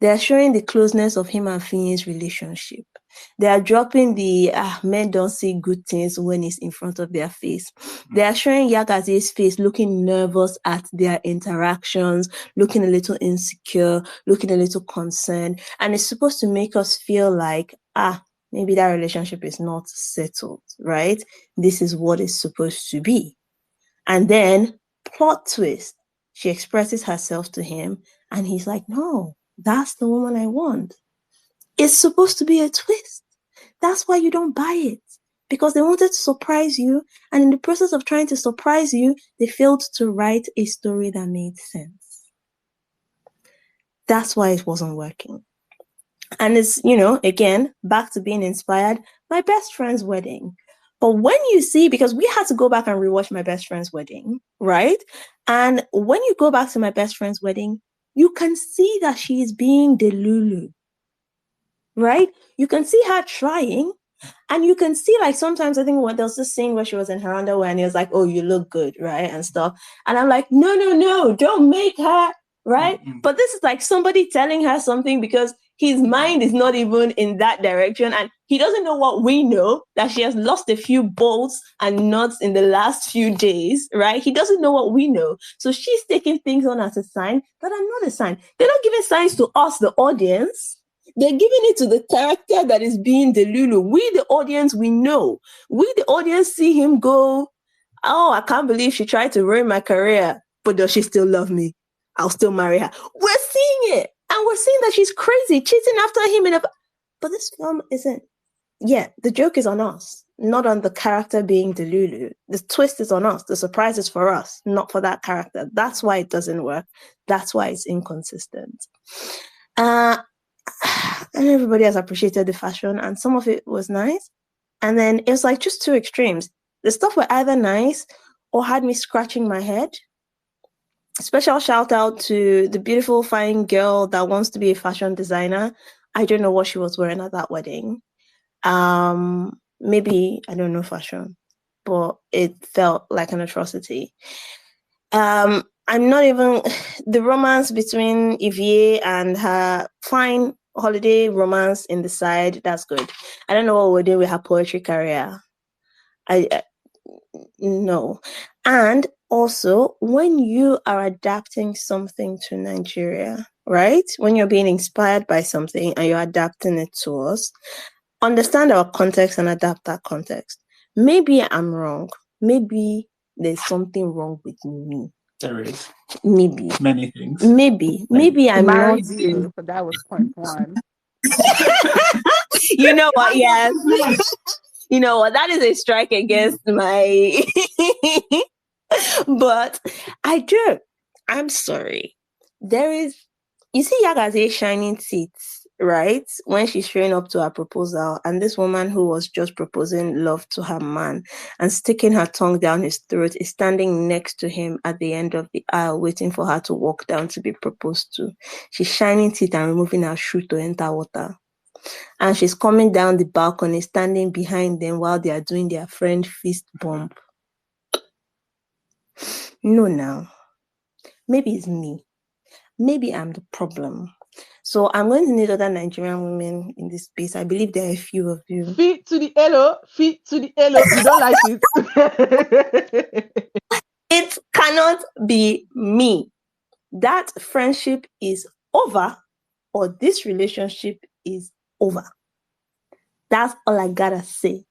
Speaker 2: They are showing the closeness of him and Fiyin's relationship. They are dropping the men don't see good things when it's in front of their face. They are showing Yagazi's face looking nervous at their interactions, looking a little insecure, looking a little concerned. And it's supposed to make us feel like, maybe that relationship is not settled, right? This is what it's supposed to be. And then, plot twist, she expresses herself to him and he's like, no, that's the woman I want. It's supposed to be a twist. That's why you don't buy it. Because they wanted to surprise you. And in the process of trying to surprise you, they failed to write a story that made sense. That's why it wasn't working. And it's, again, back to being inspired. My best friend's wedding. But when you see, because we had to go back and rewatch my best friend's wedding, right? And when you go back to my best friend's wedding, you can see that she is being Delulu. Right? You can see her trying, and you can see, like, sometimes I think there was this scene where she was in her underwear and he was like, oh, you look good, right? And stuff. And I'm like, no, don't make her, right? Mm-hmm. But this is like somebody telling her something because his mind is not even in that direction. And he doesn't know what we know, that she has lost a few bolts and nuts in the last few days, right? He doesn't know what we know. So she's taking things on as a sign that are not a sign. They're not giving signs to us, the audience. They're giving it to the character that is being Delulu. We, the audience, we know. We, the audience, see him go, oh, I can't believe she tried to ruin my career, but does she still love me? I'll still marry her. We're seeing it. And we're seeing that she's crazy, chasing after him. But this film isn't. Yeah, the joke is on us, not on the character being Delulu. The twist is on us. The surprise is for us, not for that character. That's why it doesn't work. That's why it's inconsistent. And everybody has appreciated the fashion, and some of it was nice. And then it was like just two extremes. The stuff were either nice or had me scratching my head. Special shout out to the beautiful, fine girl that wants to be a fashion designer. I don't know what she was wearing at that wedding. Maybe, I don't know fashion, but it felt like an atrocity. I'm not even, the romance between Ivie and her, fine holiday romance in the side, that's good. I don't know what we're doing with her poetry career. No. And also, when you are adapting something to Nigeria, right? When you're being inspired by something and you're adapting it to us, understand our context and adapt that context. Maybe I'm wrong. Maybe there's something wrong with me.
Speaker 11: There is
Speaker 2: Maybe.
Speaker 11: many things.
Speaker 2: Maybe
Speaker 6: He
Speaker 2: I'm not.
Speaker 6: married you, so that was point one.
Speaker 2: You know what? Yes. You know what? That is a strike against my. But I do. I'm sorry. There is. You see Yagaze's shining teeth, right? When she's showing up to her proposal, and this woman who was just proposing love to her man and sticking her tongue down his throat is standing next to him at the end of the aisle, waiting for her to walk down to be proposed to. She's shining teeth and removing her shoe to enter water. And she's coming down the balcony, standing behind them while they are doing their friend fist bump. No, now. Maybe it's me. Maybe I'm the problem. So I'm going to need other Nigerian women in this space. I believe there are a few of you.
Speaker 5: Feet to the elo, feet to the elo. You don't like it?
Speaker 2: It cannot be me. That friendship is over, or this relationship is over. That's all I gotta say.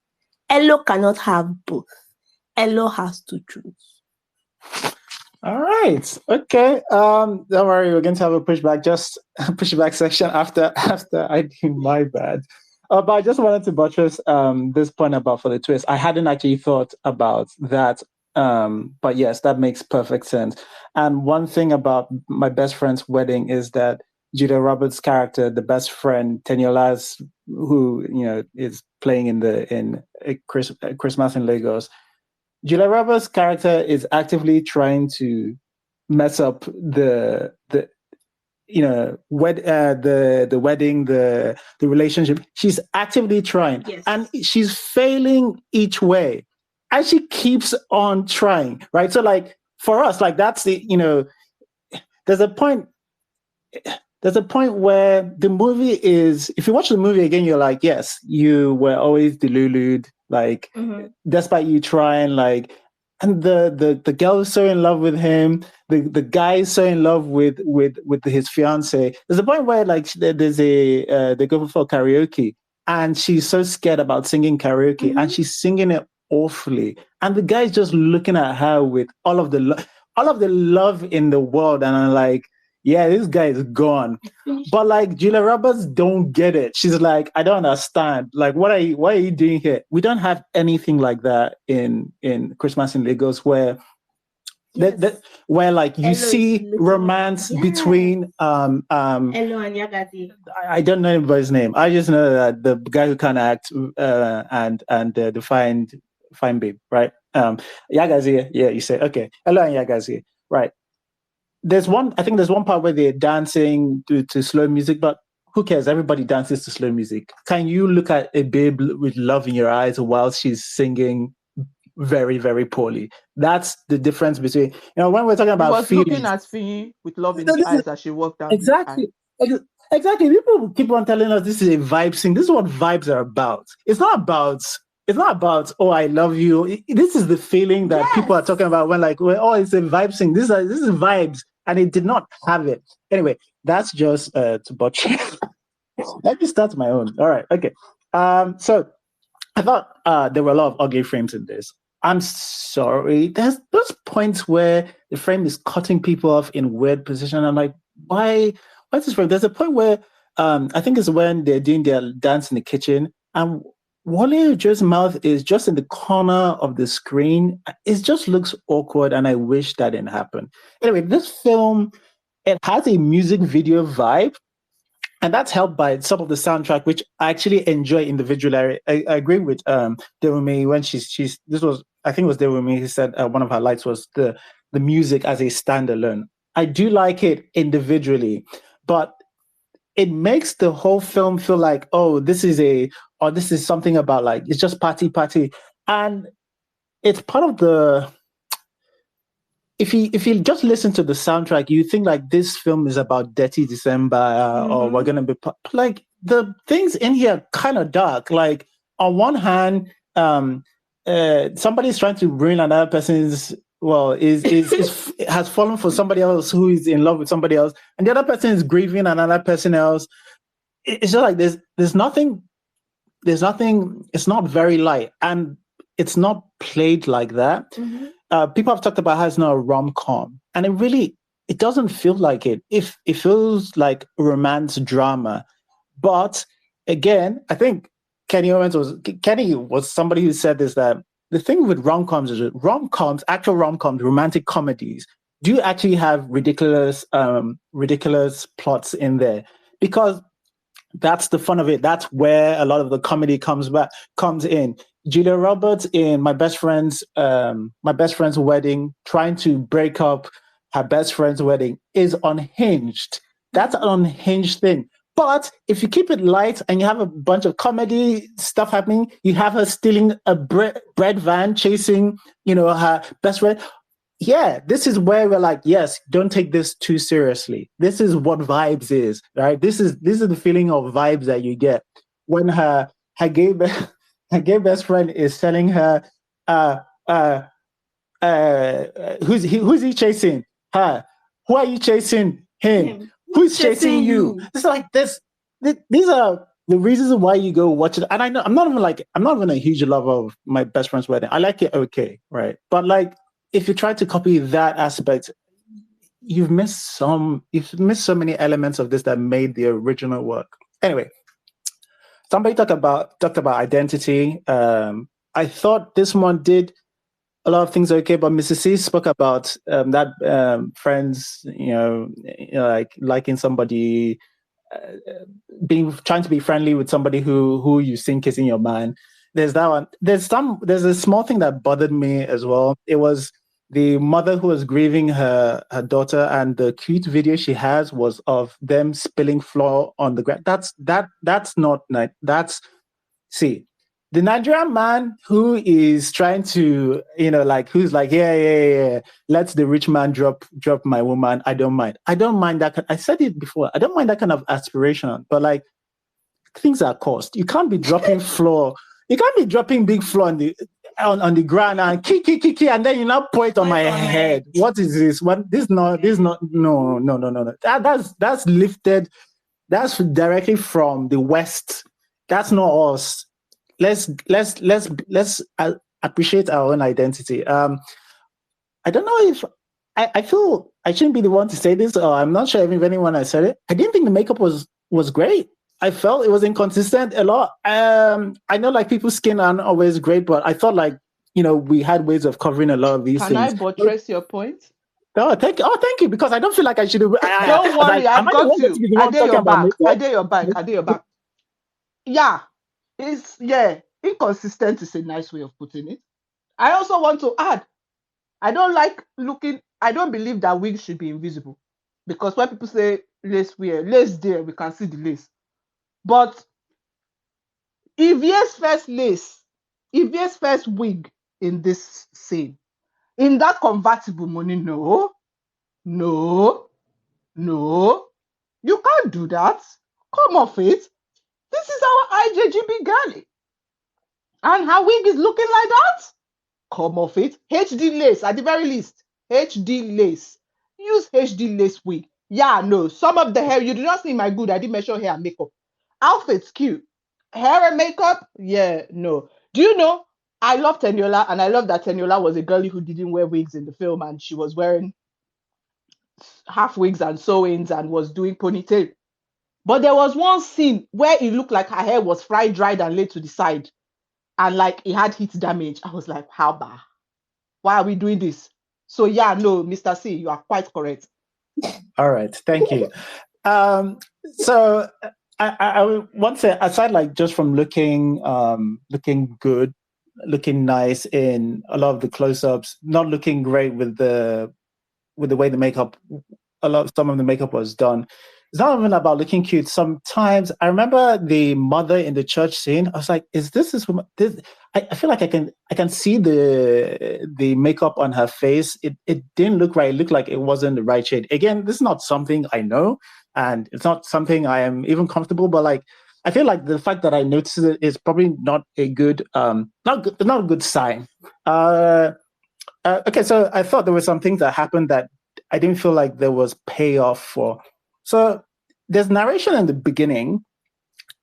Speaker 2: Elo cannot have both. Elo has to choose.
Speaker 11: All right. Okay. Don't worry. We're going to have a pushback, just a pushback section after I do my bad. But I just wanted to buttress this point about for the twist. I hadn't actually thought about that. But yes, that makes perfect sense. And one thing about my best friend's wedding is that Julia Roberts' character, the best friend Teniola's, who is playing in Christmas in Lagos. Julia Roberts' character is actively trying to mess up the wedding, the relationship. She's actively trying,
Speaker 2: Yes.
Speaker 11: and she's failing each way, and she keeps on trying. Right. So, like for us, like that's the there's a point. There's a point where the movie is. If you watch the movie again, you're like, yes, you were always deluded. Like, despite you trying, like, and the girl is so in love with him. The guy is so in love with his fiance. There's a point where like there's they go for karaoke, and she's so scared about singing karaoke, and she's singing it awfully, and the guy's just looking at her with all of the love in the world, and I'm like, yeah, this guy is gone. But like Julia Roberts don't get it. She's like, I don't understand. Like, what are you doing here? We don't have anything like that in Christmas in Lagos, where where like you
Speaker 2: Elo
Speaker 11: see romance between
Speaker 2: Elo and Yagazi.
Speaker 11: I don't know anybody's name. I just know that the guy who can act and the fine babe, right? Yagazi, yeah, you say okay. Elo and Yagazi, right? I think there's one part where they're dancing to slow music, but who cares? Everybody dances to slow music. Can you look at a babe with love in your eyes while she's singing very, very poorly? That's the difference between, when we're talking about
Speaker 5: was looking at Fiyin with love in his eyes as she walked down.
Speaker 11: Exactly. Exactly. People keep on telling us this is a vibe thing. This is what vibes are about. It's not about, oh, I love you. This is the feeling that people are talking about when like, well, oh, it's a vibe thing. This is vibes. And it did not have it. Anyway, that's just to butch. Let me start my own. All right. Okay. So I thought there were a lot of ugly frames in this. I'm sorry. There's those points where the frame is cutting people off in weird position. I'm like, why is this frame? There's a point where I think it's when they're doing their dance in the kitchen, and Wale Ojo's mouth is just in the corner of the screen. It just looks awkward, and I wish that didn't happen. Anyway, this film, it has a music video vibe, and that's helped by some of the soundtrack, which I actually enjoy individually. I agree with Dewumi when I think it was Dewumi who said one of her likes was the music as a standalone. I do like it individually, but it makes the whole film feel like, oh, this is something about like, it's just party. And it's part of the, if you just listen to the soundtrack, you think like this film is about Detty December or we're going to be, like the things in here kind of dark. Like on one hand, somebody's trying to ruin another person's has fallen for somebody else who is in love with somebody else, and the other person is grieving another person else. It's just like there's nothing. It's not very light, and it's not played like that. People have talked about how it's not a rom-com, and it doesn't feel like it. If it feels like romance drama, but again, I think Kenny was somebody who said this, that the thing with rom-coms is that actual rom-coms, romantic comedies, do actually have ridiculous plots in there, because that's the fun of it. That's where a lot of the comedy comes in. Julia Roberts in my best friend's wedding, trying to break up her best friend's wedding, is unhinged. That's an unhinged thing. But if you keep it light and you have a bunch of comedy stuff happening, you have her stealing a bread van, chasing, her best friend. Yeah, this is where we're like, yes, don't take this too seriously. This is what vibes is, right? This is the feeling of vibes that you get when her gay best friend is telling her, who's he chasing? Her. Who are you chasing? Him. Who's chasing you? It's like this. These are the reasons why you go watch it. And I know I'm not even a huge lover of my best friend's wedding. I like it, okay, right? But like, if you try to copy that aspect, you've missed so many elements of this that made the original work. Anyway, somebody talked about identity. I thought this one did a lot of things okay, but Mrs. C spoke about that friends, like liking somebody, trying to be friendly with somebody who you think is in your mind. There's that one. There's a small thing that bothered me as well. It was the mother who was grieving her daughter, and the cute video she has was of them spilling flour on the ground. That's not nice. The Nigerian man who is trying to, who's like, yeah, let the rich man drop my woman. I don't mind. I don't mind that. I said it before. I don't mind that kind of aspiration, but like, things are cost. You can't be dropping floor. You can't be dropping big floor on the ground and kick, and then you now point on my head. What is this? What this not no. That's lifted. That's directly from the West. That's not us. Let's appreciate our own identity. I don't know if I feel I shouldn't be the one to say this, or I'm not sure if anyone has said it. I didn't think the makeup was great. I felt it was inconsistent a lot. I know like people's skin aren't always great, but I thought like, we had ways of covering a lot of these things.
Speaker 5: Can I buttress your point?
Speaker 11: Oh, thank you, because I don't feel like I should have.
Speaker 5: Don't worry, I've got you. I dare your back. Yeah, inconsistent is a nice way of putting it. I also want to add, I don't believe that wigs should be invisible, because when people say lace there, we can see the lace. But Ivie's first wig in this scene, in that convertible money, no, you can't do that. Come off it. This is our IJGB girlie, and her wig is looking like that. Come off it. HD lace at the very least. HD lace. Use HD lace wig. Yeah, no. Some of the hair, you do not see my good. I didn't measure hair and makeup. Outfits cute. Hair and makeup, yeah, no. Do you know, I love Teniola, and I love that Teniola was a girlie who didn't wear wigs in the film, and she was wearing half wigs and sew-ins and was doing ponytail. But there was one scene where it looked like her hair was fried, dried, and laid to the side, and like it had heat damage. I was like, how bad? Why are we doing this? So yeah, no, Mr. C, you are quite correct.
Speaker 11: All right, thank you. So I want to say, aside like just from looking good, looking nice in a lot of the close-ups, not looking great with the way the makeup, some of the makeup was done. It's not even about looking cute. Sometimes I remember the mother in the church scene. I was like, "Is this woman?" I feel like I can see the makeup on her face. It didn't look right. It looked like it wasn't the right shade. Again, this is not something I know, and it's not something I am even comfortable. But like, I feel like the fact that I noticed it is probably not a good not a good sign. Okay, so I thought there were some things that happened that I didn't feel like there was payoff for. So there's narration in the beginning,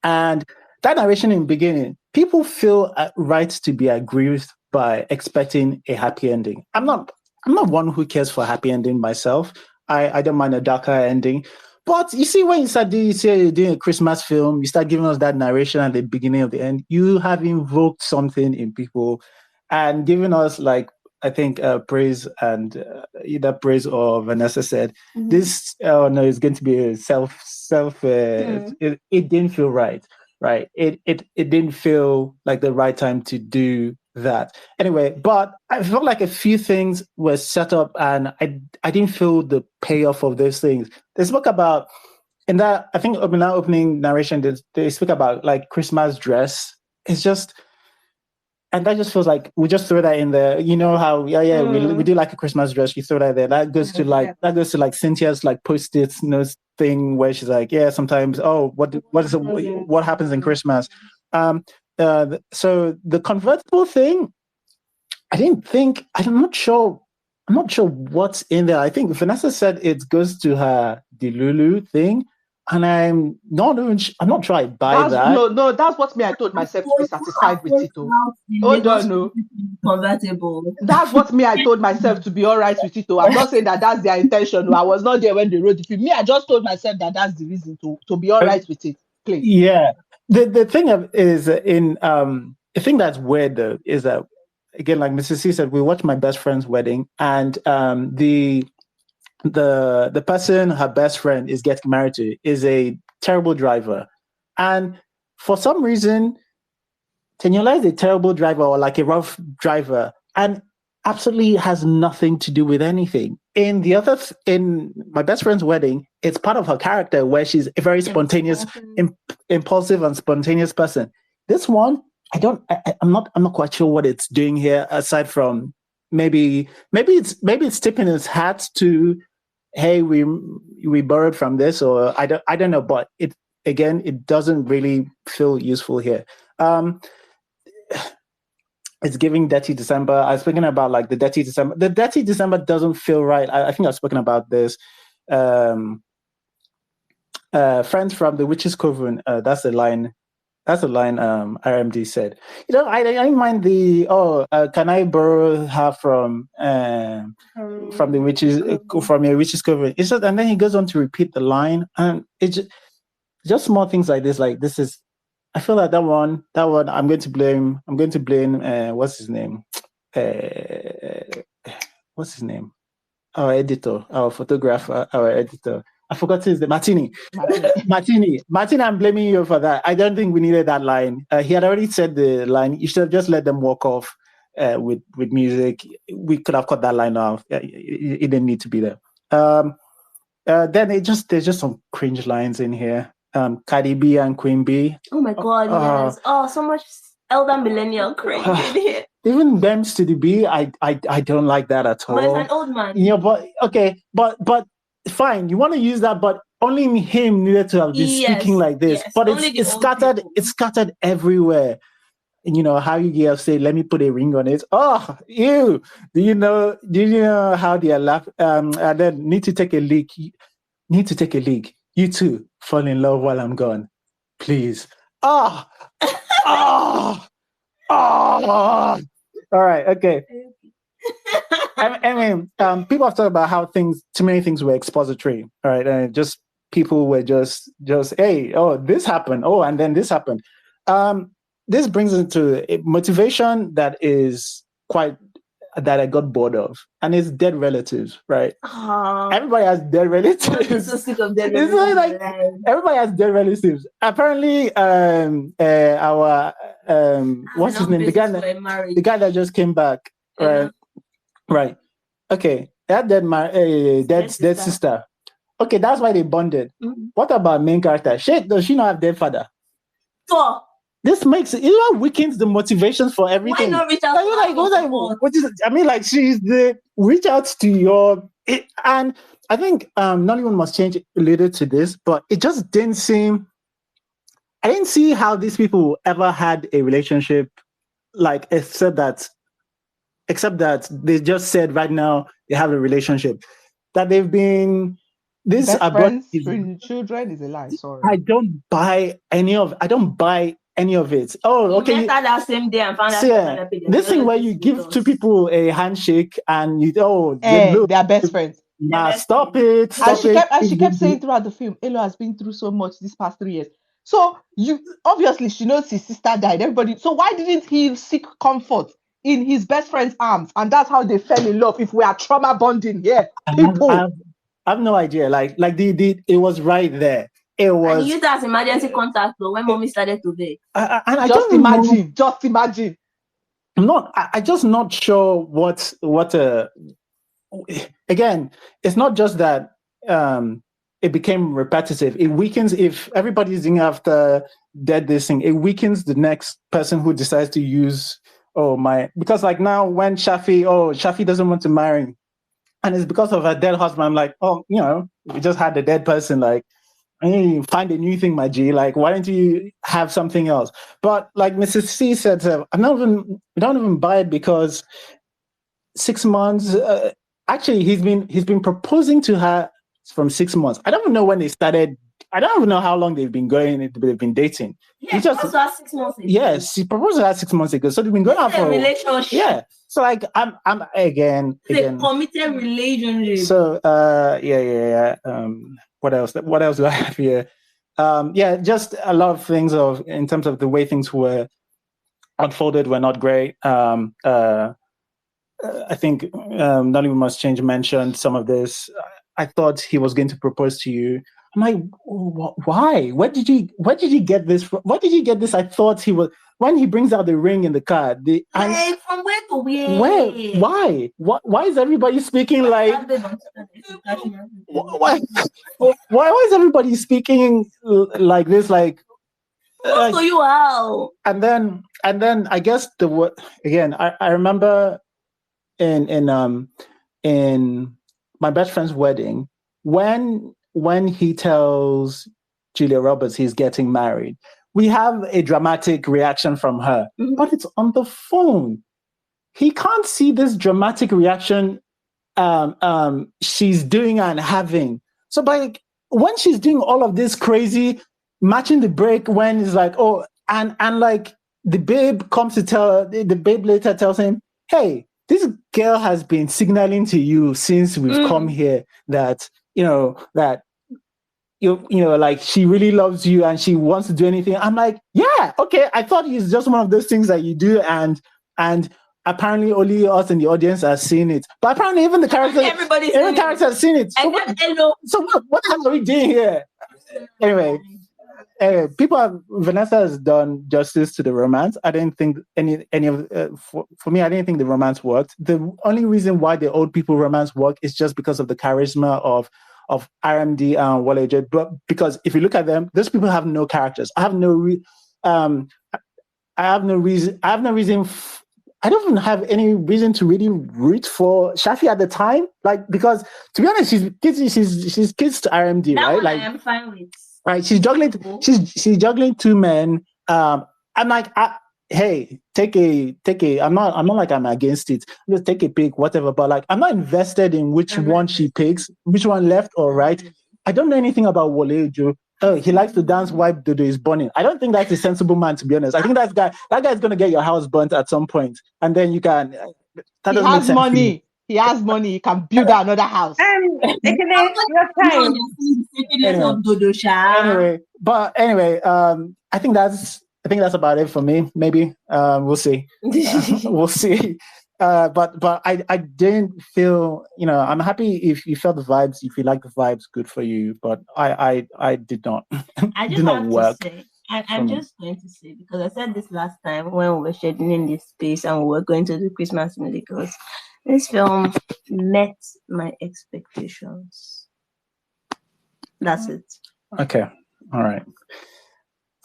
Speaker 11: and that narration in the beginning, people feel right to be aggrieved by expecting a happy ending. I'm not one who cares for a happy ending myself. I don't mind a darker ending. But you see, when you start doing a Christmas film, you start giving us that narration at the beginning of the end, you have invoked something in people and giving us, like, I think praise, and either praise or Vanessa said, this no, it's going to be a self. It didn't feel right. Right. It didn't feel like the right time to do that. Anyway, but I felt like a few things were set up, and I didn't feel the payoff of those things. They spoke about, in that, I think, in that opening narration, they speak about like Christmas dress. It's just, and that just feels like we just throw that in there. You know how we do like a Christmas dress. You throw that there. That goes to like Cynthia's like post-it notes thing where she's like, yeah, sometimes what happens in Christmas. So the convertible thing, I'm not sure what's in there. I think Vanessa said it goes to her Delulu thing. And I'm not sure I buy that.
Speaker 5: No, that's what I told myself to be satisfied with it. Hold on, no.
Speaker 2: Convertible.
Speaker 5: That's what I told myself to be all right with it. I'm not saying that that's their intention. I was not there when they wrote the film. I just told myself that that's the reason to be all right with it. Please.
Speaker 11: Yeah. The thing is the thing that's weird though is that, again, like Mrs. C said, we watched my best friend's wedding, and the person her best friend is getting married to is a terrible driver. And for some reason, Teniola is a terrible driver, or like a rough driver, and absolutely has nothing to do with anything. In my best friend's wedding, it's part of her character where she's a very spontaneous, impulsive and spontaneous person. This one, I'm not quite sure what it's doing here, aside from maybe it's tipping its hat to, hey, we borrowed from this, or I don't know, but it doesn't really feel useful here. It's giving Detty December. I was speaking about like the Detty December. The Detty December doesn't feel right. I think I've spoken about this. Friends from the Witch's Coven. That's the line. RMD said. I don't mind the can I borrow her from the witches from a Witch's Coven? It's just, and then he goes on to repeat the line, and it's just small things like this. Like, this is, I feel like that one I'm going to blame what's his name? Our editor, our photographer, our editor. I forgot his name. Martini, I'm blaming you for that. I don't think we needed that line. He had already said the line. You should have just let them walk off with music. We could have cut that line off. It didn't need to be there. Then there's just some cringe lines in here. Cardi B and Queen B.
Speaker 2: Oh my God, yes. Oh, so much elder millennial cringe in here.
Speaker 11: Even Bems to the B, I don't like that at all.
Speaker 2: But it's an old man.
Speaker 11: But okay, but fine, you want to use that, but only him needed to have been speaking like this. Yes. But it's scattered. People. It's scattered everywhere. And how you get say, let me put a ring on it. Oh, ew! Do you know how they are laughing? And then need to take a leak. You too, fall in love while I'm gone, please. Oh. All right, okay. I mean, people have talked about how too many things were expository. All right, and just people were just hey, oh, this happened. Oh, and then this happened. This brings us to a motivation that I got bored of, and it's dead relatives, right? Everybody has dead relatives.
Speaker 2: I'm so sick of dead relatives.
Speaker 11: Like, everybody has dead relatives. Apparently, our what's his name? The guy that just came back, right? Right. Okay, that dead sister. Okay, that's why they bonded. Mm-hmm. What about main character? Does she not have dead father?
Speaker 2: So
Speaker 11: this makes it weakens the motivations for everything.
Speaker 2: Why not reach out?
Speaker 11: She's the reach out to your and I think Nollywood must change a little to this, but it just didn't seem. I didn't see how these people ever had a relationship, like, except that except that they just said right now they have a relationship. That they've been this
Speaker 5: Best
Speaker 11: abroad.
Speaker 5: friends, children is a lie. Sorry.
Speaker 11: I don't buy any of it. Oh,
Speaker 2: You
Speaker 11: okay.
Speaker 2: met her that same day and found out
Speaker 11: See,
Speaker 2: she was on the
Speaker 11: this thing where you give two people a handshake and you
Speaker 5: They are best friends.
Speaker 11: Nah, stop it.
Speaker 5: And she kept saying throughout the film, Elo has been through so much these past 3 years. So you obviously she knows his sister died. Everybody. So why didn't he seek comfort in his best friend's arms? And that's how they fell in love. If we are trauma bonding here, people.
Speaker 11: I have no idea. Like the it was right there. It was.
Speaker 2: And you used that as emergency contact though when mommy started to beg.
Speaker 11: I
Speaker 5: just imagine. Just imagine.
Speaker 11: I'm just not sure what again, it's not just that it became repetitive. It weakens if everybody's going after dead this thing, it weakens the next person who decides to use because like now when Shafi doesn't want to marry and it's because of her dead husband, I'm like, we just had the dead person, like I need to find a new thing, my G. Like, why don't you have something else? But like Mrs. C said, I don't even buy it because 6 months. Actually, he's been proposing to her from 6 months. I don't even know when they started. I don't even know how long they've been dating.
Speaker 2: Yeah, he just 6 months ago.
Speaker 11: Yes, he proposed to her 6 months ago. So they've been going out for a
Speaker 2: relationship.
Speaker 11: Yeah. So like I'm again.
Speaker 2: It's a committed relationship.
Speaker 11: So yeah. What else do I have here? Just a lot of things in terms of the way things were unfolded were not great. I think Nollywood Must Change mentioned some of this. I thought he was going to propose to you. I'm like, why? Where did you get this from? What did you get this? I thought he was when he brings out the ring in the car.
Speaker 2: From where to where?
Speaker 11: Why? Why is everybody speaking like? Why is everybody speaking like this? Like,
Speaker 2: to you how?
Speaker 11: And then I guess I remember in my best friend's wedding when he tells Julia Roberts he's getting married, we have a dramatic reaction from her, but it's on the phone. He can't see this dramatic reaction she's doing and having. So like when she's doing all of this crazy matching the break, when it's like, and like the babe comes to the babe later tells him, hey, this girl has been signaling to you since we've come here that like she really loves you and she wants to do anything. I'm like, yeah, okay. I thought it's just one of those things that you do, and apparently only us in the audience are seeing it. But apparently even the character, every character has seen it. So what the hell are we doing here? Anyway, Vanessa has done justice to the romance. I didn't think any of for me, I didn't think the romance worked. The only reason why the old people romance worked is just because of the charisma of RMD and Wale J. But because if you look at them, those people have no characters. I have no reason. I don't even have any reason to really root for Shafi at the time. Like, because to be honest, she's kids to RMD, right? Like,
Speaker 2: I am fine with.
Speaker 11: Right, she's juggling. She's juggling two men. I'm like, hey, take a. I'm not like I'm against it. Just take a pick, whatever. But like, I'm not invested in which one she picks, which one left or right. I don't know anything about Wale Joe. Oh, he likes to dance while Dodo is burning. I don't think that's a sensible man, to be honest. I think that guy's gonna get your house burnt at some point, and then you can.
Speaker 5: He has money. He has money. He can build another house.
Speaker 11: Anyway, I think that's about it for me. Maybe we'll see. We'll see. But I didn't feel. I'm happy if you felt the vibes. If you like the vibes, good for you. But I did not.
Speaker 2: I just
Speaker 11: did not work.
Speaker 2: to say. I'm just going to say, because I said this last time when we were scheduling this space and we were going to do Christmas in Lagos. This film met my expectations. That's it.
Speaker 11: Okay. All right.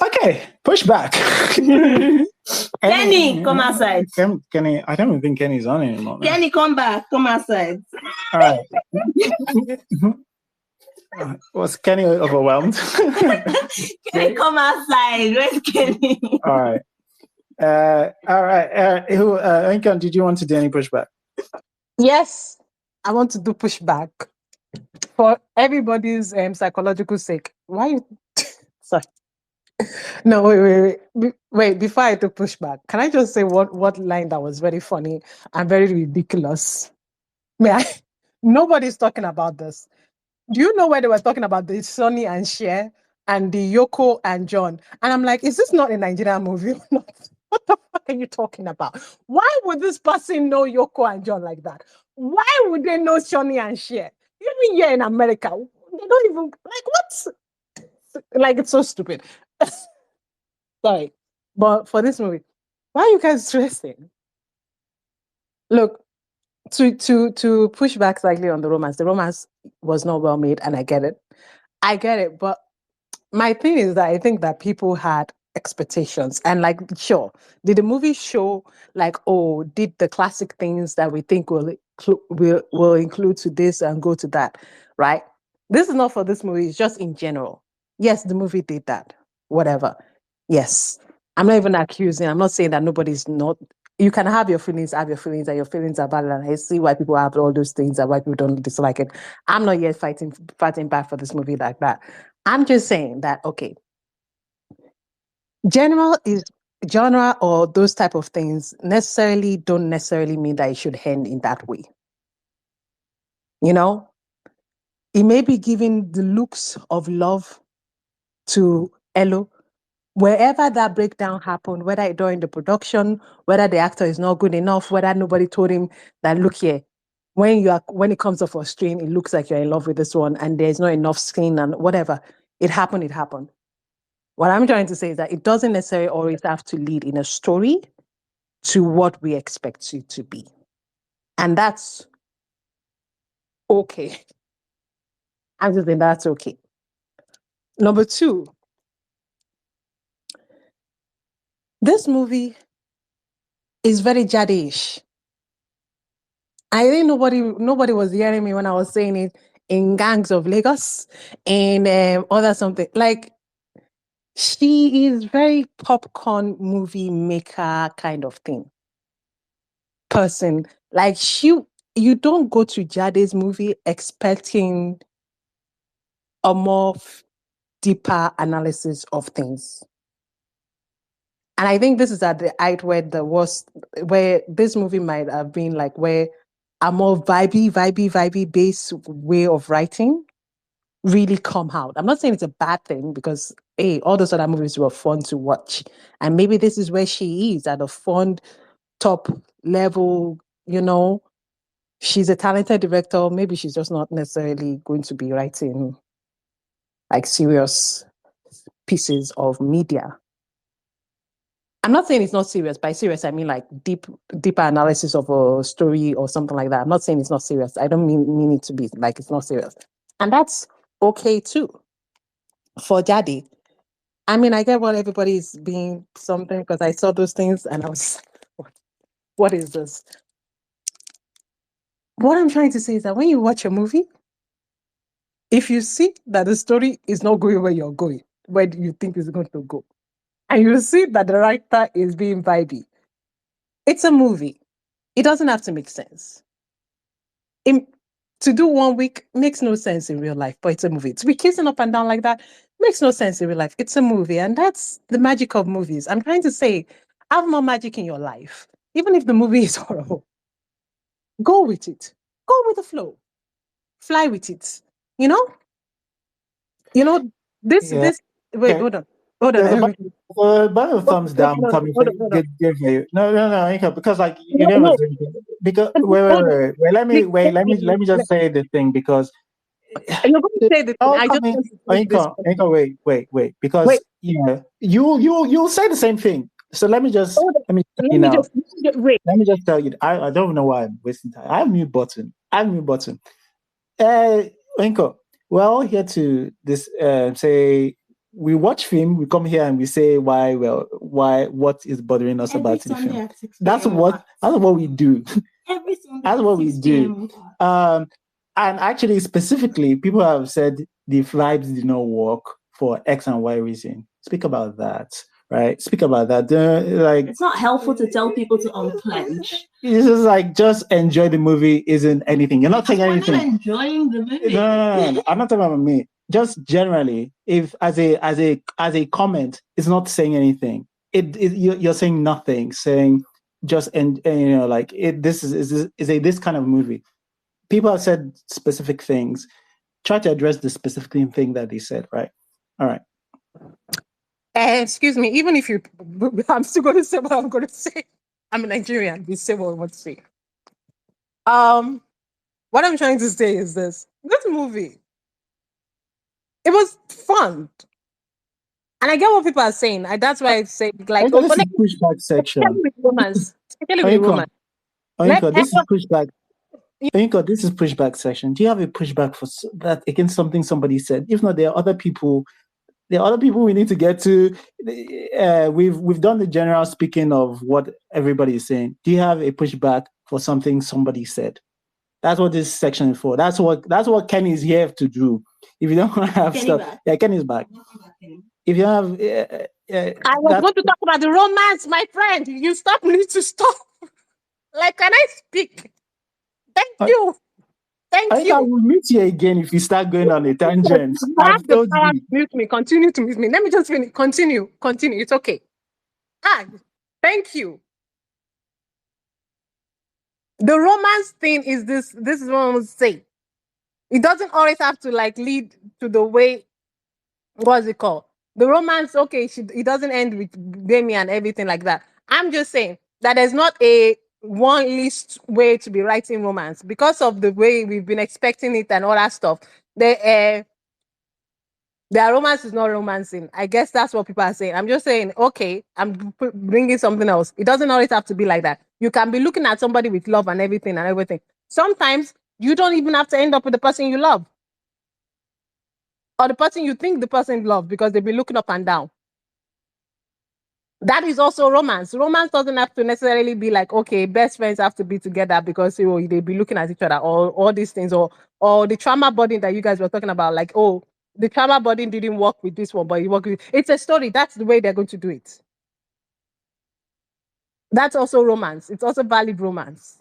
Speaker 11: Okay. Pushback.
Speaker 2: Kenny, come outside.
Speaker 11: Kenny, I don't even think Kenny's on anymore. Man.
Speaker 2: Kenny, come back. Come outside.
Speaker 11: All right. Was Kenny overwhelmed?
Speaker 2: Kenny, come outside. Where's Kenny?
Speaker 11: All right. All right. Inka, did you want to do any pushback?
Speaker 14: Yes, I want to do pushback for everybody's psychological sake. Why you? Sorry. No, wait. Before I do pushback, can I just say what line that was very funny and very ridiculous? May I? Nobody's talking about this. Do you know where they were talking about the Sonny and Cher and the Yoko and John? And I'm like, is this not a Nigerian movie or not? What the fuck are you talking about? Why would this person know Yoko and John like that? Why would they know Sonny and Cher? Even here in America, they don't even like what's like it's so stupid. Sorry. But for this movie, why are you guys stressing? Look, to push back slightly on the romance was not well made, and I get it. I get it, but my thing is that I think that people had expectations and like sure, did the movie show like oh, did the classic things that we think will include to this and go to that, right? This is not for this movie, it's just in general. Yes, the movie did that. Whatever. Yes. I'm not even accusing, I'm not saying that nobody's not you can have your feelings, and your feelings are valid. And I see why people have all those things and why people don't dislike it. I'm not yet fighting back for this movie like that. I'm just saying that okay, general is genre or those type of things necessarily don't necessarily mean that it should end in that way. You know, it may be giving the looks of love to Elo. Wherever that breakdown happened, whether during the production, whether the actor is not good enough, whether nobody told him that look here, when it comes off a screen, it looks like you're in love with this one, and there's not enough skin and whatever. It happened. It happened. What I'm trying to say is that it doesn't necessarily always have to lead in a story to what we expect it to be. And that's okay. I'm just saying that's okay. Number two, this movie is very Jade-ish. I think nobody was hearing me when I was saying it in Gangs of Lagos and other something. Like she is very popcorn movie maker kind of thing. Person. Like you don't go to Jade's movie expecting a more deeper analysis of things. And I think this is at the height where where this movie might have been like where a more vibey based way of writing really come out. I'm not saying it's a bad thing because hey, all those other movies were fun to watch. And maybe this is where she is at a fun top level, you know. She's a talented director. Maybe she's just not necessarily going to be writing like serious pieces of media. I'm not saying it's not serious. By serious, I mean like deeper analysis of a story or something like that. I'm not saying it's not serious. I don't mean it to be like it's not serious. And that's okay too. For Daddy, I mean, I get what everybody's being something because I saw those things and I was like, what is this? What I'm trying to say is that when you watch a movie, if you see that the story is not going where you're going, where do you think it's going to go? And you see that the writer is being vibey, it's a movie. It doesn't have to make sense. To do 1 week makes no sense in real life, but it's a movie. To be kissing up and down like that makes no sense in real life. It's a movie, and that's the magic of movies. I'm trying to say, have more magic in your life. Even if the movie is horrible, go with it. Go with the flow. Fly with it. You know? You know, this,
Speaker 11: Yeah.
Speaker 14: this, wait,
Speaker 11: Okay.
Speaker 14: hold on. Hold on.
Speaker 11: There's a bunch of thumbs down coming from
Speaker 14: Hold on.
Speaker 11: give you. No, Inka, because like you
Speaker 14: No,
Speaker 11: never
Speaker 14: no.
Speaker 11: said because
Speaker 14: Hold on.
Speaker 11: let me just say the thing because
Speaker 14: You're going to say this.
Speaker 11: all
Speaker 14: I just
Speaker 11: coming
Speaker 14: want to finish this.
Speaker 11: Inka, wait, because
Speaker 14: Wait,
Speaker 11: you'll say the same thing. So let me
Speaker 14: hold on.
Speaker 11: tell you now.
Speaker 14: Wait.
Speaker 11: Let me just tell you. I don't know why I'm wasting time. I have mute button. Inka, well here to this say we watch film, we come here and we say why what is bothering us
Speaker 2: Every
Speaker 11: about the
Speaker 2: Sunday
Speaker 11: film.
Speaker 2: at 6
Speaker 11: That's
Speaker 2: p.m.
Speaker 11: what we do.
Speaker 2: Every Sunday
Speaker 11: That's
Speaker 2: at
Speaker 11: what we
Speaker 2: 6
Speaker 11: do.
Speaker 2: p.m.
Speaker 11: And actually specifically people have said the vibes did not work for X and Y reason. Speak about that. right? Speak about that. Like,
Speaker 2: It's not helpful to tell people to unpledge.
Speaker 11: it's just like, just enjoy the movie isn't anything. You're not saying
Speaker 2: We're not
Speaker 11: anything.
Speaker 2: enjoying the movie.
Speaker 11: No. I'm not talking about me. Just generally, if as a comment, it's not saying anything. You're saying nothing. Saying just and you know, like this is this kind of movie. People have said specific things. Try to address the specific thing that they said. Right. All right.
Speaker 14: Excuse me, even if you, I'm still going to say what I'm going to say. I'm a Nigerian. We say what we want to say. What I'm trying to say is this movie, it was fun. And I get what people are saying. That's why I say, like,
Speaker 11: This is pushback section.
Speaker 14: Especially with romance.
Speaker 11: This is pushback. This is pushback section. Do you have a pushback for that against something somebody said? If not, there are other people. There are other people we need to get to. We've done the general speaking of what everybody is saying. Do you have a pushback for something somebody said? That's what this section is for. That's what Kenny is here to do. If you don't have stuff, Kenny's back. If you have,
Speaker 14: I was going to talk about the romance, my friend. You need to stop. Like, can I speak? Thank you. Thank you.
Speaker 11: I will meet you again if you start going on a tangent.
Speaker 14: You have the power to mute me. Continue to mute me. Let me just finish. Continue. It's okay. Thank you. The romance thing is this. This is what I want to say. It doesn't always have to like lead to the way. What's it called? The romance. Okay, it doesn't end with Gbemi and everything like that. I'm just saying that there's not a one least way to be writing romance because of the way we've been expecting it and all that stuff. Their romance is not romancing. I guess that's what people are saying. I'm just saying, okay, I'm bringing something else. It doesn't always have to be like that. You can be looking at somebody with love and everything. Sometimes you don't even have to end up with the person you love or the person you think the person loves because they've been looking up and down. That is also romance. Romance doesn't have to necessarily be like, okay, best friends have to be together because they be looking at each other or all these things or the trauma bonding that you guys were talking about. Like, oh, the trauma bonding didn't work with this one, but it worked with it's a story. That's the way they're going to do it. That's also romance. It's also valid romance.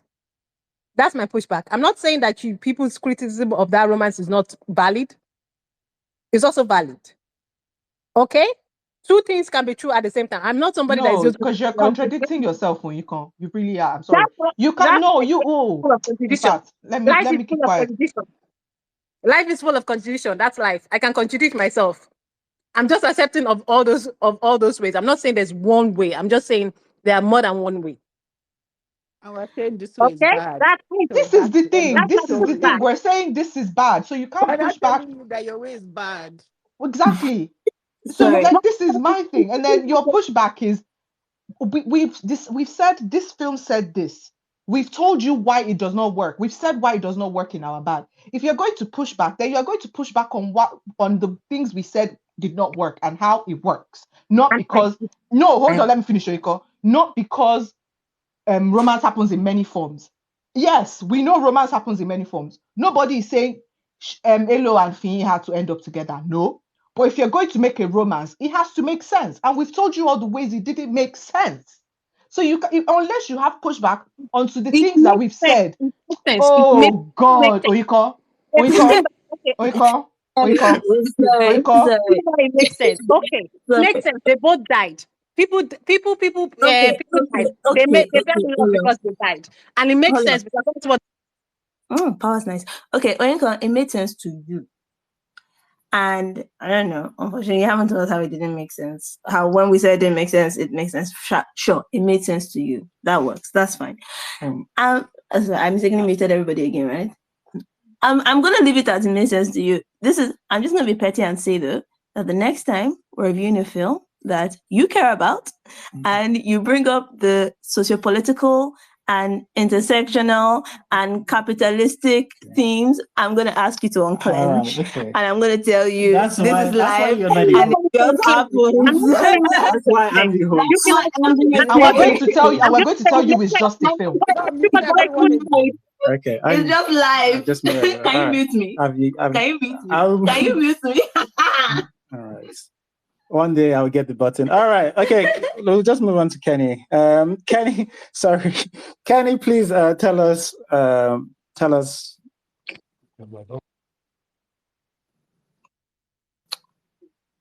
Speaker 14: That's my pushback. I'm not saying that people's criticism of that romance is not valid. It's also valid. Okay? Two things can be true at the same time. I'm not somebody that is just
Speaker 5: because you're contradicting yourself when you can't. You really are. I'm sorry. You can't. No, you. Oh, in fact, let me keep quiet.
Speaker 14: Life is full of contradiction. That's life. I can contradict myself. I'm just accepting of all those ways. I'm not saying there's one way. I'm just saying there are more than one way.
Speaker 6: I was saying this way is bad.
Speaker 5: This is the thing. This is the thing. We're saying this is bad, so you can't push back.
Speaker 6: That your way is bad.
Speaker 5: Exactly. So like, this is my thing, and then your pushback is we've said this film said this. We've told you why it does not work. We've said why it does not work in our bad. If you're going to push back, then you're going to push back on the things we said did not work and how it works. Not because hold on, let me finish, Yoiko. Not because romance happens in many forms. Yes, we know romance happens in many forms. Nobody is saying Elo and Fiyin had to end up together. No. But if you're going to make a romance, it has to make sense. And we've told you all the ways it didn't make sense. So unless you have pushback onto the things that we've said. Oh God, Oiko.
Speaker 14: It makes sense. Okay, makes sense. They both died. People died. They fell in love because they died, and it makes sense because that's what.
Speaker 2: Power's nice. Okay, Oiko, it made sense to you. And I don't know, unfortunately, you haven't told us how it didn't make sense. How when we said it didn't make sense, it makes sense. Sure, it made sense to you. That works. That's fine. I'm mistakenly muted everybody again, right? I'm gonna leave it as it made sense to you. I'm just gonna be petty and say though that the next time we're reviewing a film that you care about and you bring up the sociopolitical and intersectional and capitalistic themes, I'm going to ask you to unclench. And I'm going to tell you, this is live and it just happens.
Speaker 11: That's why I'm the host.
Speaker 5: And we're going to tell you it's just a film.
Speaker 11: Okay.
Speaker 2: It's just live. Can you mute me? Can you mute me? Can you mute me?
Speaker 11: All right. One day I'll get the button. All right. Okay. We'll just move on to Kenny. Kenny, sorry. Kenny, please tell us.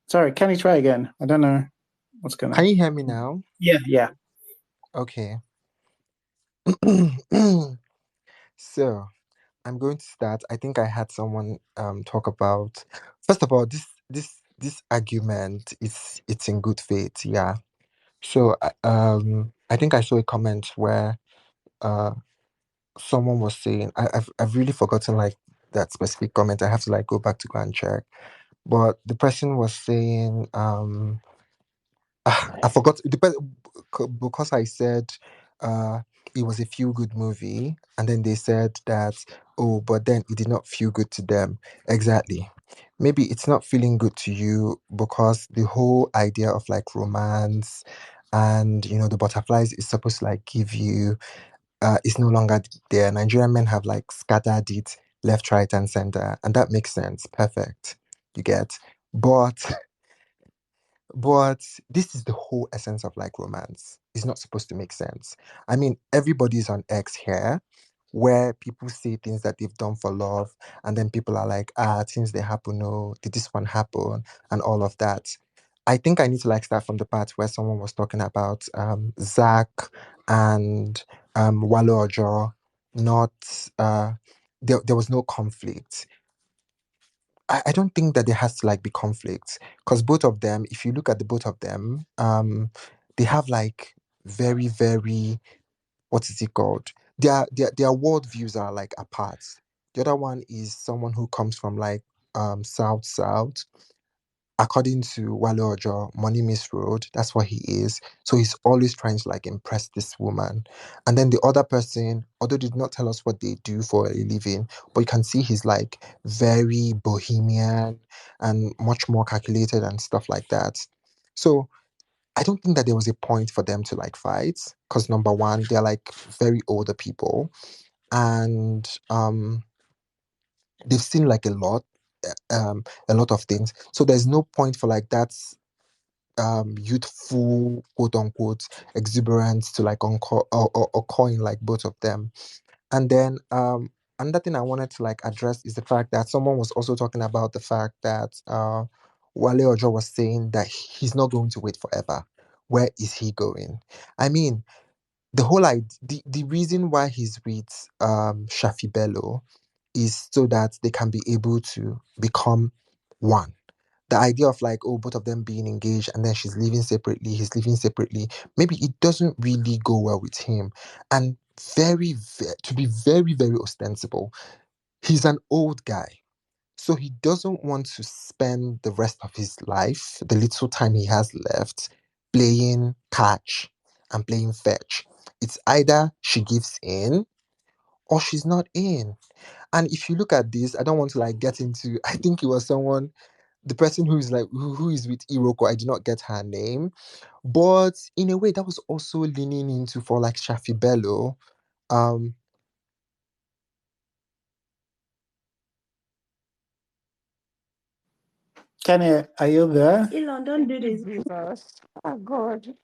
Speaker 11: Sorry, Kenny, try again. I don't know what's going on.
Speaker 15: Can you hear me now?
Speaker 11: Yeah.
Speaker 15: Okay. So I'm going to start. I think I had someone talk about, first of all, this argument it's in good faith, yeah. So I think I saw a comment where uh someone was saying, I've really forgotten like that specific comment. I have to like go back to go and check. But the person was saying I forgot because I said uh it was a feel good movie, and then they said that, oh, but then it did not feel good to them. Exactly. Maybe it's not feeling good to you because the whole idea of like romance and the butterflies is supposed to like give you is no longer there. Nigerian men have like scattered it left, right, and center, and that makes sense. Perfect. You get. But but this is the whole essence of like romance. It's not supposed to make sense. I mean, everybody's on X here, where people say things that they've done for love, and then people are like, things they happen, no, did this one happen, and all of that. I think I need to like start from the part where someone was talking about Zach and Wale Ojo, not there was no conflict. I don't think that there has to like be conflict because both of them, if you look at the both of them, they have like very, very, what is it called? Their worldviews are like apart. The other one is someone who comes from like south, according to Wale Ojo, money misroad. That's what he is. So he's always trying to like impress this woman. And then the other person, although they did not tell us what they do for a living, but you can see he's like very bohemian and much more calculated and stuff like that. So I don't think that there was a point for them to like fight because number one, they're like very older people, and they've seen like a lot of things. So there's no point for like that youthful quote unquote exuberance to like occur in like both of them. And then another thing I wanted to like address is the fact that someone was also talking about the fact that Wale Ojo was saying that he's not going to wait forever. Where is he going? I mean, the whole the reason why he's with Shafi Bello is so that they can be able to become one. The idea of like, oh, both of them being engaged and then she's living separately, he's living separately, maybe it doesn't really go well with him. And to be very, very ostensible, he's an old guy. So he doesn't want to spend the rest of his life, the little time he has left, playing catch and playing fetch. It's either she gives in or she's not in. And if you look at this, I don't want to like get into, I think it was someone, the person who is like who is with Iroko, I did not get her name, but in a way that was also leaning into for like Shafi Bello. Um,
Speaker 11: Kenny, are you there?
Speaker 2: Elon, don't do this.
Speaker 6: Jesus. Oh, God.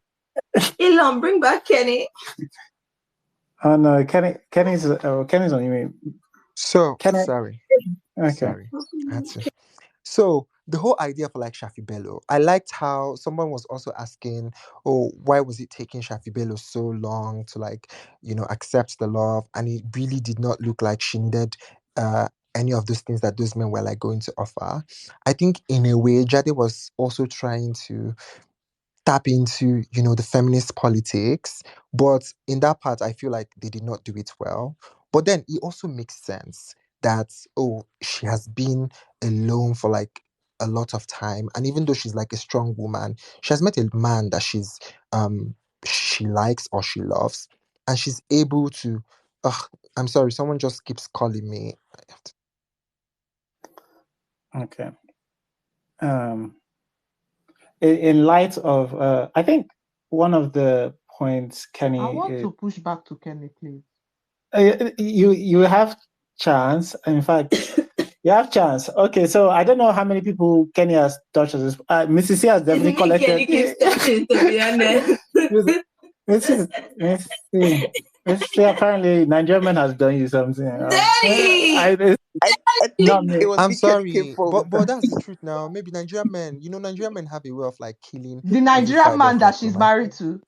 Speaker 2: Elon, bring back Kenny.
Speaker 11: Oh no, Kenny's on you.
Speaker 15: so
Speaker 11: Kenny,
Speaker 15: sorry,
Speaker 11: okay.
Speaker 15: sorry, I had to. So the whole idea for like Shafi Bello, I liked how someone was also asking, oh, why was it taking Shafi Bello so long to like, accept the love? And it really did not look like she needed any of those things that those men were like going to offer. I think in a way, Jade was also trying to tap into the feminist politics, but in that part I feel like they did not do it well. But then it also makes sense that, oh, she has been alone for like a lot of time, and even though she's like a strong woman, she has met a man that she likes or she loves, and she's able to I'm sorry, someone just keeps calling me.
Speaker 11: Okay. In light of I think one of the points Kenny
Speaker 5: I want to push back to Kenny, please.
Speaker 11: you have chance. In fact, You have chance. Okay, so I don't know how many people Kenya has touched this. Mrs. C has
Speaker 2: It's
Speaker 11: definitely
Speaker 2: me Kenny
Speaker 11: collected.
Speaker 2: keeps touching, to be honest.
Speaker 11: Mrs. C, apparently Nigerian man has done you something.
Speaker 2: Daddy!
Speaker 11: It's
Speaker 10: I
Speaker 11: not
Speaker 10: think
Speaker 11: me.
Speaker 10: it was
Speaker 15: I'm
Speaker 10: me Kenny came
Speaker 15: sorry,
Speaker 10: for.
Speaker 15: but that's the truth now. Maybe Nigerian men, Nigerian men have a way of like killing
Speaker 12: The
Speaker 15: every
Speaker 12: Nigerian
Speaker 15: fiber
Speaker 12: man
Speaker 15: of
Speaker 12: that
Speaker 15: like
Speaker 12: she's
Speaker 15: human.
Speaker 12: married to.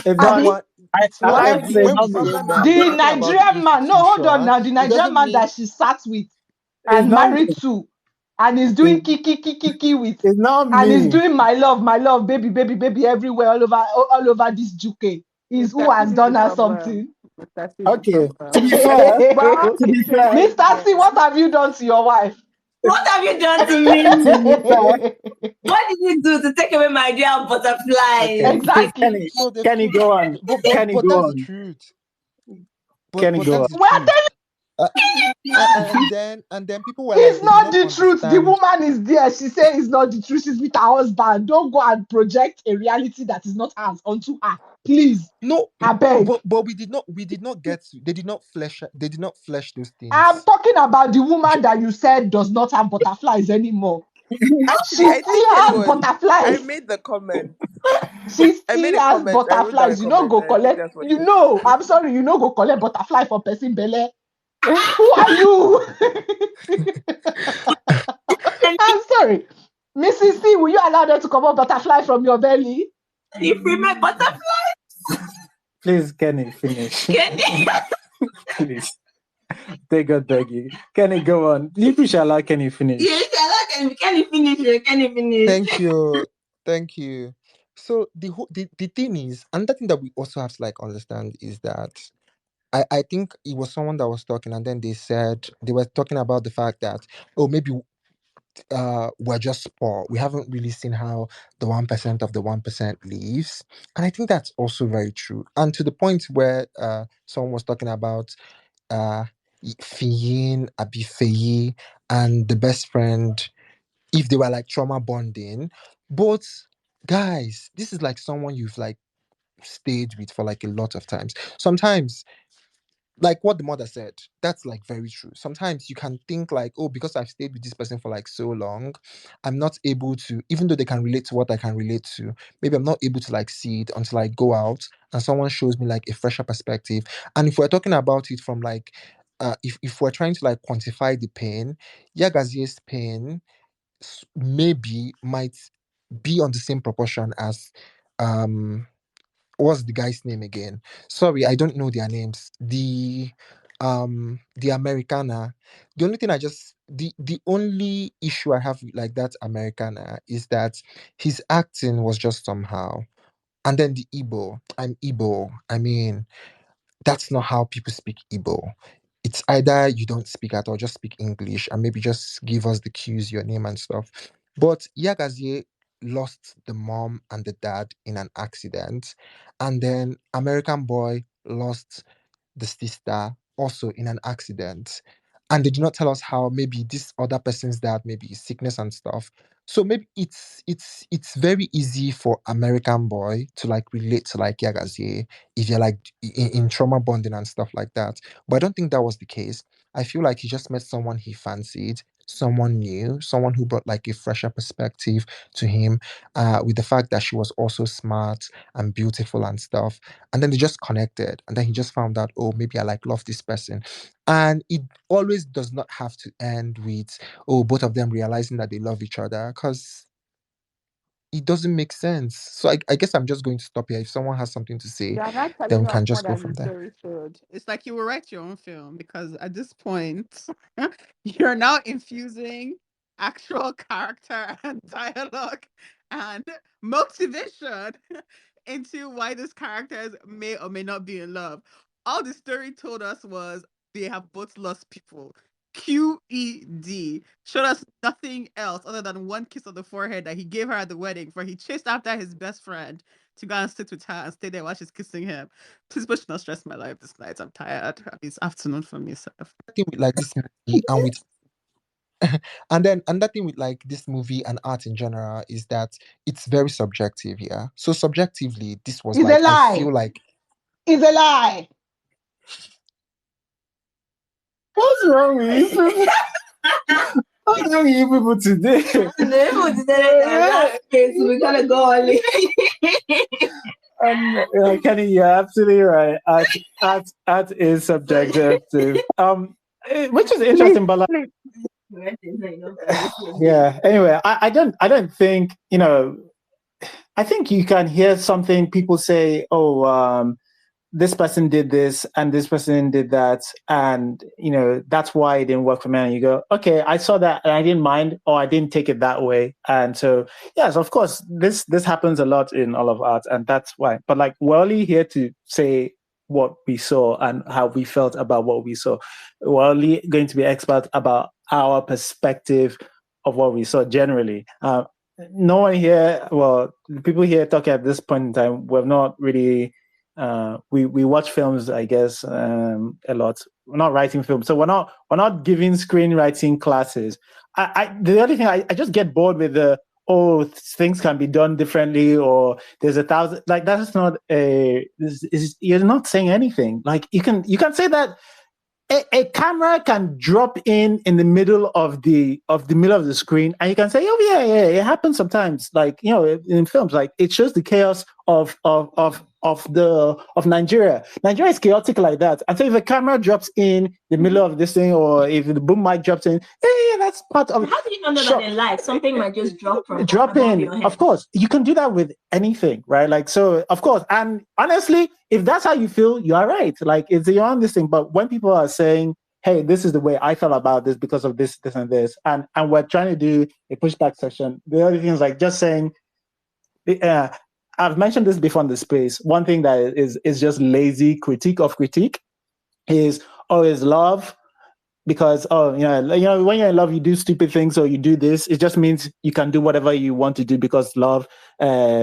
Speaker 11: It's
Speaker 15: It's
Speaker 11: not.
Speaker 12: Abi?
Speaker 15: one. It's
Speaker 11: I
Speaker 15: not
Speaker 11: like
Speaker 15: every
Speaker 11: to say
Speaker 10: The
Speaker 11: not
Speaker 15: every
Speaker 11: me.
Speaker 15: gay
Speaker 10: problem is
Speaker 15: man. We are
Speaker 12: The
Speaker 10: that
Speaker 15: talking about the
Speaker 12: Nigerian man, no, hold on
Speaker 15: institution.
Speaker 12: now. The
Speaker 15: It
Speaker 12: Nigerian
Speaker 15: doesn't
Speaker 12: man
Speaker 15: mean
Speaker 12: that she sat with
Speaker 11: It's
Speaker 12: and
Speaker 11: not
Speaker 12: married
Speaker 11: me.
Speaker 12: to and is doing kiki with
Speaker 11: It's not
Speaker 12: and is
Speaker 11: me.
Speaker 12: doing my love, baby everywhere, all over this juke is who
Speaker 6: Mr.
Speaker 12: has
Speaker 6: C is the
Speaker 12: done her
Speaker 6: problem.
Speaker 12: something.
Speaker 6: Mr. C is the
Speaker 11: Okay. To
Speaker 6: problem.
Speaker 11: be fair,
Speaker 6: But I'll
Speaker 11: to
Speaker 6: keep
Speaker 11: be
Speaker 6: saying
Speaker 11: fair,
Speaker 6: it
Speaker 12: Mr. C,
Speaker 6: again.
Speaker 12: what have you done to your wife?
Speaker 2: What have you done to me?
Speaker 11: to be fair.
Speaker 2: What did you do to take away my dear butterflies?
Speaker 11: Okay.
Speaker 12: Exactly.
Speaker 15: so. They've
Speaker 11: Kenny,
Speaker 15: told,
Speaker 11: go on. Kenny,
Speaker 15: but
Speaker 11: go
Speaker 15: that's the
Speaker 11: on.
Speaker 15: truth.
Speaker 11: Kenny,
Speaker 15: But
Speaker 11: go
Speaker 15: that's
Speaker 11: on.
Speaker 15: the
Speaker 12: We're
Speaker 15: truth.
Speaker 12: telling
Speaker 15: Uh, and then people were like
Speaker 12: it's
Speaker 15: they did
Speaker 12: not
Speaker 15: not
Speaker 12: the truth. The
Speaker 15: understand.
Speaker 12: woman is there. She says it's not the truth. She's with her husband. Don't go and project a reality that is not hers onto her. Please.
Speaker 15: No,
Speaker 12: I beg.
Speaker 15: but we did not get to, they did not flesh those
Speaker 12: I'm
Speaker 15: things.
Speaker 12: talking about the
Speaker 15: Ju-
Speaker 12: woman that you said does not have butterflies anymore.
Speaker 10: actually
Speaker 12: She
Speaker 10: I think
Speaker 12: still has
Speaker 10: anyone. I
Speaker 12: butterflies.
Speaker 10: made the comment.
Speaker 12: She
Speaker 10: I made
Speaker 12: still
Speaker 10: a
Speaker 12: has
Speaker 10: comment. I wrote down a
Speaker 12: butterflies. You know,
Speaker 10: comment,
Speaker 12: go
Speaker 10: and I think
Speaker 12: collect.
Speaker 10: that's what
Speaker 12: You
Speaker 10: it
Speaker 12: know,
Speaker 10: is.
Speaker 12: I'm sorry. You know, go collect butterfly for person belle. Who are you? I'm sorry. Mrs. C, will you allow them to come up butterfly from your belly?
Speaker 2: You free my butterfly?
Speaker 11: Please, Kenny, finish.
Speaker 2: Kenny?
Speaker 11: Please. Take God beg you. Kenny, go on. You shall allow Kenny finish.
Speaker 2: Yes, I like Can you finish it? Can you finish?
Speaker 15: Thank you. So the thing is, another thing that we also have to like understand is that I think it was someone that was talking, and then they said they were talking about the fact that, oh, maybe we're just poor. We haven't really seen how the 1% of the 1% lives. And I think that's also very true. And to the point where someone was talking about uh Fiyin, Abifeyi, and the best friend, if they were like trauma bonding. But guys, this is like someone you've like stayed with for like a lot of times. Sometimes, like what the mother said, that's like very true. Sometimes you can think like, oh, because I've stayed with this person for like so long, I'm not able to, even though they can relate to what I can relate to, maybe I'm not able to like see it until I go out and someone shows me like a fresher perspective. And if we're talking about it from like if we're trying to like quantify the pain, Yagazier's pain maybe might be on the same proportion as um what's the guy's name again? Sorry, I don't know their names. The Americana. The only thing the only issue I have with like that Americana is that his acting was just somehow. And then the Igbo. I'm Igbo. I mean, that's not how people speak Igbo. It's either you don't speak at all, just speak English, and maybe just give us the cues, your name and stuff. But Yagazie lost the mom and the dad in an accident, and then American Boy lost the sister also in an accident. And they do not tell us how maybe this other person's dad, maybe sickness and stuff. So maybe it's very easy for American Boy to like relate to like Yagazie if you're like in trauma bonding and stuff like that. But I don't think that was the case. I feel like he just met someone he fancied, someone new, someone who brought like a fresher perspective to him, with the fact that she was also smart and beautiful and stuff. And then they just connected. And then he just found out, oh, maybe I like love this person. And it always does not have to end with, oh, both of them realizing that they love each other, because it doesn't make sense. So I guess I'm just going to stop here. If someone has something to say,
Speaker 6: They're not
Speaker 15: then
Speaker 6: telling
Speaker 15: we
Speaker 6: us
Speaker 15: can
Speaker 6: more
Speaker 15: just go
Speaker 6: than
Speaker 15: from
Speaker 6: the
Speaker 15: there.
Speaker 6: story showed. It's like you will write your own film because at this point, you're now infusing actual character and dialogue and motivation into why these characters may or may not be in love. All the story told us was they have both lost people. QED showed us nothing else other than one kiss on the forehead that he gave her at the wedding, where he chased after his best friend to go and sit with her and stay there while she's kissing him. Please, but should not stress my life this night. I'm tired. It's afternoon for me, Seth.
Speaker 15: I think with like this movie and with and then another thing with like this movie and art in general is that it's very subjective here. So subjectively, this was
Speaker 12: It's a
Speaker 15: like I feel
Speaker 12: lie.
Speaker 15: like
Speaker 12: It's a lie.
Speaker 11: What's wrong with you people? What's wrong with you people today?
Speaker 2: We gotta go all in.
Speaker 11: Kenny, you're absolutely right. Art is subjective to which is interesting, but like, yeah. Anyway, I don't think, you know, I think you can hear something people say, oh, this person did this and this person did that, and you know that's why it didn't work for me. And you go, okay, I saw that and I didn't mind, or I didn't take it that way. And so, yes, of course, this happens a lot in all of art, and that's why. But like, we're only here to say what we saw and how we felt about what we saw. We're only going to be experts about our perspective of what we saw generally. No one here, well, the people here talking at this point in time, we've not really. We watch films, I guess, a lot. We're not writing films, so we're not giving screenwriting classes. The other thing, I just get bored with the things can be done differently, or there's 1,000, like that's not you're not saying anything. Like you can say that a camera can drop in the middle of the middle of the screen, and you can say, oh yeah, it happens sometimes. Like, you know, in films, like it shows the chaos of Nigeria. Nigeria is chaotic like that. And so if a camera drops in the middle of this thing, or if the boom mic drops in, yeah, that's part of.
Speaker 2: How do you know that in life something might just drop
Speaker 11: in? Of course, you can do that with anything, right? Like, so of course, and honestly, if that's how you feel, you are right. Like, it's your own this thing. But when people are saying, hey, this is the way I felt about this because of this, this, and this, and we're trying to do a pushback session, the other thing is like just saying, I've mentioned this before in the space. One thing that is just lazy critique of critique is always love, because you know, when you're in love, you do stupid things or you do this. It just means you can do whatever you want to do because love.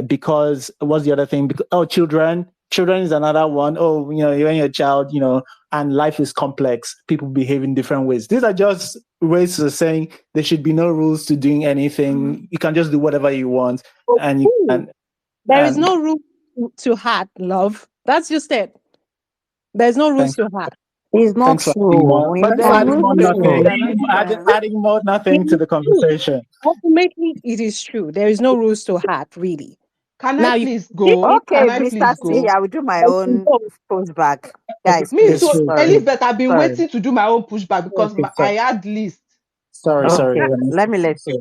Speaker 11: Because what's the other thing? Because, children is another one. Oh, you know, when you're a child, you know, and life is complex. People behave in different ways. These are just ways of saying there should be no rules to doing anything. You can just do whatever you want, and you can.
Speaker 14: There is no rule to heart, love. That's just it. There's no rules to heart.
Speaker 16: It's not true.
Speaker 11: Adding more nothing to the conversation.
Speaker 14: Ultimately, it is true. There is no rules to heart, really.
Speaker 5: Can I please go?
Speaker 16: Okay, Mr. C, I will do my own pushback. Guys,
Speaker 5: me too. Elizabeth, I've been waiting to do my own pushback because I had list.
Speaker 11: Sorry.
Speaker 16: Let me let you.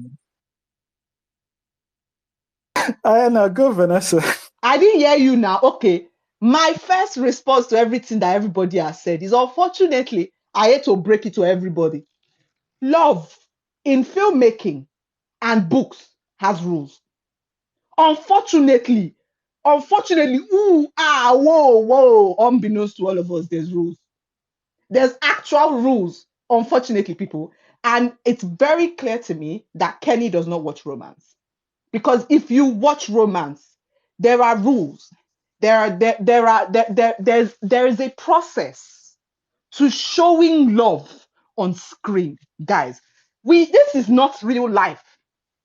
Speaker 11: No, go, Vanessa.
Speaker 5: I didn't hear you now. Okay. My first response to everything that everybody has said is, unfortunately, I hate to break it to everybody. Love in filmmaking and books has rules. Unfortunately, whoa, unbeknownst to all of us, there's rules. There's actual rules, unfortunately, people. And it's very clear to me that Kenny does not watch romance. Because if you watch romance, there are rules. There is a process to showing love on screen, guys. This is not real life.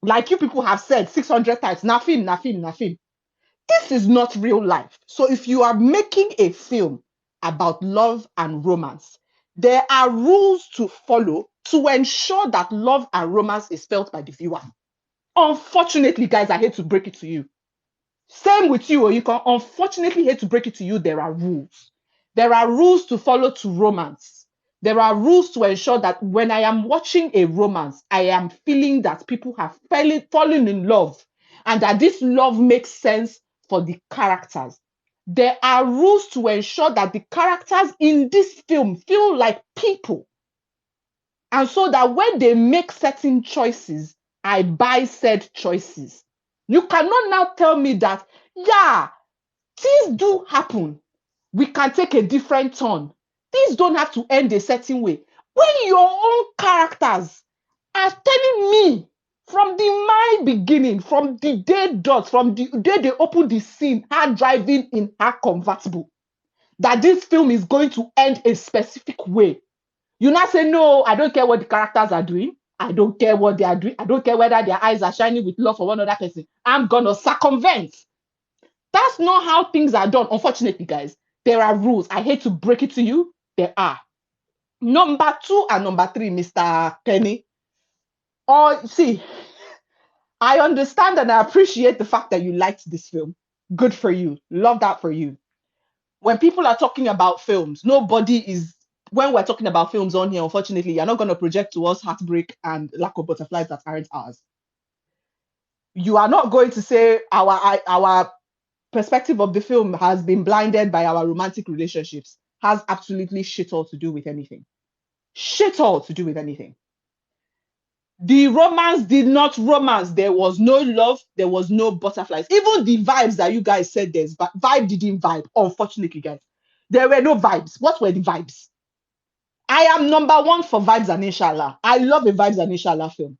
Speaker 5: Like you people have said 600 times, nothing. This is not real life. So if you are making a film about love and romance, there are rules to follow to ensure that love and romance is felt by the viewer. Unfortunately, guys, I hate to break it to you. Same with you, or you can unfortunately hate to break it to you. There are rules. There are rules to follow to romance. There are rules to ensure that when I am watching a romance, I am feeling that people have fallen in love and that this love makes sense for the characters. There are rules to ensure that the characters in this film feel like people. And so that when they make certain choices, I buy said choices. You cannot now tell me that, yeah, things do happen. We can take a different turn. Things don't have to end a certain way. When your own characters are telling me from my beginning, from the day dot, from the day they open the scene, her driving in her convertible, that this film is going to end a specific way. You now say, no, I don't care what the characters are doing. I don't care what they are doing. I don't care whether their eyes are shining with love for one other person. I'm going to circumvent. That's not how things are done. Unfortunately, guys, there are rules. I hate to break it to you. There are. Number 2 and number 3, Mr. Penny. Oh, see, I understand and I appreciate the fact that you liked this film. Good for you. Love that for you. When people are talking about films, when we're talking about films on here, unfortunately, you're not going to project to us heartbreak and lack of butterflies that aren't ours. You are not going to say our perspective of the film has been blinded by our romantic relationships. Has absolutely shit all to do with anything. Shit all to do with anything. The romance did not romance. There was no love. There was no butterflies. Even the vibes that you guys said there's vibe didn't vibe. Unfortunately, guys, there were no vibes. What were the vibes? I am number 1 for vibes and inshallah. I love a vibes and inshallah film.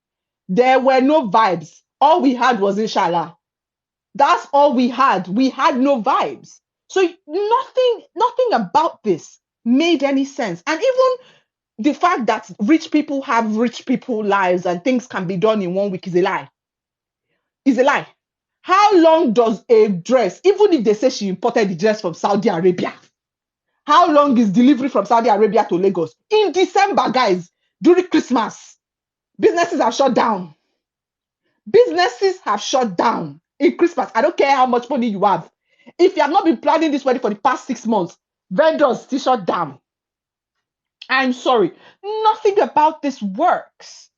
Speaker 5: There were no vibes. All we had was inshallah. That's all we had. We had no vibes. So nothing about this made any sense. And even the fact that rich people have rich people lives and things can be done in 1 week is a lie. Is a lie. How long does a dress, even if they say she imported the dress from Saudi Arabia, how long is delivery from Saudi Arabia to Lagos? In December, guys, during Christmas, businesses have shut down. Businesses have shut down in Christmas. I don't care how much money you have. If you have not been planning this wedding for the past 6 months, vendors still shut down. I'm sorry. Nothing about this works.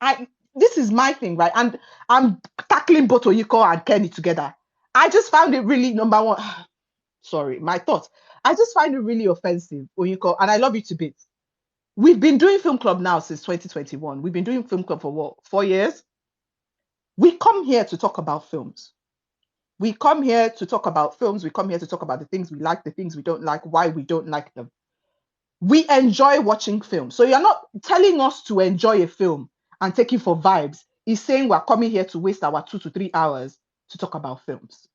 Speaker 5: This is my thing, right? And I'm tackling both Oyiko and Kenny together. I just found it really, number 1. Sorry, my thoughts. I just find it really offensive, Oyiko, and I love you to bits. We've been doing film club now since 2021. We've been doing film club for what, 4 years? We come here to talk about films. We come here to talk about films. We come here to talk about the things we like, the things we don't like, why we don't like them. We enjoy watching films. So you're not telling us to enjoy a film and take it for vibes. He's saying we're coming here to waste our 2 to 3 hours to talk about films.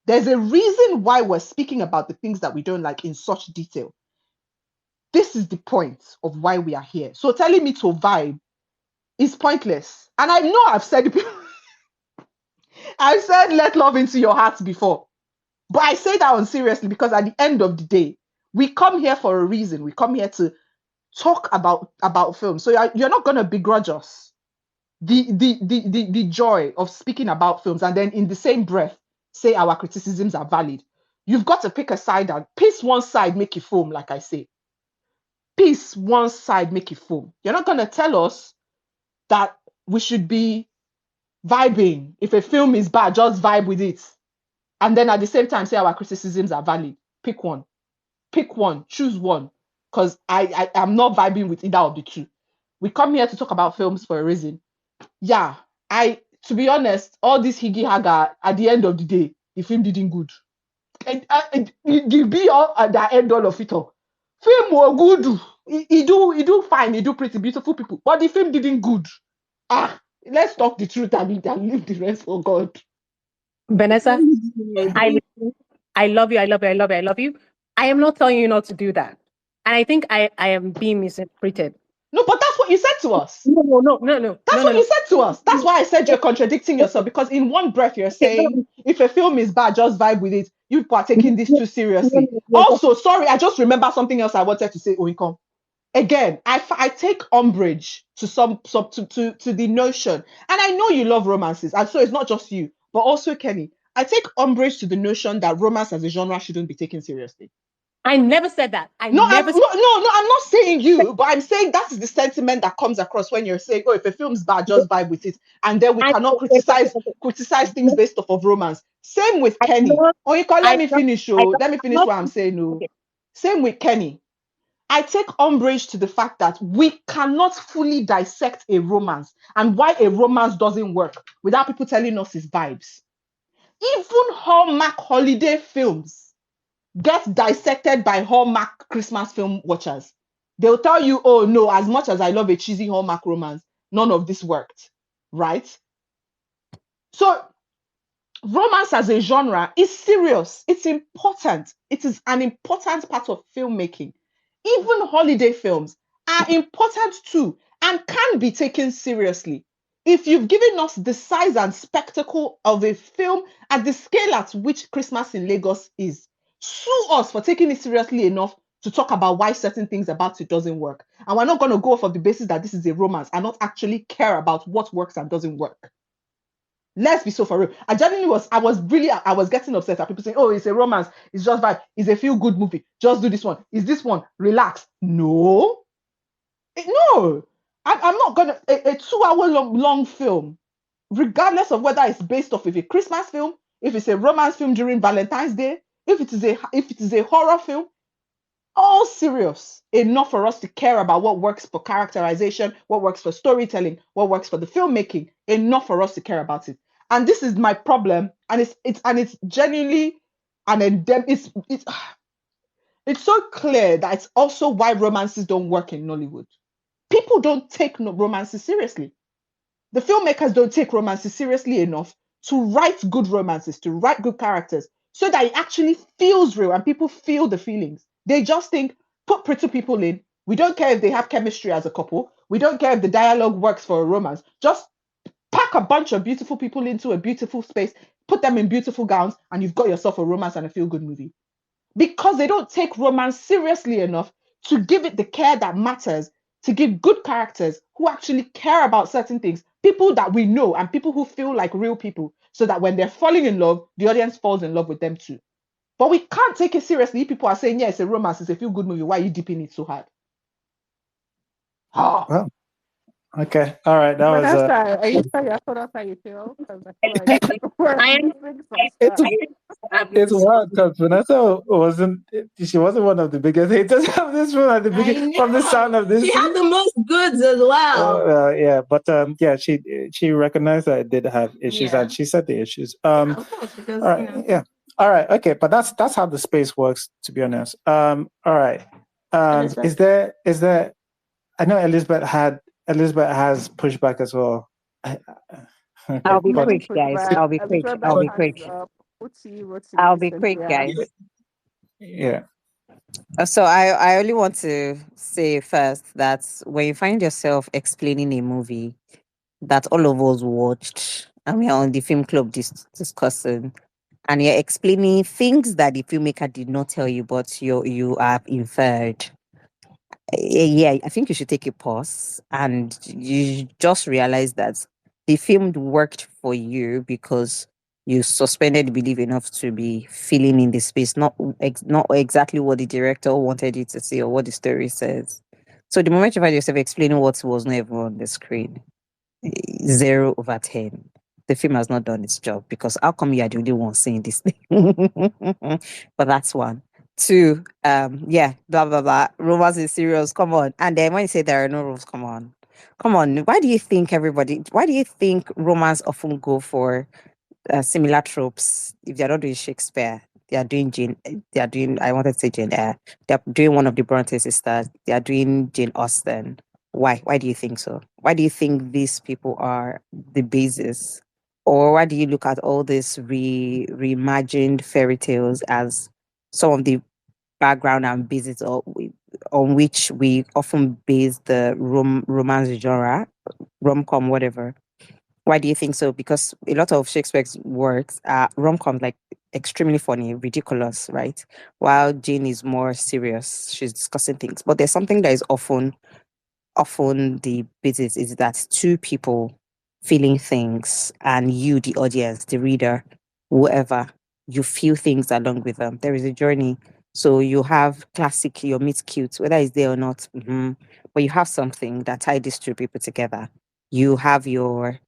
Speaker 5: There's a reason why we're speaking about the things that we don't like in such detail. This is the point of why we are here. So telling me to vibe is pointless. And I know I've said I've said let love into your heart before. But I say that on seriously because at the end of the day, we come here for a reason. We come here to talk about film. So you're not going to begrudge us the joy of speaking about films and then in the same breath say our criticisms are valid. You've got to pick a side and piece one side, make it foam, like I say. Piece one side, make it foam. You're not going to tell us that we should be vibing. If a film is bad, just vibe with it. And then at the same time say our criticisms are valid. Pick one. Pick one. Choose one. Because I am not vibing with either of the two. We come here to talk about films for a reason. Yeah, to be honest, all this higgy haga, at the end of the day, the film didn't good. It be all at the end all of it all. Film were good. He do fine. He do pretty beautiful people. But the film didn't good. Let's talk the truth and leave the rest for God.
Speaker 17: Vanessa, I love you. I love you. I love you. I love you. I am not telling you not to do that. And I think I am being misinterpreted.
Speaker 5: No, but that's what you said to us.
Speaker 17: No.
Speaker 5: That's what you said to us. That's why I said you're contradicting yourself, because in one breath you're saying if a film is bad, just vibe with it. You are taking this too seriously. Also, sorry, I just remember something else I wanted to say, Oinkom. Again, I take umbrage to to the notion, and I know you love romances, and so it's not just you, but also Kenny. I take umbrage to the notion that romance as a genre shouldn't be taken seriously.
Speaker 17: I never said that.
Speaker 5: No, I'm not saying you, but I'm saying that is the sentiment that comes across when you're saying, oh, if a film's bad, just vibe with it. And then we cannot criticize things based off of romance. Same with Kenny. Let me finish what I'm saying. No. Same with Kenny. I take umbrage to the fact that we cannot fully dissect a romance and why a romance doesn't work without people telling us its vibes. Even Hallmark holiday films get dissected by Hallmark Christmas film watchers. They'll tell you, oh no, as much as I love a cheesy Hallmark romance, none of this worked, right? So romance as a genre is serious. It's important. It is an important part of filmmaking. Even holiday films are important too and can be taken seriously. If you've given us the size and spectacle of a film at the scale at which Christmas in Lagos is, sue us for taking it seriously enough to talk about why certain things about it doesn't work. And we're not going to go off of the basis that this is a romance and not actually care about what works and doesn't work. Let's be so for real. I was getting upset at people saying, oh, it's a romance. It's just vibe. It's a feel-good movie. Just do this one. Is this one? Relax. No. No. I'm not going to, a 2 hour long film, regardless of whether it's based off of a Christmas film, if it's a romance film during Valentine's Day, if it is a horror film, all serious enough for us to care about what works for characterization, what works for storytelling, what works for the filmmaking, enough for us to care about it. And this is my problem, and it's genuinely an it's so clear that it's also why romances don't work in Nollywood. People don't take romances seriously. The filmmakers don't take romances seriously enough to write good romances, to write good characters, so that it actually feels real and people feel the feelings. They just think, put pretty people in. We don't care if they have chemistry as a couple. We don't care if the dialogue works for a romance. Just pack a bunch of beautiful people into a beautiful space, put them in beautiful gowns, and you've got yourself a romance and a feel-good movie. Because they don't take romance seriously enough to give it the care that matters, to give good characters who actually care about certain things, people that we know and people who feel like real people, so that when they're falling in love, the audience falls in love with them too. But we can't take it seriously. People are saying, yeah, it's a romance, it's a feel-good movie. Why are you dipping it so hard?
Speaker 11: Well, okay. All right. That was
Speaker 6: Vanessa, are you sure you told us how you feel? Because I feel like we're missing some stuff.
Speaker 11: it's wild because Vanessa she wasn't one of the biggest haters of this film at the beginning from the sound of this.
Speaker 2: She had the most goods as well.
Speaker 11: Yeah, but yeah, she recognized that it did have issues and she said the issues.
Speaker 2: Of course, because
Speaker 11: all right, yeah. All right, okay, but that's how the space works, to be honest. All right. Is there I know Elizabeth has pushback as well. Okay,
Speaker 16: I'll be
Speaker 11: but
Speaker 16: quick, guys. I'll be quick. I'll be quick. I'll be quick, guys.
Speaker 11: yeah.
Speaker 16: So I only want to say first that when you find yourself explaining a movie that all of us watched and we're on the film club discussing, and you're explaining things that the filmmaker did not tell you, but you have inferred. Yeah, I think you should take a pause and you just realize that the film worked for you because you suspended belief enough to be feeling in the space, not exactly what the director wanted you to see or what the story says. So the moment you find yourself explaining what was never on the screen, 0/10. The film has not done its job because how come you are the only one saying this thing? But that's one. Two, yeah, blah blah blah. Romance is serious. Come on. And then when you say there are no rules, come on. Come on. Why do you think romance often go for similar tropes? If they're not doing Shakespeare, they are doing I wanted to say Jane Eyre. They're doing one of the Bronte sisters, they are doing Jane Austen. Why? Why do you think so? Why do you think these people are the basis? Or why do you look at all these reimagined fairy tales as some of the background and basis on which we often base the romance genre, rom-com, whatever? Why do you think so? Because a lot of Shakespeare's works are rom-com, like extremely funny, ridiculous, right? While Jane is more serious, she's discussing things. But there's something that is often the basis is that two people feeling things and you, the audience, the reader, whoever, you feel things along with them. There is a journey. So you have classic, your meet cute, whether it's there or not, but you have something that ties these two people together. You have your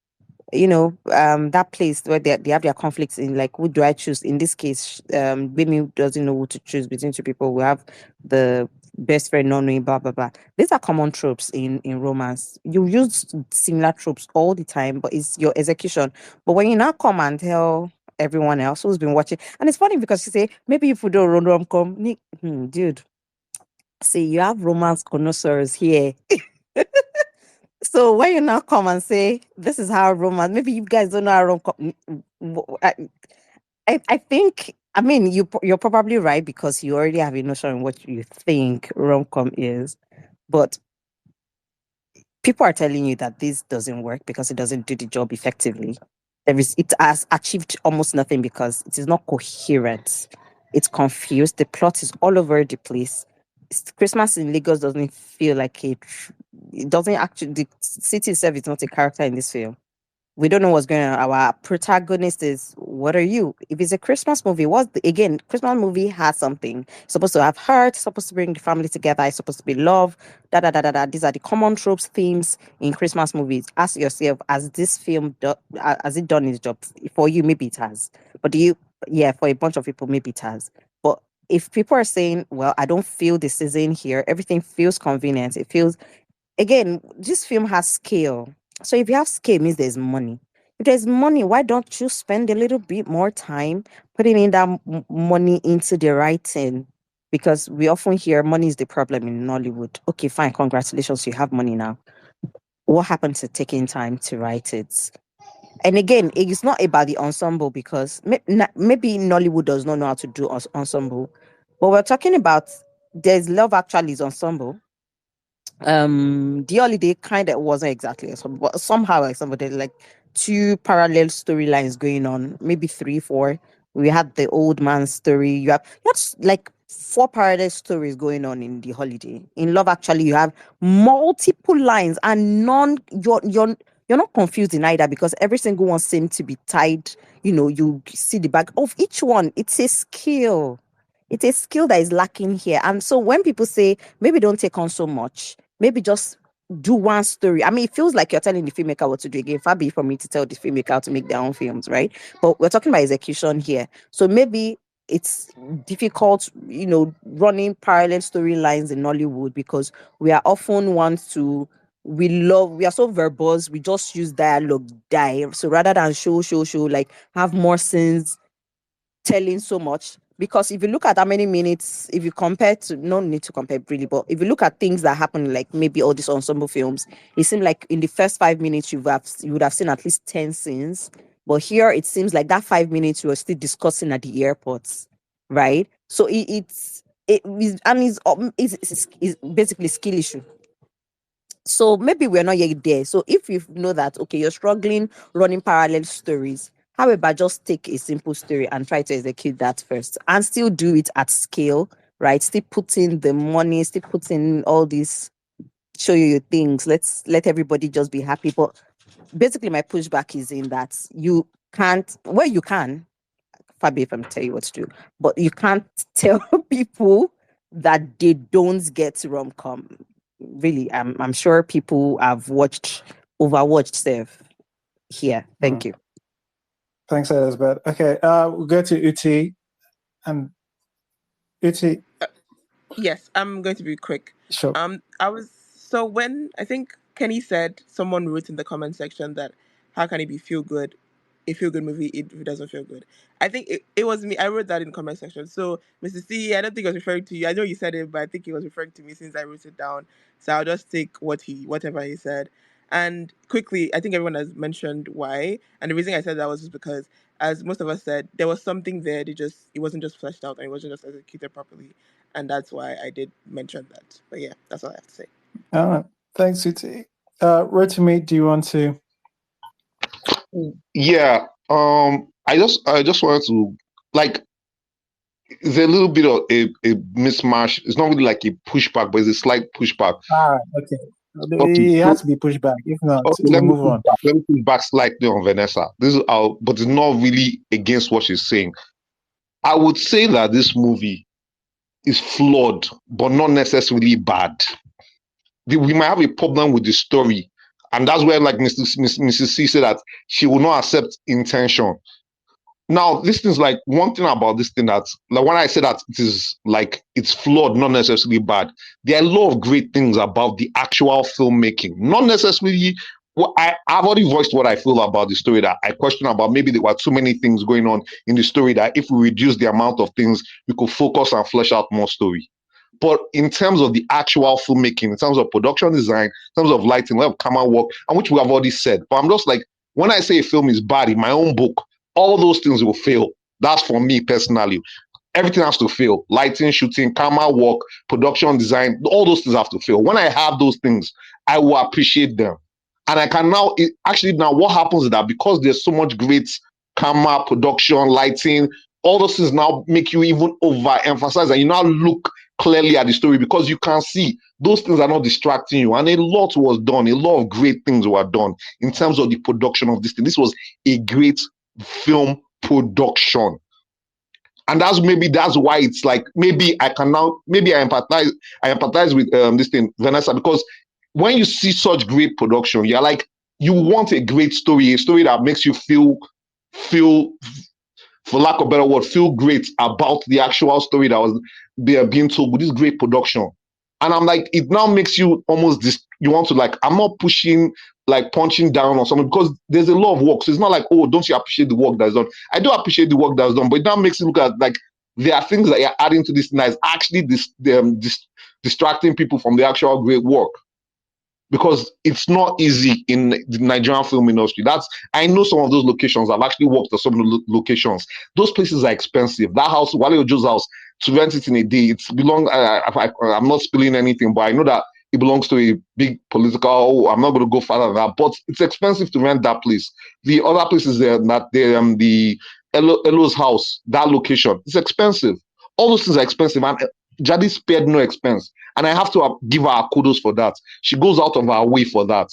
Speaker 16: that place where they have their conflicts in, like, who do I choose? In this case, Gbemi doesn't know who to choose between two people. We have the best friend not knowing, blah blah blah. These are common tropes in romance. You use similar tropes all the time, but it's your execution. But when you now come and tell everyone else who's been watching, and it's funny because you say maybe if we do a rom-com, dude, see, you have romance connoisseurs here. So when you now come and say this is how romance, maybe you guys don't know how rom-com. I think, I mean, you're probably right because you already have a notion of what you think rom-com is, but people are telling you that this doesn't work because it doesn't do the job effectively. It has achieved almost nothing because it is not coherent. It's confused. The plot is all over the place. Christmas in Lagos doesn't feel like it doesn't actually, the city itself is not a character in this film. We don't know what's going on. Our protagonist is, what are you? If it's a Christmas movie, again, Christmas movie has something. It's supposed to have heart, it's supposed to bring the family together, it's supposed to be love, da da da da da. These are the common tropes, themes in Christmas movies. Ask yourself, has this film has it done its job? For you, maybe it has. But for a bunch of people, maybe it has. But if people are saying, well, I don't feel the season here, everything feels convenient, it feels, again, this film has scale. So if you have scale, it means there's money. If there's money, why don't you spend a little bit more time putting in that money into the writing? Because we often hear money is the problem in Nollywood. Okay, fine, congratulations, you have money now. What happened to taking time to write it? And again, it's not about the ensemble, because maybe Nollywood does not know how to do ensemble. But we're talking about, there's Love Actually's ensemble. The holiday kind of wasn't exactly but somehow like somebody, like two parallel storylines going on, maybe three, four. We had the old man's story. You have that's like four parallel stories going on in the holiday. In Love Actually, you have multiple lines, and you're not confused in either, because every single one seems to be tied. You see the back of each one. It's a skill. It's a skill that is lacking here. And so when people say maybe don't take on so much, maybe just do one story. I mean, it feels like you're telling the filmmaker what to do again. Far be it from me to tell the filmmaker how to make their own films, right? But we're talking about execution here. So maybe it's difficult, running parallel storylines in Nollywood, because we are often ones to, we are so verbose, we just use dialogue, so rather than show, like have more scenes telling so much. Because if you look at how many minutes, if you compare to, no need to compare really, but if you look at things that happen, like maybe all these ensemble films, it seems like in the first 5 minutes you would have seen at least 10 scenes. But here it seems like that 5 minutes you were still discussing at the airports, right? So it's basically skill issue. So maybe we're not yet there. So if you know that, okay, you're struggling running parallel stories, how about just take a simple story and try to execute that first, and still do it at scale, right? Still put in the money, still put in all these, show you your things. Let everybody just be happy. But basically my pushback is in that you can't, well, you can, Fabi, if I'm tell you what to do, but you can't tell people that they don't get rom-com. Really, I'm sure people have overwatched stuff here. Thank you.
Speaker 1: Thanks, Elizabeth. Okay, we'll go to Uti. And Uti,
Speaker 10: Yes, I'm going to be quick.
Speaker 1: sure.
Speaker 10: When I think Kenny said, someone wrote in the comment section that how can it be a feel good movie if it doesn't feel good? I think it was me. I wrote that in the comment section. So Mr. C, I don't think I was referring to you. I know you said it, but I think he was referring to me since I wrote it down. So I'll just take whatever he said. And quickly, I think everyone has mentioned why. And the reason I said that was just because, as most of us said, there was something there. It wasn't just fleshed out and it wasn't just executed properly. And that's why I did mention that. But yeah, that's all I have to say.
Speaker 1: All right. Thanks, Uti. Rotimi, do you want to?
Speaker 13: Yeah. I just wanted to, like, it's a little bit of a mismatch. It's not really like a pushback, but it's a slight pushback.
Speaker 1: Okay.
Speaker 13: Okay,
Speaker 1: It
Speaker 13: so,
Speaker 1: has to be pushed back. If not,
Speaker 13: okay,
Speaker 1: we'll move on.
Speaker 13: let me push back slightly on Vanessa. This is our, but it's not really against what she's saying. I would say that this movie is flawed, but not necessarily bad. We might have a problem with the story, and that's where, like Mrs. C said, that she will not accept intention. Now, this thing's like one thing about this thing, that like when I say that it is like it's flawed, not necessarily bad. There are a lot of great things about the actual filmmaking, not necessarily. Well, I've already voiced what I feel about the story, that I question about maybe there were too many things going on in the story, that if we reduce the amount of things, we could focus and flesh out more story. But in terms of the actual filmmaking, in terms of production design, in terms of lighting, level of camera work, and which we have already said, but I'm just like, when I say a film is bad in my own book, all those things will fail. That's for me personally. Everything has to fail. Lighting, shooting, camera work, production design, all those things have to fail. When I have those things, I will appreciate them. And I can now, now what happens is that because there's so much great camera, production, lighting, all those things now make you even overemphasize, and you now look clearly at the story because you can see those things are not distracting you. And a lot was done. A lot of great things were done in terms of the production of this thing. This was a great film production. And that's why it's like maybe I empathize with this thing, Vanessa, because when you see such great production, you're like, you want a great story, a story that makes you feel, for lack of a better word, feel great about the actual story that was being told with this great production. And I'm like, it now makes you almost you want to like, I'm not pushing, like punching down or something, because there's a lot of work. So it's not like, oh, don't you appreciate the work that's done? I do appreciate the work that's done, but it now makes it look at like there are things that you're adding to this thing that is actually distracting people from the actual great work. Because it's not easy in the Nigerian film industry. I know some of those locations. I've actually worked at some of the locations. Those places are expensive. That house, Wale Ojo's house, to rent it in a day, I'm not spilling anything, but I know that it belongs to a big political. I'm not going to go further than that, but it's expensive to rent that place. The other places there, the Elo's house, that location, it's expensive. All those things are expensive, and Jade spared no expense. And I have to give her kudos for that. She goes out of her way for that.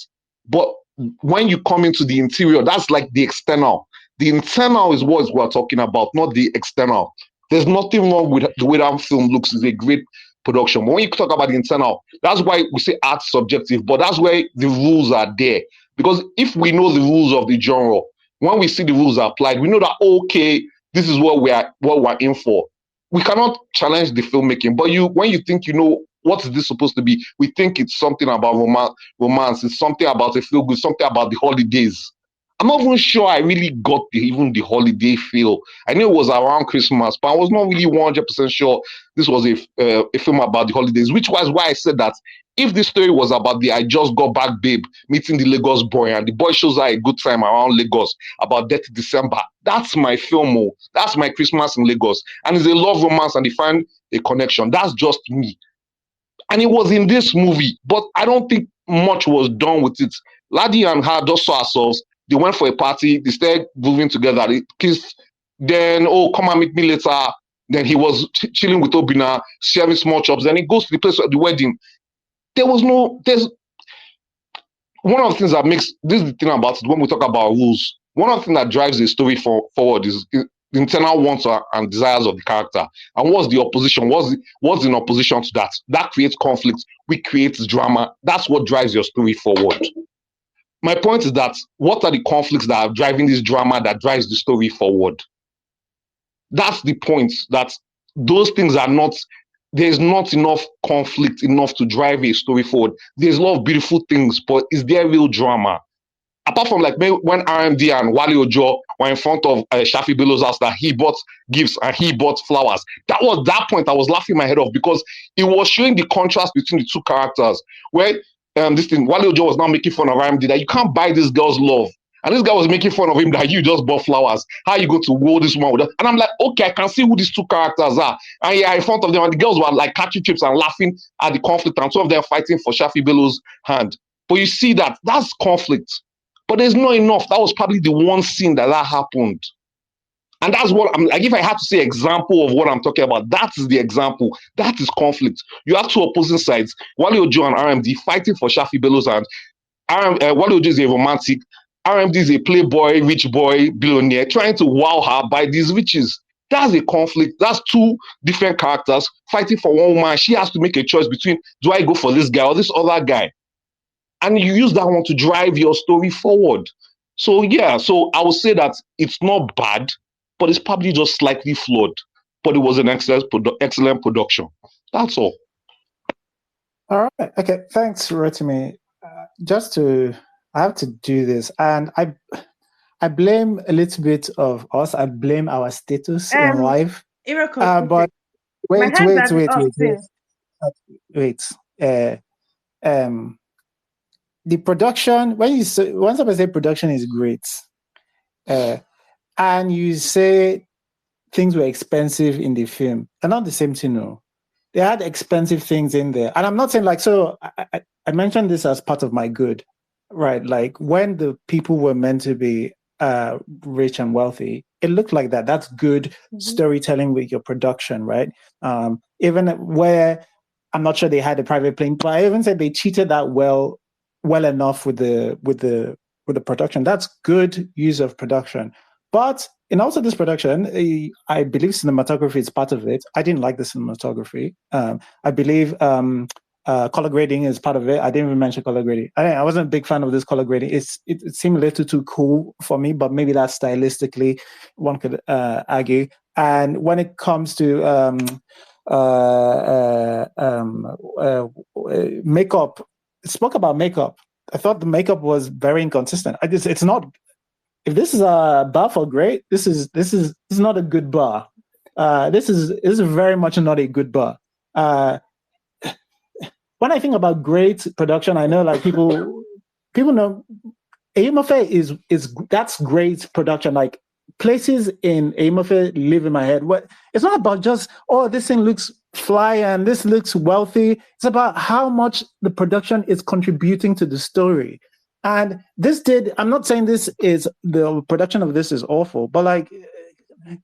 Speaker 13: But when you come into the interior, that's like the external. The internal is what we're talking about, not the external. There's nothing wrong with the way that film looks. It's a great production. But when you talk about the internal, that's why we say art's subjective, but that's where the rules are there. Because if we know the rules of the genre, when we see the rules applied, we know that, okay, this is what we're in for. We cannot challenge the filmmaking, but when you think you know what is this supposed to be, we think it's something about romance, it's something about a feel good, something about the holidays. I'm not even sure I really got even the holiday feel. I knew it was around Christmas, but I was not really 100% sure this was a film about the holidays, which was why I said that if this story was about the I just got back babe meeting the Lagos boy and the boy shows her a good time around Lagos about Detty December, that's my film. That's my Christmas in Lagos. And it's a love romance and they find a connection. That's just me. And it was in this movie, but I don't think much was done with it. Laddie and her just saw ourselves. They went for a party. They started moving together. They kissed. Then, come and meet me later. Then he was chilling with Obina, sharing small chops. Then he goes to the place of the wedding. There's one of the things that makes this is the thing about it when we talk about rules. One of the things that drives the story forward is the internal wants and desires of the character. And what's the opposition? What's in opposition to that? That creates conflict. We create drama. That's what drives your story forward. My point is that what are the conflicts that are driving this drama that drives the story forward? That's the point, that those things are not, there's not enough conflict enough to drive a story forward. There's a lot of beautiful things, but is there real drama? Apart from like when RMD and Wale Ojo were in front of Shafi Bello's house that he bought gifts and he bought flowers. That was that point I was laughing my head off because it was showing the contrast between the two characters. Where Wale Ojo was now making fun of RMD that you can't buy this girl's love. And this guy was making fun of him that you just bought flowers. How are you going to woo this woman with that? And I'm like, okay, I can see who these two characters are. And yeah, in front of them, and the girls were like catching chips and laughing at the conflict, and two of them fighting for Shafi Bello's hand. But you see that's conflict. But there's not enough. That was probably the one scene that happened. And that's what I'm like. If I had to say example of what I'm talking about, that is the example. That is conflict. You have two opposing sides, Wale Ojo and RMD, fighting for Shafi Bello's hand. Wale Ojo is a romantic. RMD is a playboy, rich boy, billionaire, trying to wow her by these riches. That's a conflict. That's two different characters fighting for one woman. She has to make a choice between, do I go for this guy or this other guy? And you use that one to drive your story forward. So yeah, so I would say that it's not bad, but it's probably just slightly flawed. But it was an excellent production. That's all.
Speaker 11: All right. Okay. Thanks, Rotimi. I have to do this, and I blame a little bit of us. I blame our status in life.
Speaker 9: Iroko,
Speaker 11: But
Speaker 9: my
Speaker 11: wait.
Speaker 9: hands are
Speaker 11: The production, once I say production is great, and you say things were expensive in the film, they're not the same thing. No, they had expensive things in there, and I'm not saying like so. I mentioned this as part of my good, right? Like when the people were meant to be rich and wealthy, it looked like that. That's good storytelling with your production, right? even where I'm not sure they had a private plane, but I even said they cheated that well enough with the production. That's good use of production. But in also this production, I believe cinematography is part of it. I didn't like the cinematography. I believe color grading is part of it. I didn't even mention color grading. I wasn't a big fan of this color grading. It seemed a little too cool for me, but maybe that's stylistically one could argue. And when it comes to makeup, spoke about makeup. I thought the makeup was very inconsistent. It's not. If this is a bar for great, this is not a good bar. This is very much not a good bar. When I think about great production, I know like people know Emefe is that's great production. Like places in Emefe live in my head. It's not about just this thing looks fly and this looks wealthy. It's about how much the production is contributing to the story. And I'm not saying the production of this is awful, but like,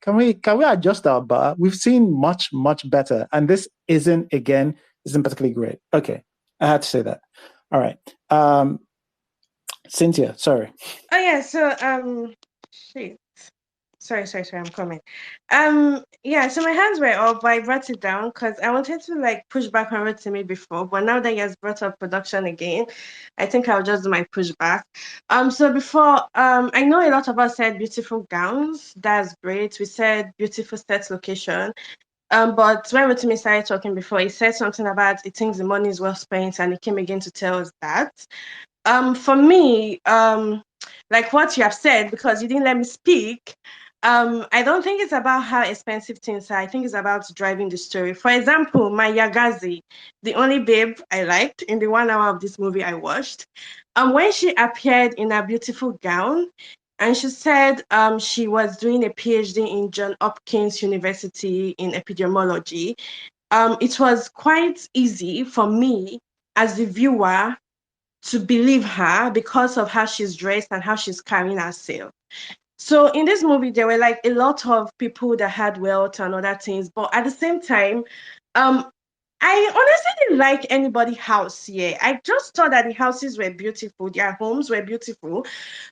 Speaker 11: can we adjust our bar? We've seen much, much better. And this isn't particularly great. Okay. I had to say that. All right. Cynthia, sorry.
Speaker 9: Oh yeah, so shit. Sorry, I'm coming. Yeah, so my hands were up, but I brought it down because I wanted to like push back on Rotimi before, but now that he has brought up production again, I think I'll just do my pushback. So before, I know a lot of us said beautiful gowns. That's great. We said beautiful set location. But when Rotimi started talking before, he said something about he thinks the money is well spent, and he came again to tell us that. For me, like what you have said, because you didn't let me speak, I don't think it's about how expensive things are. I think it's about driving the story. For example, my Yagazi, the only babe I liked in the 1 hour of this movie I watched, when she appeared in a beautiful gown, and she said she was doing a PhD in John Hopkins University in epidemiology. It was quite easy for me as the viewer to believe her because of how she's dressed and how she's carrying herself. So in this movie, there were like a lot of people that had wealth and other things, but at the same time, I honestly didn't like anybody's house here. I just thought that the houses were beautiful, their homes were beautiful,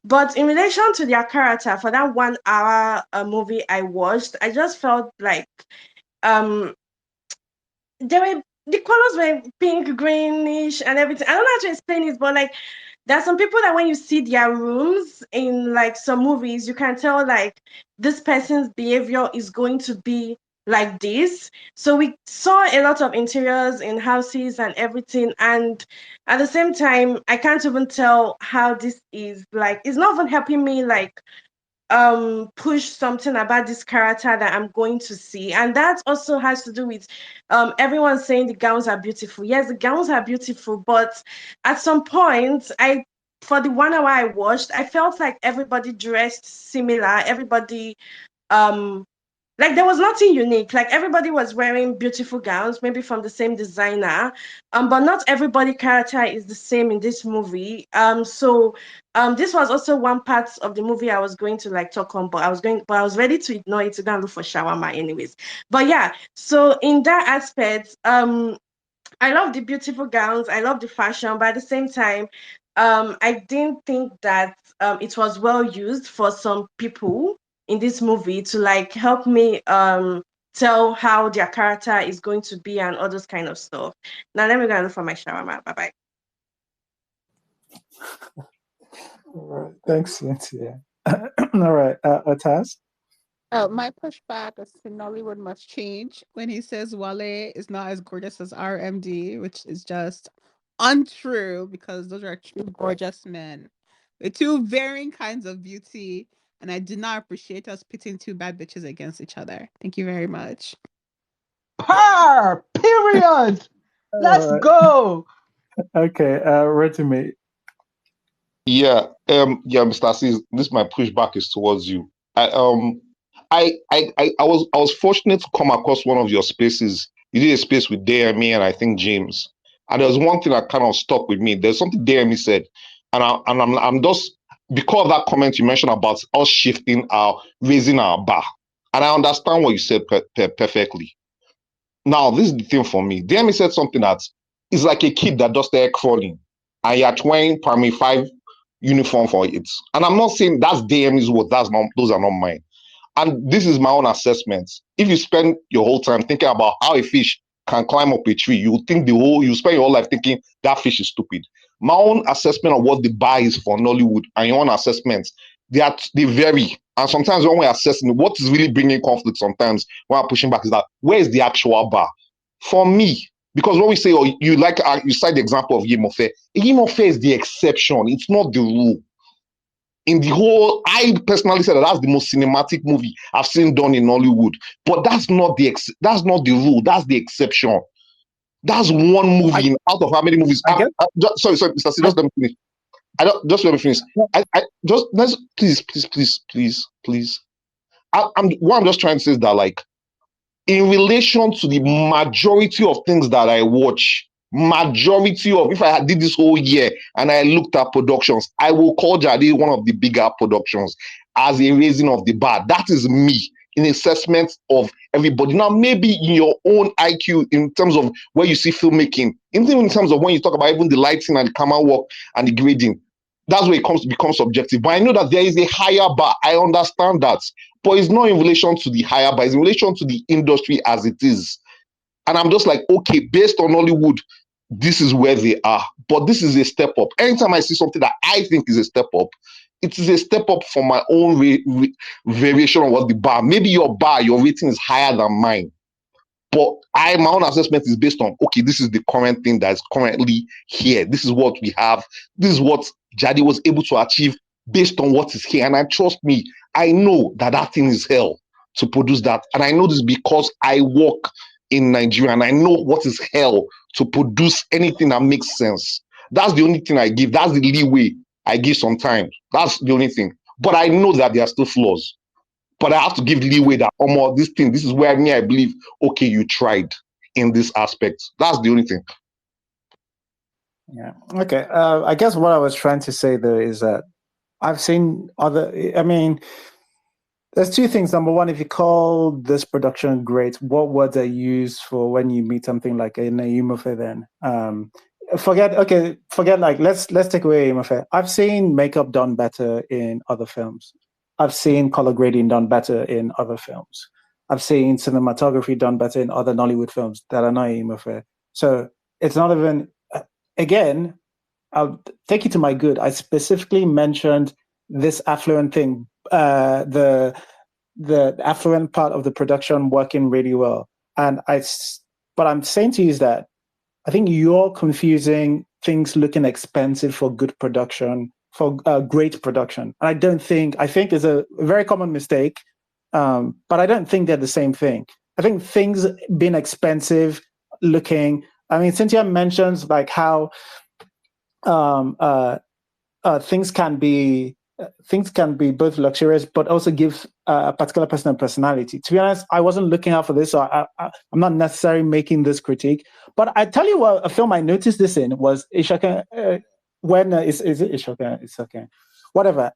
Speaker 9: but in relation to their character, for that 1 hour movie I watched, I just felt like um the colors were pink, greenish, and everything. I don't know how to explain it, but like there are some people that when you see their rooms in like some movies, you can tell like this person's behavior is going to be like this. So we saw a lot of interiors in houses and everything, and at the same time, I can't even tell how this is like. It's not even helping me like push something about this character that I'm going to see. And that also has to do with everyone saying the gowns are beautiful. Yes, the gowns are beautiful, but at some point for the 1 hour I watched, I felt like everybody dressed similar. Everybody like there was nothing unique. Like everybody was wearing beautiful gowns, maybe from the same designer, but not everybody character is the same in this movie. So this was also one part of the movie I was going to like talk on, but I was ready to ignore it to go and look for shawarma anyways. But yeah, so in that aspect, I love the beautiful gowns, I love the fashion, but at the same time, I didn't think that it was well used for some people in this movie to like help me tell how their character is going to be and all those kind of stuff. Now let me go and look for my shawarma. Bye bye.
Speaker 11: All right. Thanks, Cynthia. All right. Taz?
Speaker 6: My pushback is to Nollywood must change when he says Wale is not as gorgeous as RMD, which is just untrue because those are two gorgeous men with two varying kinds of beauty. And I do not appreciate us pitting two bad bitches against each other. Thank you very much.
Speaker 12: Par! Period! Let's go!
Speaker 11: Okay, Rotimi.
Speaker 13: Yeah, Mr. Assis, this my pushback is towards you. I was fortunate to come across one of your spaces. You did a space with DME and I think James. And there was one thing that kind of stuck with me. There's something DME said, and I'm just because of that comment you mentioned about us raising our bar. And I understand what you said perfectly. Now, this is the thing for me. DME said something that is like a kid that does the egg crawling, and you're wearing primary 5 uniform for it. And I'm not saying that's DME's word, those are not mine. And this is my own assessment. If you spend your whole time thinking about how a fish can climb up a tree, you spend your whole life thinking that fish is stupid. My own assessment of what the bar is for Nollywood and your own assessments, they vary. And sometimes when we're assessing what is really bringing conflict, sometimes when we're pushing back is that where is the actual bar? For me, because when we say, oh, you cite the example of Yemofe, Yemofe is the exception. It's not the rule. In the whole, I personally said that's the most cinematic movie I've seen done in Hollywood. But that's not the rule. That's the exception. That's one movie out of how many movies? Sorry, Mr. C, just let me finish. Just let me finish. Please. What I'm just trying to say is that, like, in relation to the majority of things that I watch, if I did this whole year and I looked at productions, I will call Jade one of the bigger productions as a raising of the bar. That is me in assessment of everybody. Now, maybe in your own IQ, in terms of where you see filmmaking, even in terms of when you talk about even the lighting and the camera work and the grading, that's where it becomes subjective. But I know that there is a higher bar. I understand that. But it's not in relation to the higher bar, it's in relation to the industry as it is. And I'm just like, okay, based on Hollywood, this is where they are. But this is a step up. Anytime I see something that I think is a step up, it is a step up for my own variation of what the bar. Maybe your rating is higher than mine. But my own assessment is based on, okay, this is the current thing that is currently here. This is what we have. This is what Jade was able to achieve based on what is here. And I trust me, I know that thing is hell to produce that. And I know this because I work in Nigeria and I know what is hell to produce anything that makes sense. That's the only thing I give. That's the leeway I give sometimes. That's the only thing. But I know that there are still flaws. But I have to give leeway that this is where I believe, okay, you tried in this aspect. That's the only thing.
Speaker 11: Yeah. Okay. I guess what I was trying to say though is that I've seen there's two things. Number one, if you call this production great, what words are used for when you meet something like a Yumofe then? Forget like let's take away Yumofe. I've seen makeup done better in other films. I've seen color grading done better in other films. I've seen cinematography done better in other Nollywood films that are not Yumofe. So it's not even again, I'll take it to my good. I specifically mentioned this affluent thing, the affluent part of the production working really well. But I'm saying to you is that I think you're confusing things looking expensive for good production, for great production. And I think it's a very common mistake, but I don't think they're the same thing. I think things being expensive looking, Cynthia mentions like how things can be both luxurious but also give a particular person a personality. To be honest, I wasn't looking out for this, so I'm not necessarily making this critique. But I tell you what, a film I noticed this in was Ishoka. When is it Ishoka? It's okay. Whatever.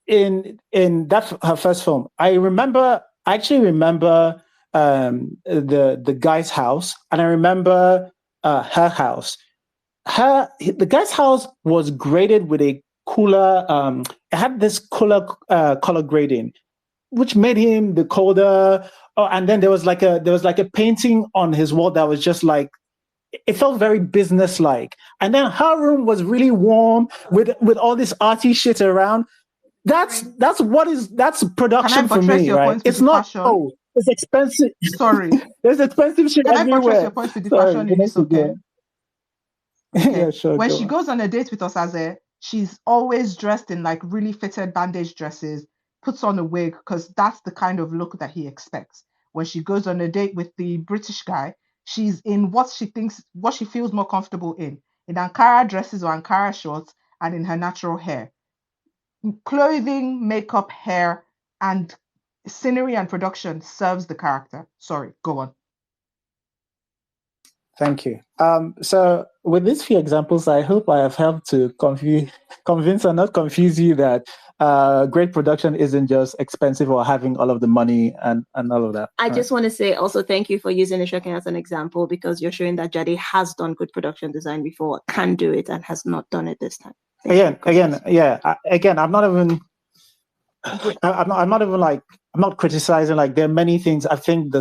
Speaker 11: In that her first film, I actually remember the guy's house, and I remember her house. The guy's house was graded with a cooler. It had this cooler color grading, which made him the colder. Oh, and then there was like a painting on his wall that was just like, it felt very business-like. And then her room was really warm with all this arty shit around. That's production for me, right? It's not fashion? It's expensive.
Speaker 5: Sorry,
Speaker 11: there's expensive shit everywhere.
Speaker 5: Can I buttress your point with the fashion in this? Okay. Okay.
Speaker 11: Yeah, sure.
Speaker 5: When she goes on a date with Osaze, she's always dressed in like really fitted bandage dresses, puts on a wig because that's the kind of look that he expects. When she goes on a date with the British guy, she's in what she feels more comfortable in Ankara dresses or Ankara shorts and in her natural hair. Clothing, makeup, hair, and scenery and production serves the character. Sorry, go on.
Speaker 11: Thank you. So with these few examples, I hope I have helped to convince and not confuse you that great production isn't just expensive or having all of the money and all of that.
Speaker 2: I just want to say also thank you for using Ashokin as an example, because you're showing that Jade has done good production design before, can do it, and has not done it this time.
Speaker 11: Again, I'm not even. I'm not criticizing. Like, there are many things. I think the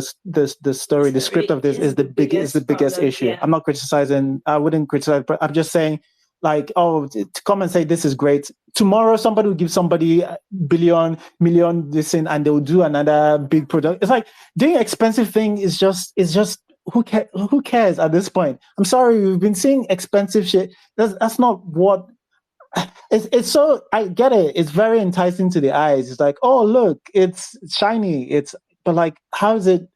Speaker 11: story, the script of this is the biggest issue. Yeah. I'm not criticizing. I wouldn't criticize, but I'm just saying, like, to come and say this is great. Tomorrow, somebody will give somebody a billion, million this thing, and they will do another big product. It's like doing expensive thing is just who cares at this point? I'm sorry, we've been seeing expensive shit. That's not what. It's so, I get it. It's very enticing to the eyes. It's like, oh look, it's shiny. But like, how's it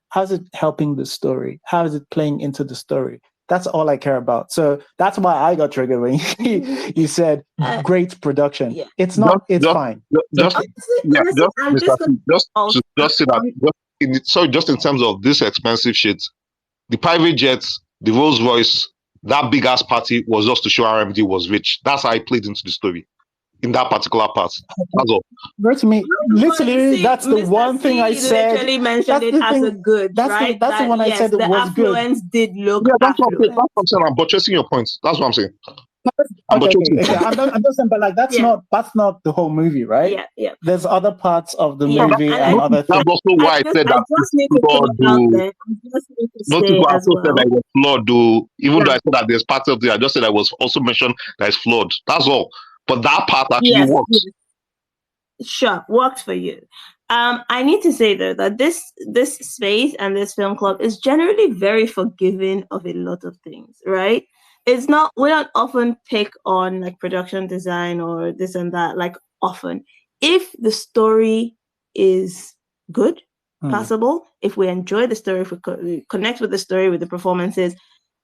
Speaker 11: helping the story? How is it playing into the story? That's all I care about. So that's why I got triggered when you said great production. Yeah. It's not. It's fine.
Speaker 13: Just say that. Just in terms of this expensive shit, the private jets, the Rolls Royce, that big ass party was just to show RMD was rich. That's how I played into the story in that particular part. That's all.
Speaker 11: To me, literally, that's the one thing I said.
Speaker 2: Literally mentioned it as a good, right?
Speaker 11: That's the one I said
Speaker 2: the
Speaker 11: was good.
Speaker 2: affluence did look.
Speaker 13: Yeah, that's what I'm saying. I'm buttressing your points. That's what I'm saying.
Speaker 11: I'm just saying, but like that's not the whole movie, right?
Speaker 2: Yeah.
Speaker 11: There's other parts of the movie and other things.
Speaker 13: That's also why I said that. Most people also said that it was flawed, though. Even though I said that there's parts of it, I just said I was also mentioned that it's flawed. That's all. But that part actually works.
Speaker 2: Yes. Sure, worked for you. I need to say though that this space and this film club is generally very forgiving of a lot of things, right? It's not, we don't often pick on like production design or this and that, like often. If the story is good, passable, if we enjoy the story, if we connect with the story, with the performances,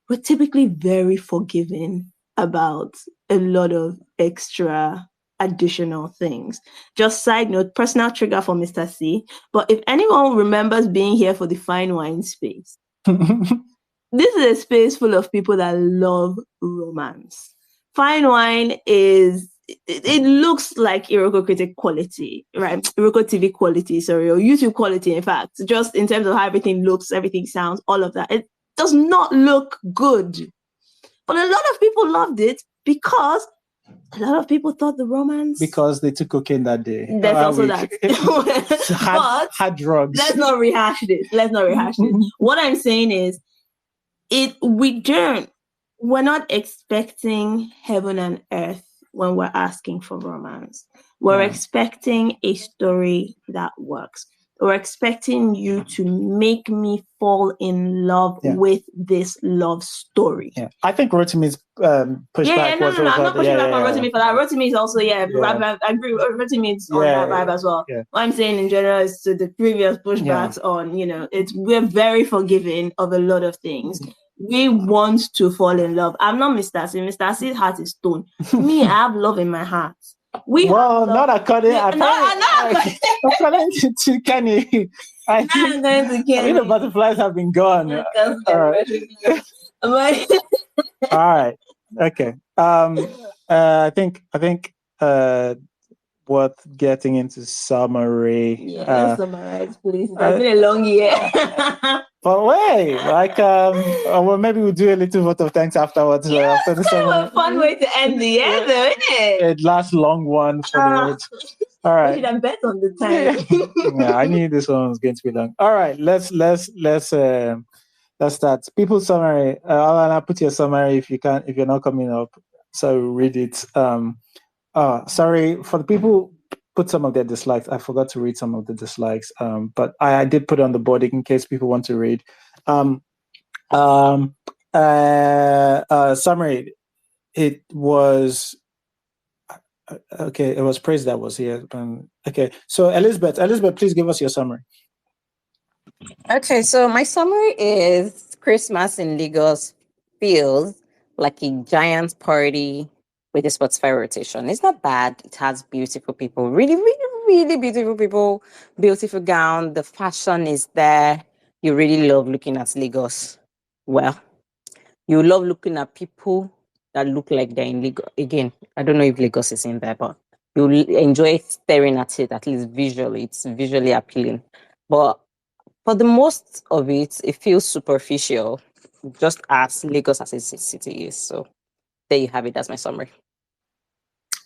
Speaker 2: we're typically very forgiving about a lot of extra additional things. Just side note, personal trigger for Mr. C, but if anyone remembers being here for the fine wine space, this is a space full of people that love romance. Fine wine it looks like Iroko critic quality, right? Iroko TV quality, sorry, or YouTube quality, in fact, just in terms of how everything looks, everything sounds, all of that. It does not look good. But a lot of people loved it because a lot of people thought the romance...
Speaker 11: Because they took cocaine that day.
Speaker 2: There's also that.
Speaker 11: had drugs.
Speaker 2: Let's not rehash this. What I'm saying is, we're not expecting heaven and earth when we're asking for romance. We're expecting a story that works. We're expecting you to make me fall in love with this love story.
Speaker 11: Yeah. I think Rotimi's pushback was...
Speaker 2: I'm not pushing back on Rotimi for that. Rotimi is also, I agree. Rotimi is on that vibe as well. Yeah. What I'm saying in general is to the previous pushbacks on, we're very forgiving of a lot of things. We want to fall in love. I'm not Mr. C. Mr. C's heart is stone. Me, I have love in my heart.
Speaker 11: Not according to Kenny. I think the butterflies have been gone. All right. Okay. I think worth getting into summary.
Speaker 2: Summarize, please. It's been a long year.
Speaker 11: But wait, well, maybe we'll do a little vote of thanks afterwards. After the summary.
Speaker 2: A fun way to end the year, though, isn't it?
Speaker 11: It last long one for the all right.
Speaker 2: I should have bet on the time.
Speaker 11: Yeah, I knew this one was going to be long. All right, let's start. People's summary. Alana, put your summary if you're not coming up. So read it. Sorry for the people. Put some of their dislikes. I forgot to read some of the dislikes. But I did put on the board in case people want to read. Summary. It was okay. It was praise that was here. Okay. So Elizabeth, please give us your summary.
Speaker 4: Okay. So my summary is Christmas in Lagos feels like a giant party with a Spotify rotation. It's not bad. It has beautiful people, really, really, really beautiful people, beautiful gown. The fashion is there. You really love looking at Lagos. Well,
Speaker 16: You love looking at people that look like they're in Lagos. Again, I don't know if Lagos is in there, but you enjoy staring at it, at least visually. It's visually appealing. But for the most of it, it feels superficial, just as Lagos as a city is. So there you have it. That's my summary.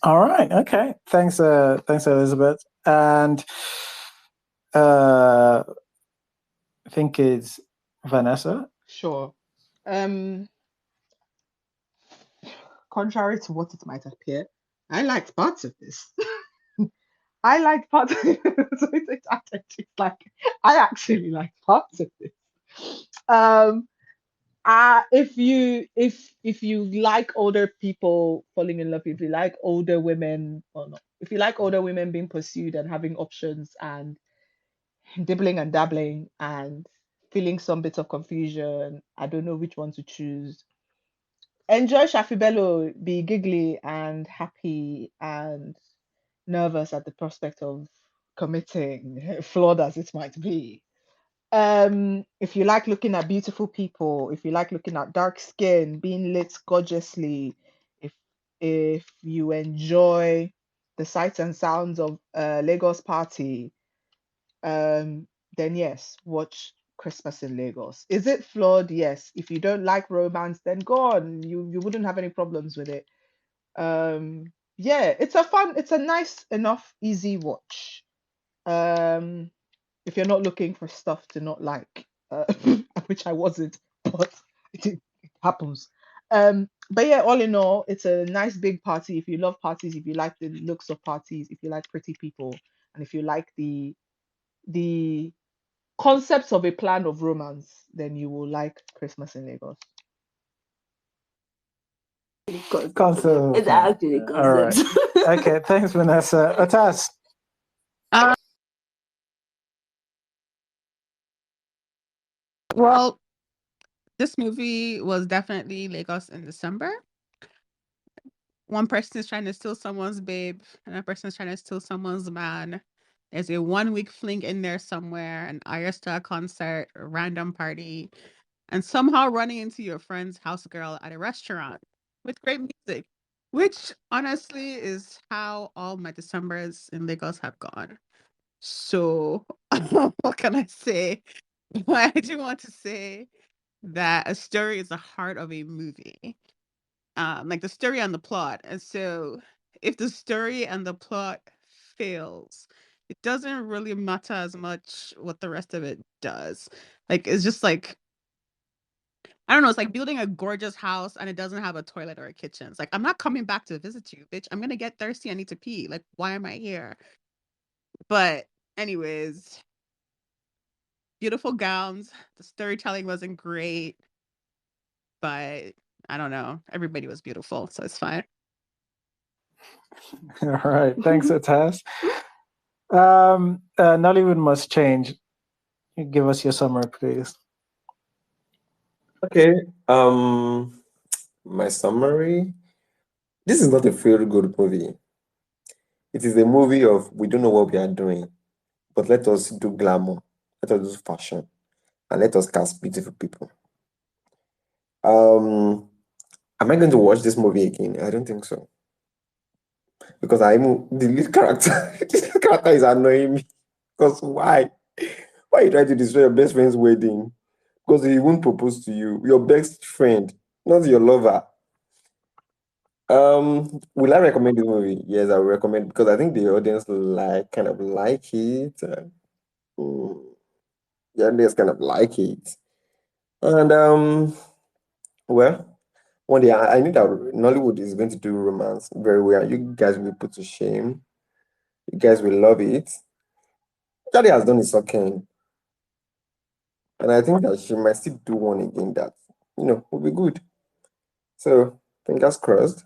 Speaker 11: All right. Okay. Thanks, Elizabeth. And I think it's Vanessa.
Speaker 5: Sure. Contrary to what it might appear, I liked parts of this. I liked parts of it. It's like I actually liked parts of this. Um if you like older people falling in love, if you like older women or not, if you like older women being pursued and having options and dibbling and dabbling and feeling some bit of confusion, I don't know which one to choose. Enjoy Shafi Bello, be giggly and happy and nervous at the prospect of committing, flawed as it might be. If you like looking at beautiful people, if you like looking at dark skin being lit gorgeously, if you enjoy the sights and sounds of Lagos party, then yes, watch Christmas in Lagos. Is it flawed? Yes. If you don't like romance, then go on. You wouldn't have any problems with it. Yeah, it's a nice enough easy watch. If you're not looking for stuff to not like, which I wasn't, but it happens. But yeah, all in all, it's a nice big party. If you love parties, if you like the looks of parties, if you like pretty people, and if you like the concepts of a plan of romance, then you will like Christmas in Lagos.
Speaker 11: Concept.
Speaker 2: It's actually
Speaker 11: All right.
Speaker 2: concept.
Speaker 11: Okay. Thanks, Vanessa. Otas.
Speaker 6: Well, this movie was definitely Lagos in December. One person is trying to steal someone's babe, another person is trying to steal someone's man. There's a 1 week fling in there somewhere, an Ira Star concert, a random party, and somehow running into your friend's house girl at a restaurant with great music, which honestly is how all my Decembers in Lagos have gone. So, what can I say? But I do want to say that a story is the heart of a movie, like the story and the plot. And so, if the story and the plot fails, it doesn't really matter as much what the rest of it does. Like, it's just like, I don't know, it's like building a gorgeous house and it doesn't have a toilet or a kitchen. It's like, I'm not coming back to visit you, bitch. I'm gonna get thirsty. I need to pee. Like, why am I here? But, anyways, beautiful gowns. The storytelling wasn't great, but I don't know. Everybody was beautiful, so it's fine.
Speaker 11: All right. Thanks, Otas. Nollywood must change. Give us your summary, please.
Speaker 7: Okay. My summary. This is not a feel good movie. It is a movie of we don't know what we are doing, but let us do glamour, let us do fashion, and let us cast beautiful people. Am I going to watch this movie again? I don't think so. Because the lead character, this lead character is annoying me. Because why? Why you try to destroy your best friend's wedding? Because he won't propose to you, your best friend, not your lover. Will I recommend this movie? Yes, I will recommend because I think the audience kind of like it. The audience kind of like it. And well, one day I knew that Nollywood is going to do romance very well. You guys will be put to shame. You guys will love it. Jade has done it again, and I think that she might still do one again that will be good. So fingers crossed.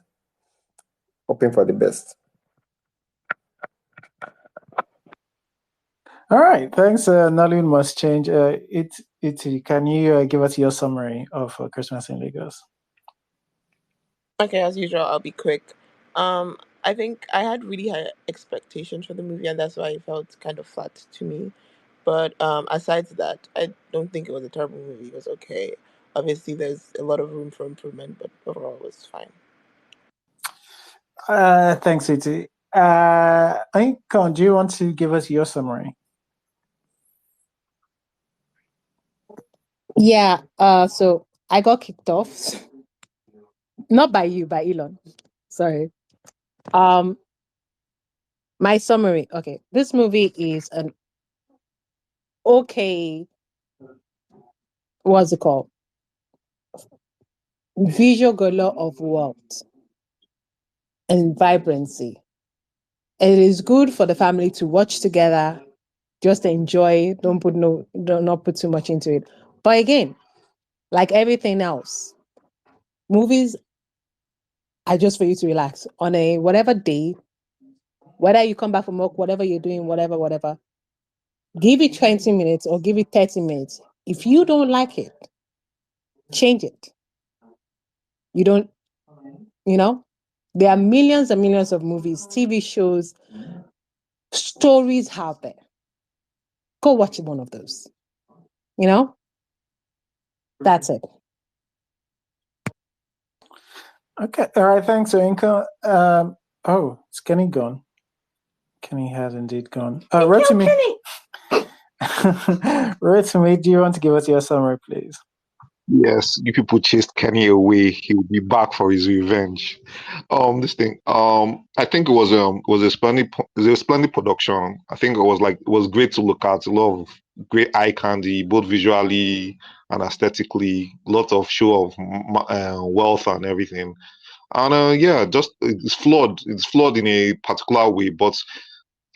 Speaker 7: Hoping for the best.
Speaker 11: All right. Thanks. Nollywood must change. Can you give us your summary of Christmas in Lagos?
Speaker 10: Okay, as usual, I'll be quick. I think I had really high expectations for the movie, and that's why it felt kind of flat to me. But aside that, I don't think it was a terrible movie. It was okay. obviously there's a lot of room for improvement, but overall it was fine.
Speaker 1: Thanks, Iti. Con, do you want to give us your summary?
Speaker 17: Yeah. So I got kicked off. Not by you, by Elon. Sorry. My summary. Okay. This movie is an okay, what's it called? Visual color of wealth and vibrancy. It is good for the family to watch together, just enjoy. Don't not put too much into it. But again, like everything else, movies are just for you to relax on a whatever day, whether you come back from work, whatever you're doing, whatever. Give it 20 minutes or give it 30 minutes. If you don't like it, change it. You don't, there are millions and millions of movies, TV shows, stories out there. Go watch one of those. That's it.
Speaker 1: Okay. All right. Thanks, Inka. Is Kenny gone? Kenny has indeed gone. Rotimi. Rotimi, do you want to give us your summary, please?
Speaker 13: Yes, you people chased Kenny away. He'll be back for his revenge. I think it was a splendid production. I think it was great to look at. A lot of great eye candy, both visually and aesthetically. A lot of show of wealth and everything. And just it's flawed. It's flawed in a particular way, but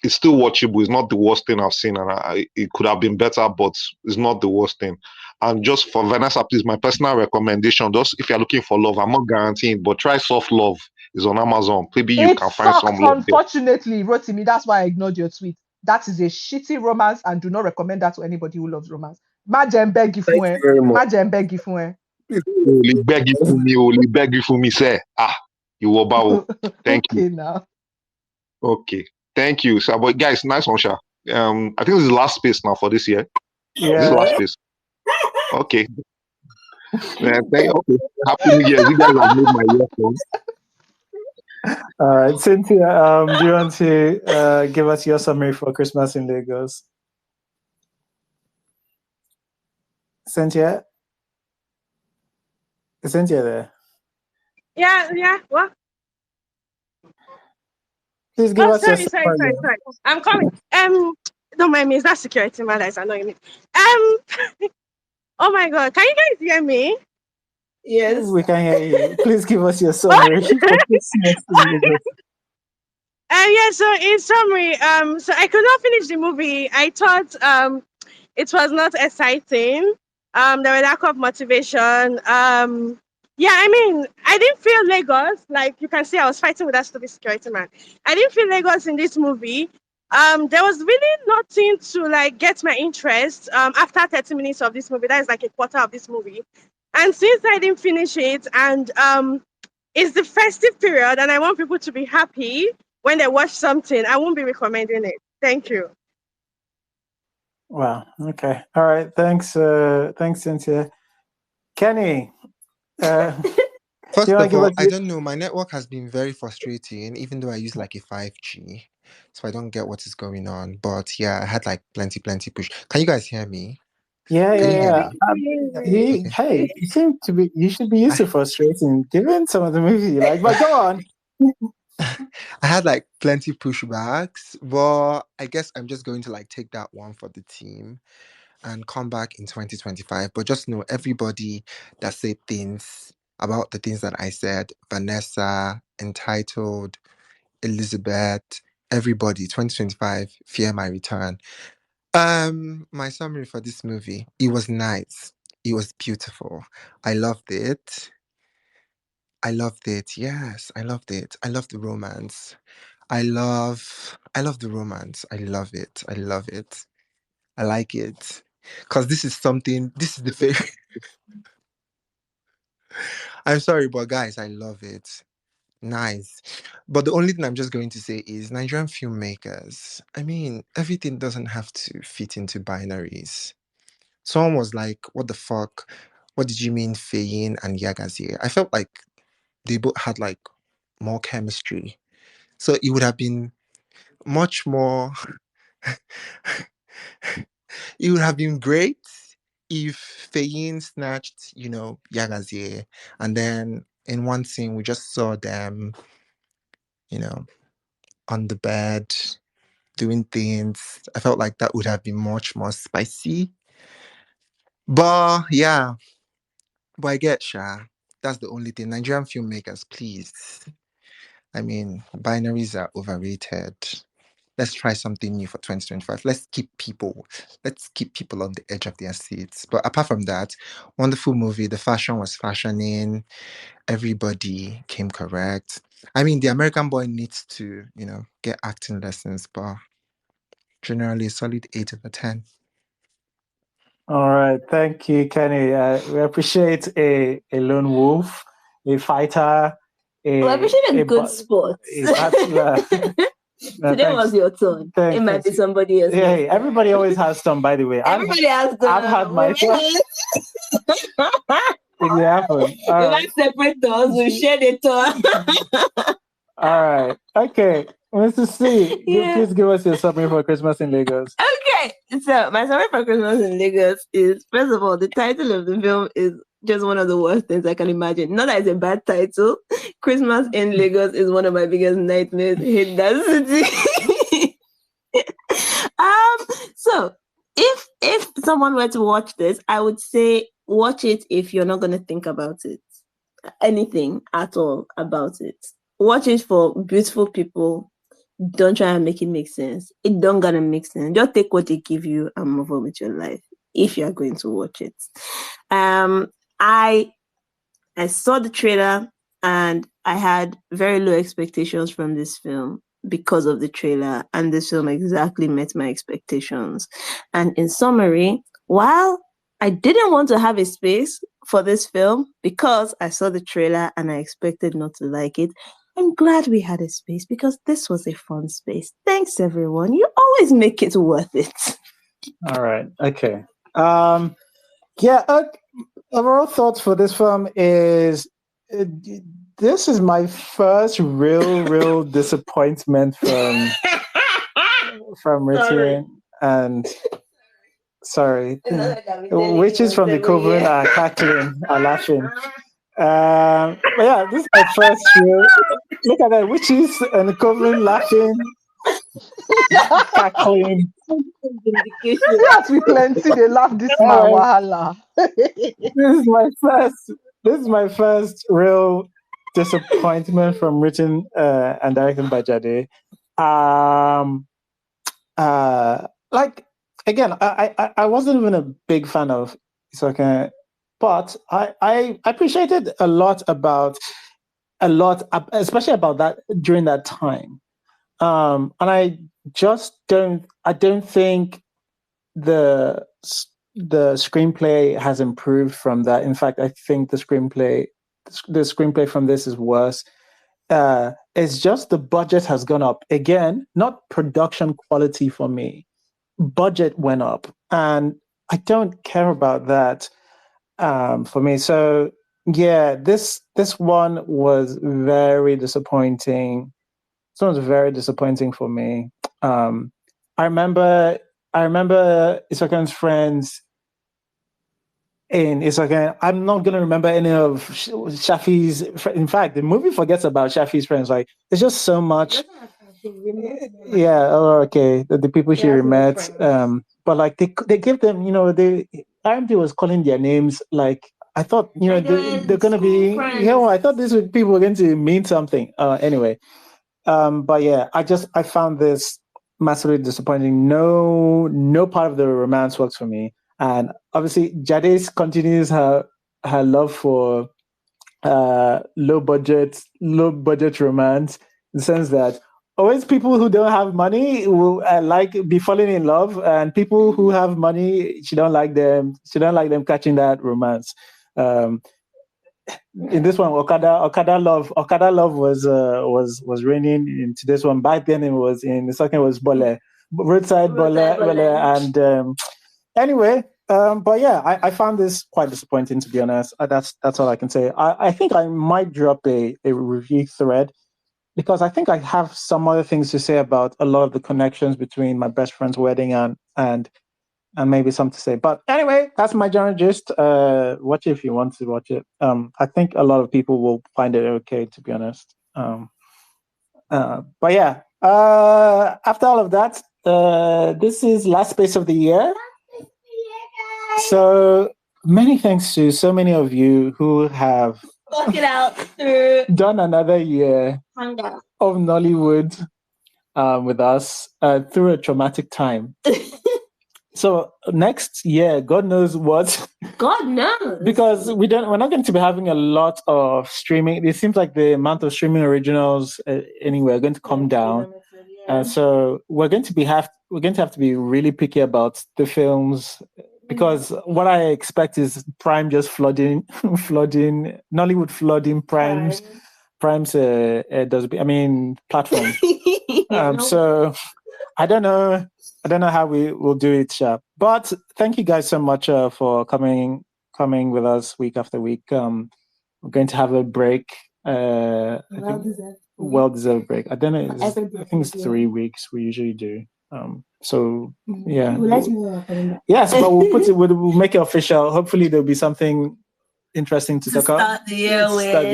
Speaker 13: it's still watchable. It's not the worst thing I've seen, and it could have been better, but it's not the worst thing. And just for Vanessa, please, my personal recommendation, just if you're looking for love, I'm not guaranteeing, but try Soft Love. It's on Amazon. Maybe you
Speaker 5: It
Speaker 13: can find some
Speaker 5: sucked,
Speaker 13: love there.
Speaker 5: unfortunately, Rotimi. That's why I ignored your tweet. That is a shitty romance and do not recommend that to anybody who loves romance. Majembe
Speaker 7: Thank you very much.
Speaker 5: Majembe Gifue.
Speaker 13: Only beg you for me, say. You will bow. Thank you.
Speaker 5: Okay, now.
Speaker 13: Okay. Thank you. So, but guys, nice one, Sha. I think this is the last space now for this year.
Speaker 1: Yeah.
Speaker 13: This is the last space. Okay. Okay. Happy New Year. You guys have made my year fun.
Speaker 1: All right, Cynthia, do you want to give us your summary for Christmas in Lagos? Cynthia? Is Cynthia there?
Speaker 9: Yeah. What?
Speaker 1: Please give us your
Speaker 9: sorry.
Speaker 1: summary.
Speaker 9: I'm coming. Don't mind me. Is that security man that's annoying me? Oh my God. Can you guys hear me?
Speaker 2: Yes.
Speaker 1: We can hear you. Please give us your summary for Christmas in Lagos.
Speaker 9: So in summary, so I could not finish the movie. I thought it was not exciting. There was lack of motivation. I didn't feel Lagos. Like you can see, I was fighting with that stupid security man. I didn't feel Lagos in this movie. There was really nothing to like get my interest. After 30 minutes of this movie, that is like a quarter of this movie. And since I didn't finish it, and it's the festive period, and I want people to be happy when they watch something, I won't be recommending it. Thank you.
Speaker 1: Wow. Okay. All right. Thanks, Cynthia. Kenny.
Speaker 15: First
Speaker 1: you want to
Speaker 15: of
Speaker 1: give
Speaker 15: all,
Speaker 1: us
Speaker 15: I don't know. My network has been very frustrating, even though I use like a 5G. So I don't get what is going on. But yeah, I had like plenty push. Can you guys hear me?
Speaker 1: Yeah.
Speaker 15: Can you hear me? Okay.
Speaker 1: Hey, you should be used to frustrating given some of the movies you like, but go on.
Speaker 15: I had like plenty pushbacks, but I guess I'm just going to like take that one for the team and come back in 2025. But just know everybody that said things about the things that I said, Vanessa, Entitled, Elizabeth, everybody, 2025, fear my return. My summary for this movie, it was nice. It was beautiful. I loved it. Yes, I loved it. I love the romance. I love the romance. I love it. I love it. I like it. Cause this is the favorite. I'm sorry, but guys, I love it. Nice. But the only thing I'm just going to say is Nigerian filmmakers. I mean, everything doesn't have to fit into binaries. Someone was like, what the fuck? What did you mean, Fiyin and Yagazie? I felt like they both had like more chemistry. So it would have been much more. It would have been great if Fiyin snatched, Yagazie, and then in one scene we just saw them, you know, on the bed doing things. I felt like that would have been much more spicy. But yeah, but I get Sha. That's the only thing. Nigerian filmmakers, please. I mean, binaries are overrated. Let's try something new for 2025. Let's keep people on the edge of their seats. But apart from that, wonderful movie. The fashion was fashioning. Everybody came correct. I mean, the American boy needs to, get acting lessons, but generally, a solid 8/10.
Speaker 11: All right, thank you, Kenny. We appreciate a lone wolf, a fighter,
Speaker 2: Well, I appreciate a good sport. Today was your turn. It might be somebody else.
Speaker 11: Yeah, everybody always has some, by the way.
Speaker 2: Everybody has some.
Speaker 11: I've had my turn. It happens.
Speaker 2: You might separate us. We share the turn.
Speaker 11: All right. Okay. Mr. C, please give us your summary for Christmas in Lagos.
Speaker 2: Okay. So my summary for Christmas in Lagos is, first of all, the title of the film is just one of the worst things I can imagine. Not that it's a bad title. Christmas in Lagos is one of my biggest nightmares. I hate that city. So if someone were to watch this, I would say watch it if you're not going to think about it, anything at all about it. Watch it for beautiful people. Don't try and make it make sense. It don't gonna make sense. Just take what they give you and move on with your life if you are going to watch it. I saw the trailer and I had very low expectations from this film because of the trailer, and this film exactly met my expectations. And in summary, while I didn't want to have a space for this film because I saw the trailer and I expected not to like it, I'm glad we had a space because this was a fun space. Thanks, everyone. You always make it worth it.
Speaker 11: All right. Okay. Overall thoughts for this film is this is my first real disappointment from Richard and sorry, witches from the coven are cackling, are laughing. But yeah, this is my first real. Look at that, witches and the coven laughing, cackling.
Speaker 5: Yes, we plenty. They laugh this man. Wahala.
Speaker 11: This is my first real disappointment from written and directed by Jade. Like again, I wasn't even a big fan of Isoka, but I appreciated a lot, especially about that during that time. And I don't think the screenplay has improved from that. In fact, I think the screenplay from this is worse. It's just the budget has gone up. Again, not production quality for me. Budget went up, and I don't care about that for me. So yeah, this one was very disappointing. This one was very disappointing for me. I remember Isokan's friends in Isokan. I'm not gonna remember any of Shafi's. In fact, the movie forgets about Shafi's friends. Like, there's just so much. Yeah. Oh, okay. The people she met. But like they give them. RMD was calling their names. Like, I thought, they're gonna be. I thought these people were going to mean something. Anyway. But yeah, I found this massively disappointing. No part of the romance works for me. And obviously Jade continues her love for low budget romance, in the sense that always people who don't have money will be falling in love, and people who have money, she don't like them catching that romance. In this one, Okada love was reigning into this one. Back then, the second was Bole, roadside Bole, and anyway, But yeah, I found this quite disappointing, to be honest. That's all I can say. I think I might drop a review thread because I think I have some other things to say about a lot of the connections between my best friend's wedding and maybe some to say. But anyway, that's my general gist. Watch it if you want to watch it. I think a lot of people will find it okay, to be honest. But yeah, after all of that, this is last space of the year. So many thanks to so many of you who have done another year of Nollywood with us through a traumatic time. So next year, God knows what.
Speaker 2: God knows.
Speaker 11: Because we're not going to be having a lot of streaming. It seems like the amount of streaming originals anyway are going to come down. So we're going to have to be really picky about the films because what I expect is Prime just flooding Nollywood flooding Prime's platform. So I don't know how we will do it, but thank you guys so much for coming with us week after week. We're going to have a break. Well-deserved break. I don't know. I think it's 3 weeks we usually do. So yeah. Yes, but we'll make it official. Hopefully there'll be something interesting to talk about. Start the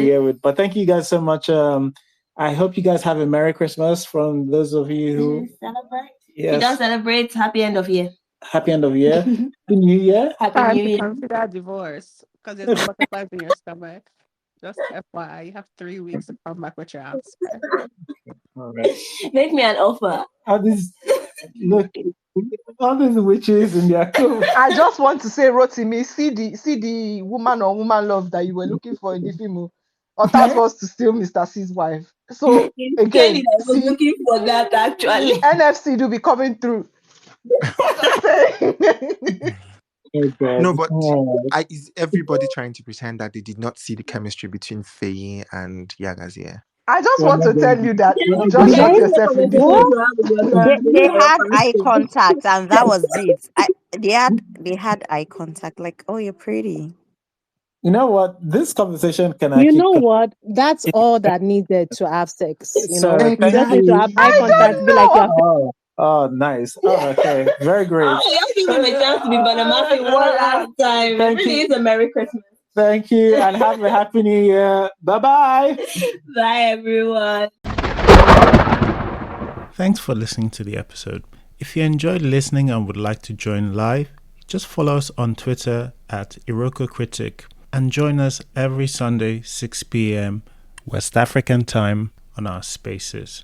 Speaker 11: year with. But thank you guys so much. I hope you guys have a Merry Christmas from those of you who
Speaker 2: celebrate.
Speaker 11: Yes.
Speaker 2: If you don't celebrate, happy end of year.
Speaker 11: Happy end of year. Happy New Year.
Speaker 6: Time
Speaker 2: Happy New
Speaker 6: to
Speaker 2: Year.
Speaker 6: consider divorce because there's no butterflies in your stomach. Just FYI, you have 3 weeks to come back with your answer.
Speaker 11: All right.
Speaker 2: Make me an offer.
Speaker 11: All these witches in their clothes.
Speaker 5: I just want to say, Rotimi, see the woman or woman love that you were looking for in the film. Or task was to steal Mr. C's wife. So again,
Speaker 2: I was looking for that actually.
Speaker 5: NFC do be coming through.
Speaker 15: No, but is everybody trying to pretend that they did not see the chemistry between Fiyin and Yagazie?
Speaker 5: I just want to tell you that you just shot yourself in the foot.
Speaker 16: They had eye contact, and that was it. They had eye contact, like, oh, you're pretty.
Speaker 11: You know what? This conversation can
Speaker 17: You know what? That's all that needed to have sex. You know,
Speaker 11: So,
Speaker 17: you just need to have eye
Speaker 5: I
Speaker 17: contact,
Speaker 5: don't
Speaker 17: be like,
Speaker 5: know.
Speaker 11: Oh, nice. Oh, okay. Very great.
Speaker 2: Let's give him a chance to be Banamasi one last time.
Speaker 11: Thank
Speaker 2: Really
Speaker 11: you.
Speaker 2: is a Merry Christmas.
Speaker 11: Thank you, and have a happy New Year. Bye-bye.
Speaker 2: Bye, everyone.
Speaker 1: Thanks for listening to the episode. If you enjoyed listening and would like to join live, just follow us on Twitter at IrokoCritic and join us every Sunday, 6 p.m. West African time on our spaces.